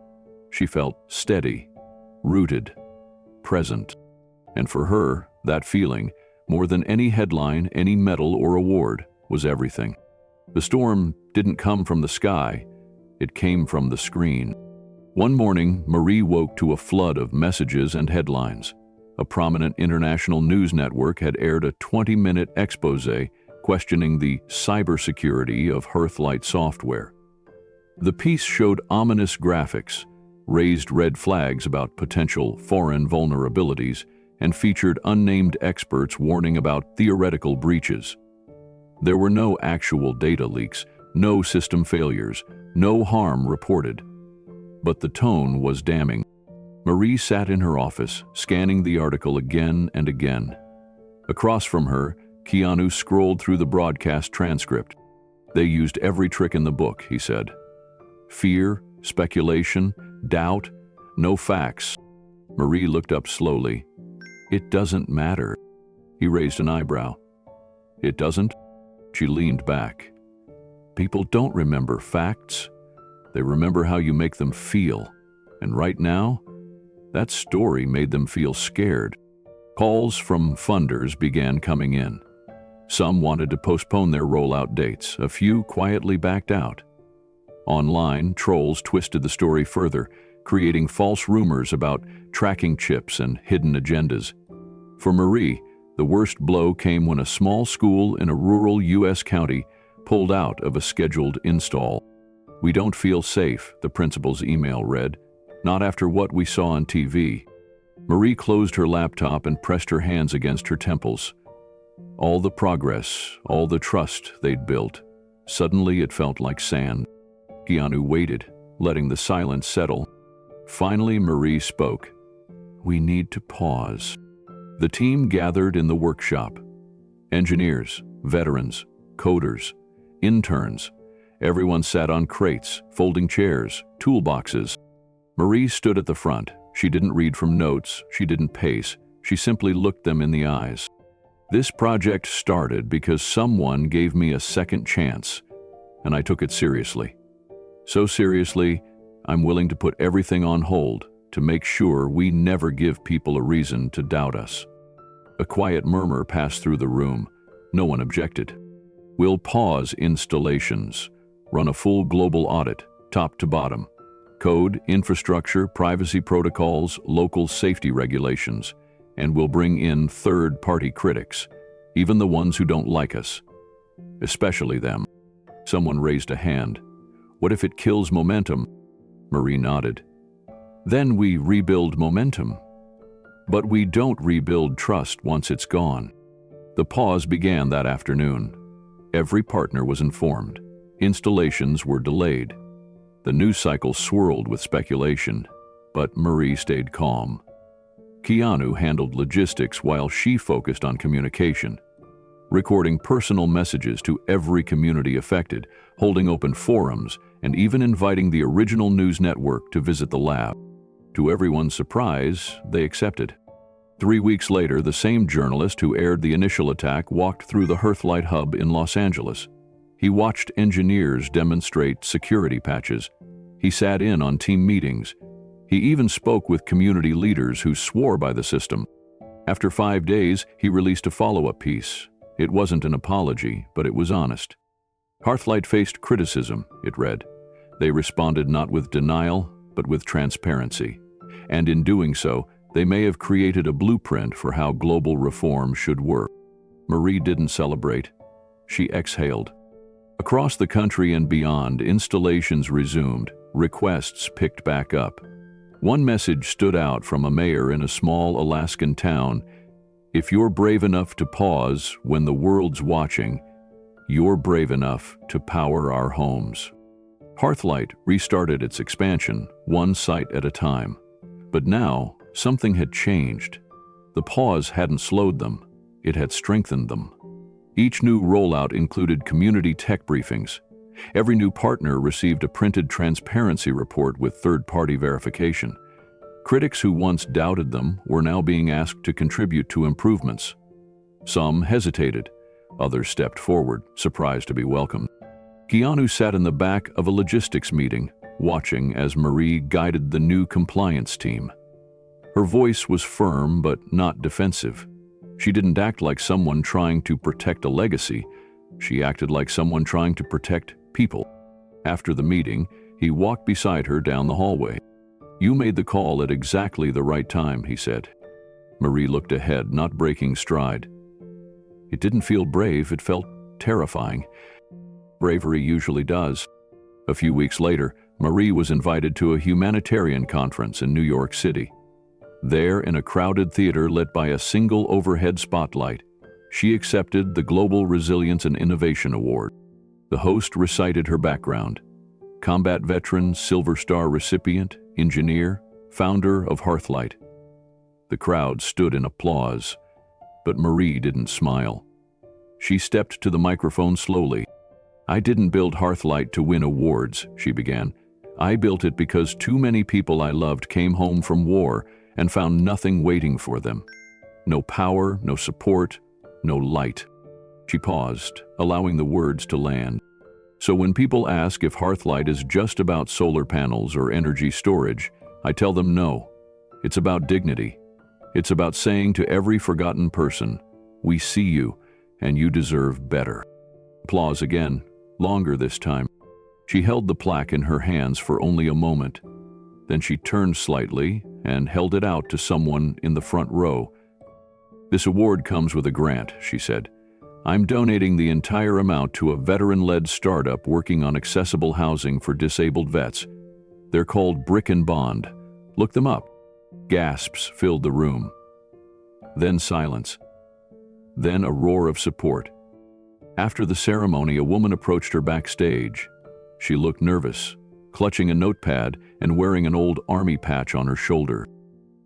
She felt steady, rooted, present. And for her, that feeling, more than any headline, any medal or award, was everything. The storm didn't come from the sky, it came from the screen. One morning, Marie woke to a flood of messages and headlines. A prominent international news network had aired a 20-minute expose questioning the cybersecurity of Hearthlight software. The piece showed ominous graphics, raised red flags about potential foreign vulnerabilities, and featured unnamed experts warning about theoretical breaches. There were no actual data leaks, no system failures, no harm reported. But the tone was damning. Marie sat in her office, scanning the article again and again. Across from her, Keanu scrolled through the broadcast transcript. "They used every trick in the book," he said. "Fear, speculation, doubt, no facts." Marie looked up slowly. "It doesn't matter." He raised an eyebrow. "It doesn't?" She leaned back. "People don't remember facts. They remember how you make them feel. And right now, that story made them feel scared." Calls from funders began coming in. Some wanted to postpone their rollout dates. A few quietly backed out. Online, trolls twisted the story further, creating false rumors about tracking chips and hidden agendas. For Marie, the worst blow came when a small school in a rural U.S. county pulled out of a scheduled install. "We don't feel safe," the principal's email read, "not after what we saw on TV." Marie closed her laptop and pressed her hands against her temples. All the progress, all the trust they'd built, suddenly it felt like sand. Keanu waited, letting the silence settle. Finally, Marie spoke. "We need to pause." The team gathered in the workshop. Engineers, veterans, coders, interns. Everyone sat on crates, folding chairs, toolboxes. Marie stood at the front. She didn't read from notes, she didn't pace, she simply looked them in the eyes. "This project started because someone gave me a second chance, and I took it seriously. So seriously, I'm willing to put everything on hold to make sure we never give people a reason to doubt us." A quiet murmur passed through the room. No one objected. "We'll pause installations, run a full global audit, top to bottom. Code, infrastructure, privacy protocols, local safety regulations, and we'll bring in third-party critics, even the ones who don't like us. Especially them. Someone raised a hand. What if it kills momentum? Marie nodded. Then we rebuild momentum. But we don't rebuild trust once it's gone. The pause began that afternoon. Every partner was informed. Installations were delayed. The news cycle swirled with speculation, but Marie stayed calm. Keanu handled logistics while she focused on communication, recording personal messages to every community affected, holding open forums, and even inviting the original news network to visit the lab. To everyone's surprise, they accepted. 3 weeks later, the same journalist who aired the initial attack walked through the Hearthlight hub in Los Angeles. He watched engineers demonstrate security patches. He sat in on team meetings. He even spoke with community leaders who swore by the system. After 5 days, he released a follow-up piece. It wasn't an apology, but it was honest. Hearthlight faced criticism, it read. They responded not with denial, but with transparency. And in doing so, they may have created a blueprint for how global reform should work. Marie didn't celebrate. She exhaled. Across the country and beyond, installations resumed. Requests picked back up. One message stood out from a mayor in a small Alaskan town. If you're brave enough to pause when the world's watching, you're brave enough to power our homes. Hearthlight restarted its expansion, one site at a time. But now, something had changed. The pause hadn't slowed them, it had strengthened them. Each new rollout included community tech briefings. Every new partner received a printed transparency report with third-party verification. Critics who once doubted them were now being asked to contribute to improvements. Some hesitated, others stepped forward, surprised to be welcomed. Keanu sat in the back of a logistics meeting, watching as Marie guided the new compliance team. Her voice was firm but not defensive. She didn't act like someone trying to protect a legacy. She acted like someone trying to protect people. After the meeting, he walked beside her down the hallway. "You made the call at exactly the right time," he said. Marie looked ahead, not breaking stride. It didn't feel brave, it felt terrifying. Bravery usually does. A few weeks later, Marie was invited to a humanitarian conference in New York City. There, in a crowded theater lit by a single overhead spotlight, she accepted the Global Resilience and Innovation Award. The host recited her background: combat veteran, Silver Star recipient, engineer, founder of Hearthlight. The crowd stood in applause, but Marie didn't smile. She stepped to the microphone slowly. "I didn't build Hearthlight to win awards," she began. "I built it because too many people I loved came home from war and found nothing waiting for them. No power, no support, no light." She paused, allowing the words to land. "So when people ask if Hearthlight is just about solar panels or energy storage, I tell them no. It's about dignity. It's about saying to every forgotten person, we see you, and you deserve better." Applause again, longer this time. She held the plaque in her hands for only a moment. Then she turned slightly and held it out to someone in the front row. "This award comes with a grant," she said. "I'm donating the entire amount to a veteran-led startup working on accessible housing for disabled vets. They're called Brick and Bond. Look them up." Gasps filled the room. Then silence. Then a roar of support. After the ceremony, a woman approached her backstage. She looked nervous, clutching a notepad and wearing an old army patch on her shoulder.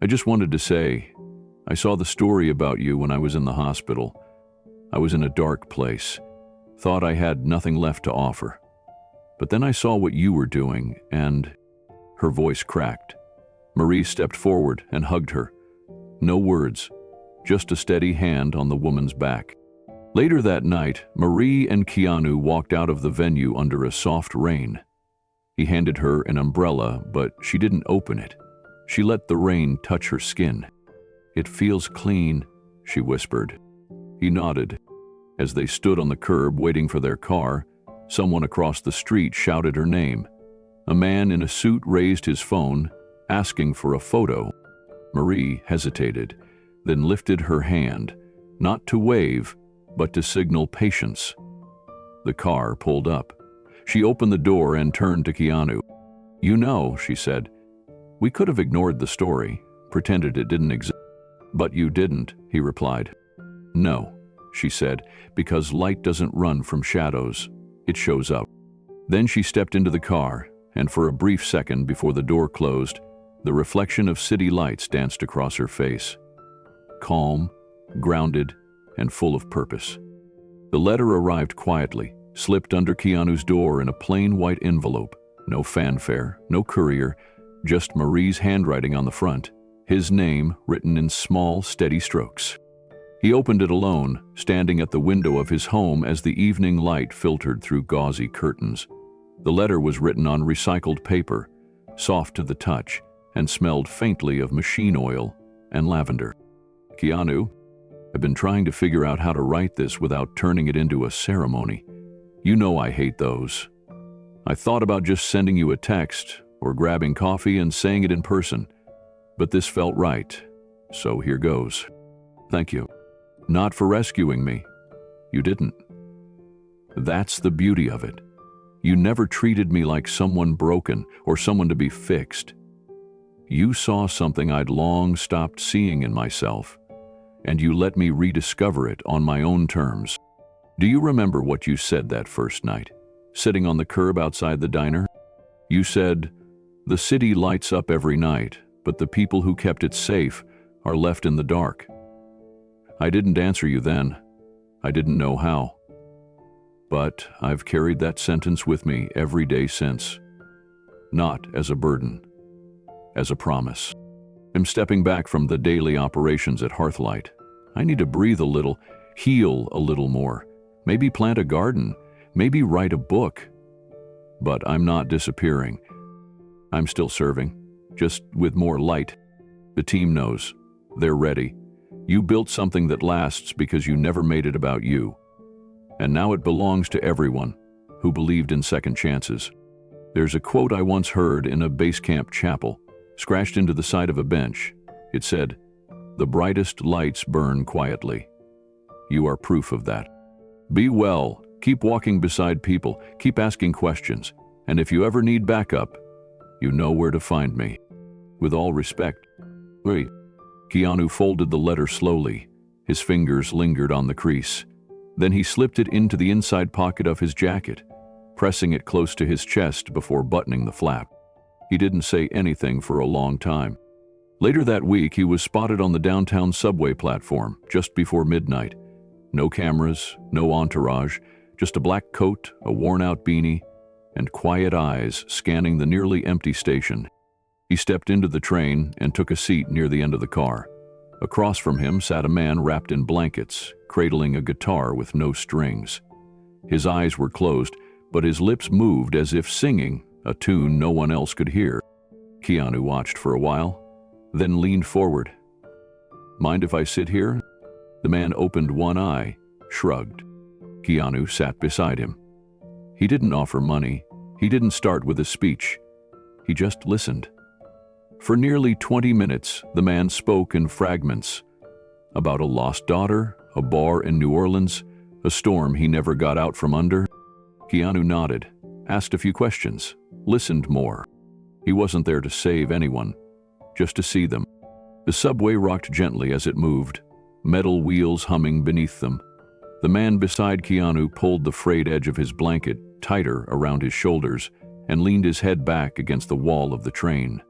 "I just wanted to say, I saw the story about you when I was in the hospital. I was in a dark place, thought I had nothing left to offer. But then I saw what you were doing, and..." Her voice cracked. Marie stepped forward and hugged her. No words, just a steady hand on the woman's back. Later that night, Marie and Keanu walked out of the venue under a soft rain. He handed her an umbrella, but she didn't open it. She let the rain touch her skin. "It feels clean," she whispered. He nodded. As they stood on the curb waiting for their car, someone across the street shouted her name. A man in a suit raised his phone, asking for a photo. Marie hesitated, then lifted her hand, not to wave, but to signal patience. The car pulled up. She opened the door and turned to Keanu. "You know," she said, "we could have ignored the story, pretended it didn't exist." "But you didn't," he replied. "No," she said, "because light doesn't run from shadows. It shows up." Then she stepped into the car, and for a brief second before the door closed, the reflection of city lights danced across her face. Calm, grounded, and full of purpose. The letter arrived quietly, slipped under Keanu's door in a plain white envelope. No fanfare, no courier, just Marie's handwriting on the front, his name written in small, steady strokes. He opened it alone, standing at the window of his home as the evening light filtered through gauzy curtains. The letter was written on recycled paper, soft to the touch, and smelled faintly of machine oil and lavender. "Keanu, I've been trying to figure out how to write this without turning it into a ceremony. You know I hate those. I thought about just sending you a text or grabbing coffee and saying it in person, but this felt right, so here goes. Thank you. Not for rescuing me. You didn't. That's the beauty of it. You never treated me like someone broken or someone to be fixed. You saw something I'd long stopped seeing in myself, and you let me rediscover it on my own terms. Do you remember what you said that first night, sitting on the curb outside the diner? You said, 'The city lights up every night, but the people who kept it safe are left in the dark.' I didn't answer you then. I didn't know how. But I've carried that sentence with me every day since. Not as a burden, as a promise. I'm stepping back from the daily operations at Hearthlight. I need to breathe a little, heal a little more, maybe plant a garden, maybe write a book. But I'm not disappearing. I'm still serving, just with more light. The team knows. They're ready. You built something that lasts because you never made it about you. And now it belongs to everyone who believed in second chances. There's a quote I once heard in a base camp chapel, scratched into the side of a bench. It said, "The brightest lights burn quietly." You are proof of that. Be well, keep walking beside people, keep asking questions, and if you ever need backup, you know where to find me. With all respect. Wait. Keanu folded the letter slowly. His fingers lingered on the crease. Then he slipped it into the inside pocket of his jacket, pressing it close to his chest before buttoning the flap. He didn't say anything for a long time. Later that week, he was spotted on the downtown subway platform just before midnight. No cameras, no entourage, just a black coat, a worn-out beanie, and quiet eyes scanning the nearly empty station. He stepped into the train and took a seat near the end of the car. Across from him sat a man wrapped in blankets, cradling a guitar with no strings. His eyes were closed, but his lips moved as if singing a tune no one else could hear. Keanu watched for a while, then leaned forward. "Mind if I sit here?" The man opened one eye, shrugged. Keanu sat beside him. He didn't offer money. He didn't start with a speech. He just listened. For nearly 20 minutes, the man spoke in fragments about a lost daughter, a bar in New Orleans, a storm he never got out from under. Keanu nodded, asked a few questions, listened more. He wasn't there to save anyone, just to see them. The subway rocked gently as it moved, metal wheels humming beneath them. The man beside Keanu pulled the frayed edge of his blanket tighter around his shoulders and leaned his head back against the wall of the train.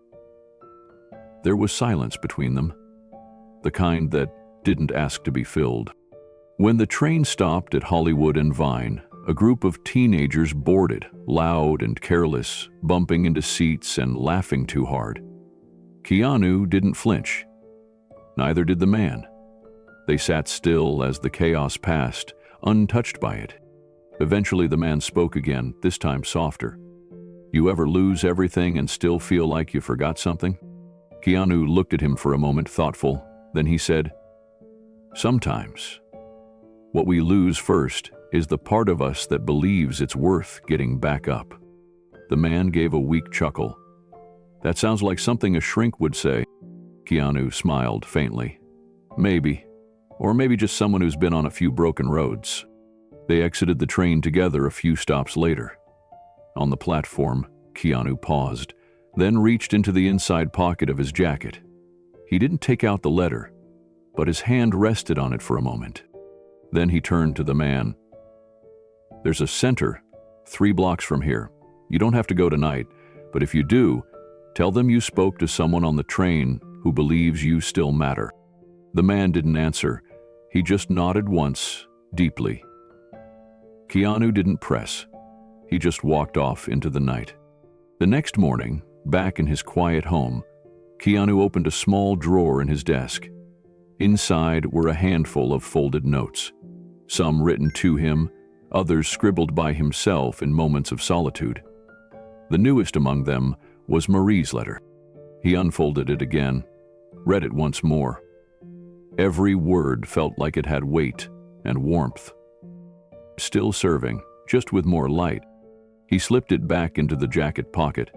There was silence between them, the kind that didn't ask to be filled. When the train stopped at Hollywood and Vine, a group of teenagers boarded, loud and careless, bumping into seats and laughing too hard. Keanu didn't flinch. Neither did the man. They sat still as the chaos passed, untouched by it. Eventually the man spoke again, this time softer. "You ever lose everything and still feel like you forgot something?" Keanu looked at him for a moment, thoughtful. Then he said, "Sometimes. What we lose first is the part of us that believes it's worth getting back up." The man gave a weak chuckle. That sounds like something a shrink would say. Keanu smiled faintly. Maybe. Or maybe just someone who's been on a few broken roads. They exited the train together a few stops later. On the platform, Keanu paused, then reached into the inside pocket of his jacket. He didn't take out the letter, but his hand rested on it for a moment. Then he turned to the man. There's a center 3 blocks from here. You don't have to go tonight, but if you do, tell them you spoke to someone on the train who believes you still matter. The man didn't answer. He just nodded once, deeply. Keanu didn't press. He just walked off into the night. The next morning, back in his quiet home, Keanu opened a small drawer in his desk. Inside were a handful of folded notes, some written to him, others scribbled by himself in moments of solitude. The newest among them was Marie's letter. He unfolded it again, read it once more. Every word felt like it had weight and warmth. Still serving, just with more light. He slipped it back into the jacket pocket,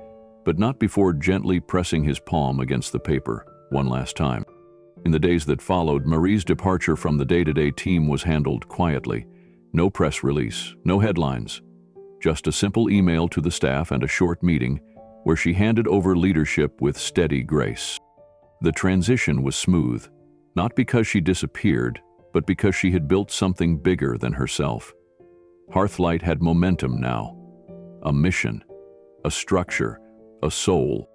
but not before gently pressing his palm against the paper one last time. In the days that followed, Marie's departure from the day-to-day team was handled quietly. No press release, no headlines. Just a simple email to the staff and a short meeting where she handed over leadership with steady grace. The transition was smooth, not because she disappeared, but because she had built something bigger than herself. Hearthlight had momentum now. A mission, a structure, a soul.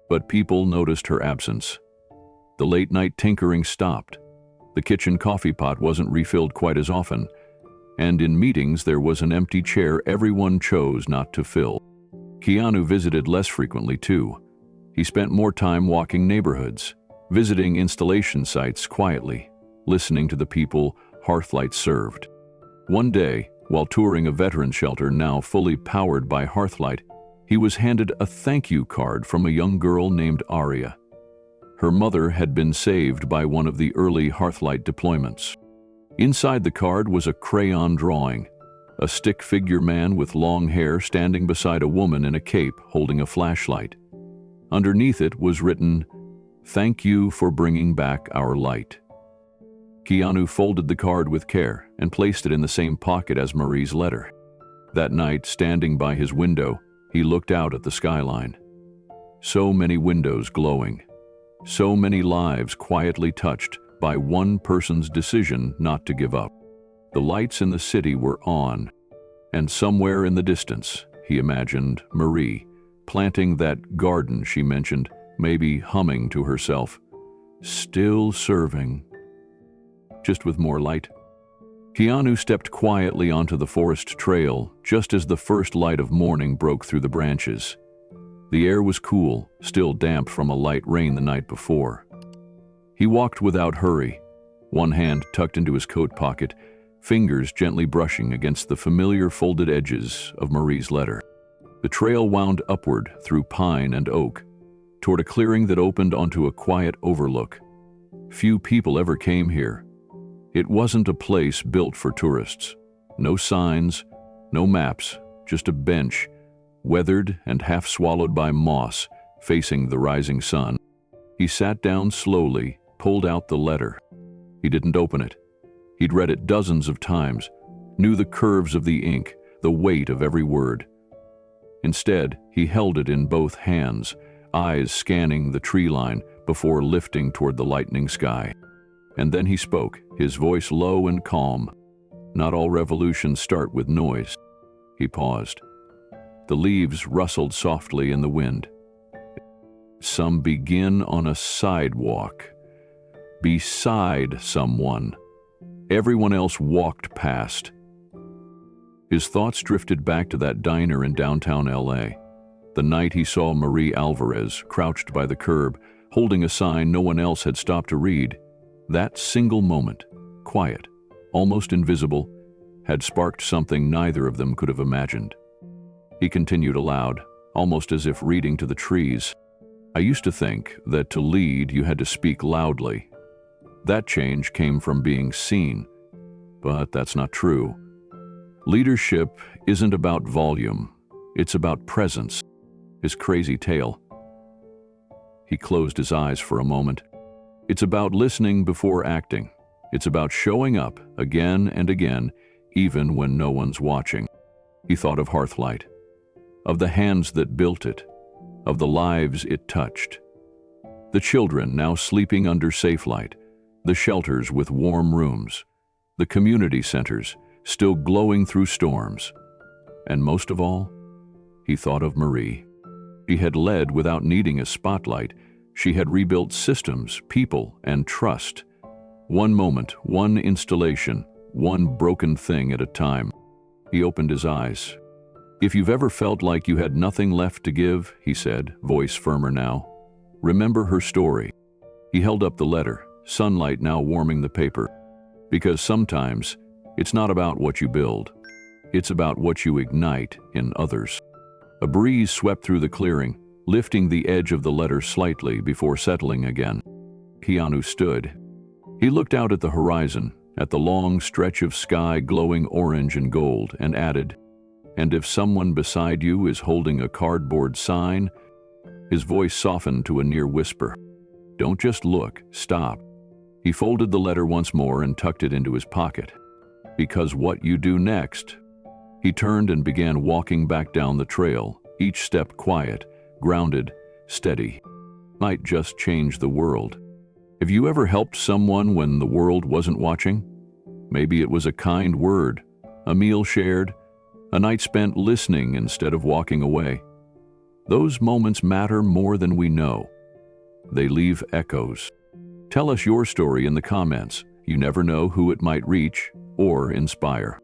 But people noticed her absence. The late-night tinkering stopped. The kitchen coffee pot wasn't refilled quite as often. And in meetings there was an empty chair everyone chose not to fill. Keanu visited less frequently too. He spent more time walking neighborhoods, visiting installation sites quietly, listening to the people Hearthlight served. One day, while touring a veteran shelter now fully powered by Hearthlight, he was handed a thank you card from a young girl named Aria. Her mother had been saved by one of the early Hearthlight deployments. Inside the card was a crayon drawing, a stick figure man with long hair standing beside a woman in a cape holding a flashlight. Underneath it was written, "Thank you for bringing back our light." Keanu folded the card with care and placed it in the same pocket as Marie's letter. That night, standing by his window, he looked out at the skyline. So many windows glowing. So many lives quietly touched by one person's decision not to give up. The lights in the city were on, and somewhere in the distance, he imagined Marie, planting that garden she mentioned, maybe humming to herself, "Still serving." Just with more light. Keanu stepped quietly onto the forest trail just as the first light of morning broke through the branches. The air was cool, still damp from a light rain the night before. He walked without hurry, one hand tucked into his coat pocket, fingers gently brushing against the familiar folded edges of Marie's letter. The trail wound upward through pine and oak, toward a clearing that opened onto a quiet overlook. Few people ever came here. It wasn't a place built for tourists. No signs, no maps, just a bench, weathered and half swallowed by moss, facing the rising sun. He sat down slowly, pulled out the letter. He didn't open it. He'd read it dozens of times, knew the curves of the ink, the weight of every word. Instead, he held it in both hands, eyes scanning the tree line before lifting toward the lightening sky. And then he spoke, his voice low and calm. Not all revolutions start with noise. He paused. The leaves rustled softly in the wind. Some begin on a sidewalk, beside someone. Everyone else walked past. His thoughts drifted back to that diner in downtown LA, the night he saw Marie Alvarez crouched by the curb, holding a sign no one else had stopped to read. That single moment, quiet, almost invisible, had sparked something neither of them could have imagined. He continued aloud, almost as if reading to the trees. "I used to think that to lead you had to speak loudly. That change came from being seen, but that's not true. Leadership isn't about volume, It's about presence, his crazy tale. He closed his eyes for a moment. It's about listening before acting. It's about showing up again and again, even when no one's watching. He thought of Hearthlight, of the hands that built it, of the lives it touched. The children now sleeping under safe light, the shelters with warm rooms, the community centers still glowing through storms. And most of all, he thought of Marie. She had led without needing a spotlight. She had rebuilt systems, people, and trust. One moment, one installation, one broken thing at a time. He opened his eyes. If you've ever felt like you had nothing left to give, he said, voice firmer now, remember her story. He held up the letter, sunlight now warming the paper. Because sometimes, it's not about what you build. It's about what you ignite in others. A breeze swept through the clearing, lifting the edge of the letter slightly before settling again. Keanu stood. He looked out at the horizon, at the long stretch of sky glowing orange and gold, and added, "And if someone beside you is holding a cardboard sign," his voice softened to a near whisper. "Don't just look, stop." He folded the letter once more and tucked it into his pocket. Because what you do next. He turned and began walking back down the trail, each step quiet, grounded, steady. Might just change the world. Have you ever helped someone when the world wasn't watching? Maybe it was a kind word, a meal shared, a night spent listening instead of walking away. Those moments matter more than we know. They leave echoes. Tell us your story in the comments. You never know who it might reach or inspire.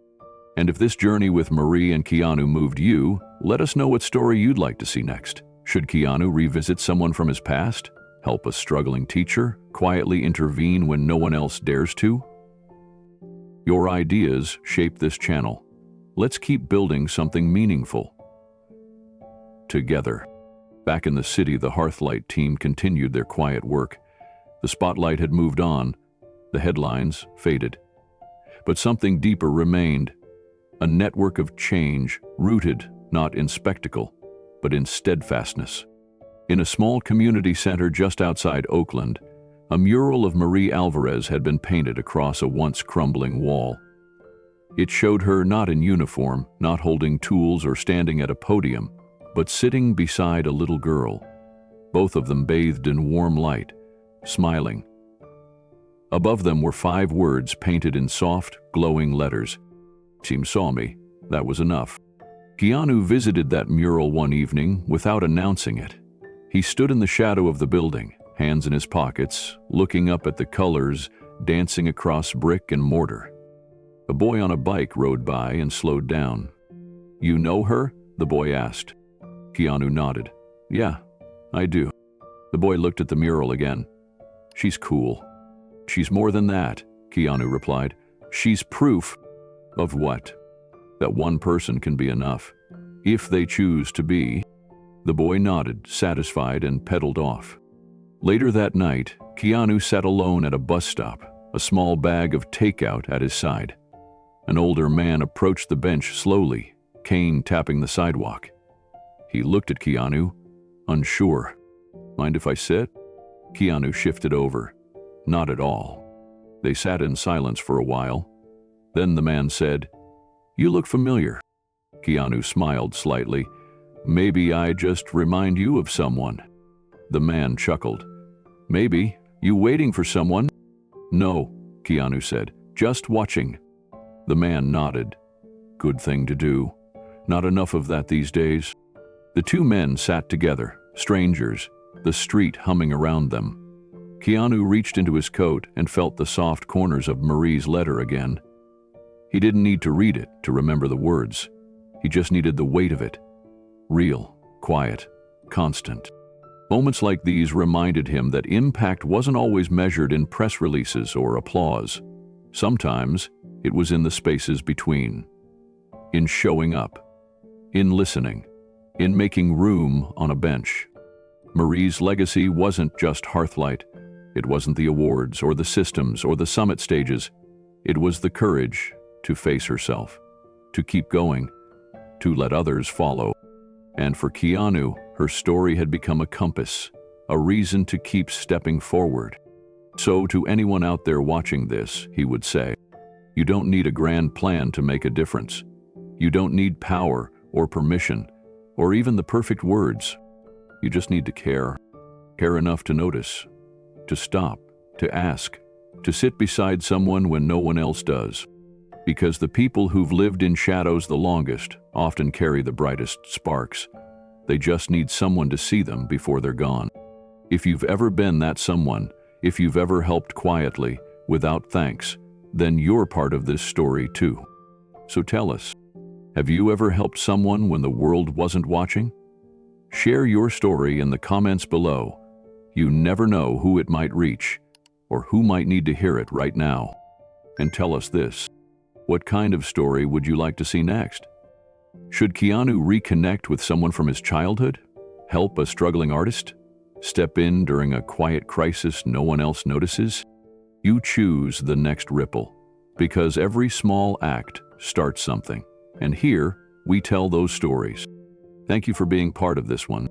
And if this journey with Marie and Keanu moved you, let us know what story you'd like to see next. Should Keanu revisit someone from his past? Help a struggling teacher? Quietly intervene when no one else dares to? Your ideas shape this channel. Let's keep building something meaningful together. Back in the city, the Hearthlight team continued their quiet work. The spotlight had moved on. The headlines faded. But something deeper remained. A network of change, rooted not in spectacle, but in steadfastness. In a small community center just outside Oakland, a mural of Marie Alvarez had been painted across a once crumbling wall. It showed her not in uniform, not holding tools or standing at a podium, but sitting beside a little girl, both of them bathed in warm light, smiling. Above them were 5 words painted in soft, glowing letters. "Team saw me." That was enough. Keanu visited that mural one evening without announcing it. He stood in the shadow of the building, hands in his pockets, looking up at the colors dancing across brick and mortar. A boy on a bike rode by and slowed down. "You know her?" the boy asked. Keanu nodded. "Yeah, I do." The boy looked at the mural again. "She's cool." "She's more than that," Keanu replied. "She's proof." "Of what?" "That one person can be enough, if they choose to be." The boy nodded, satisfied, and pedaled off. Later that night, Keanu sat alone at a bus stop, a small bag of takeout at his side. An older man approached the bench slowly, cane tapping the sidewalk. He looked at Keanu, unsure. "Mind if I sit?" Keanu shifted over. "Not at all." They sat in silence for a while. Then the man said, "You look familiar." Keanu smiled slightly. "Maybe I just remind you of someone." The man chuckled. "Maybe. You waiting for someone?" "No," Keanu said. "Just watching." The man nodded. Good thing to do. Not enough of that these days. The two men sat together, strangers, the street humming around them. Keanu reached into his coat and felt the soft corners of Marie's letter again. He didn't need to read it to remember the words. He just needed the weight of it. Real, quiet, constant. Moments like these reminded him that impact wasn't always measured in press releases or applause. Sometimes it was in the spaces between. In showing up. In listening. In making room on a bench. Marie's legacy wasn't just Hearthlight. It wasn't the awards or the systems or the summit stages. It was the courage to face herself, to keep going, to let others follow. And for Keanu, her story had become a compass, a reason to keep stepping forward. So to anyone out there watching this, he would say, you don't need a grand plan to make a difference. You don't need power or permission, or even the perfect words. You just need to care. Care enough to notice, to stop, to ask, to sit beside someone when no one else does. Because the people who've lived in shadows the longest often carry the brightest sparks. They just need someone to see them before they're gone. If you've ever been that someone, if you've ever helped quietly, without thanks, then you're part of this story too. So tell us, have you ever helped someone when the world wasn't watching? Share your story in the comments below. You never know who it might reach, or who might need to hear it right now. And tell us this, what kind of story would you like to see next? Should Keanu reconnect with someone from his childhood? Help a struggling artist? Step in during a quiet crisis no one else notices? You choose the next ripple, because every small act starts something. And here, we tell those stories. Thank you for being part of this one.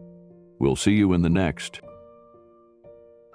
We'll see you in the next.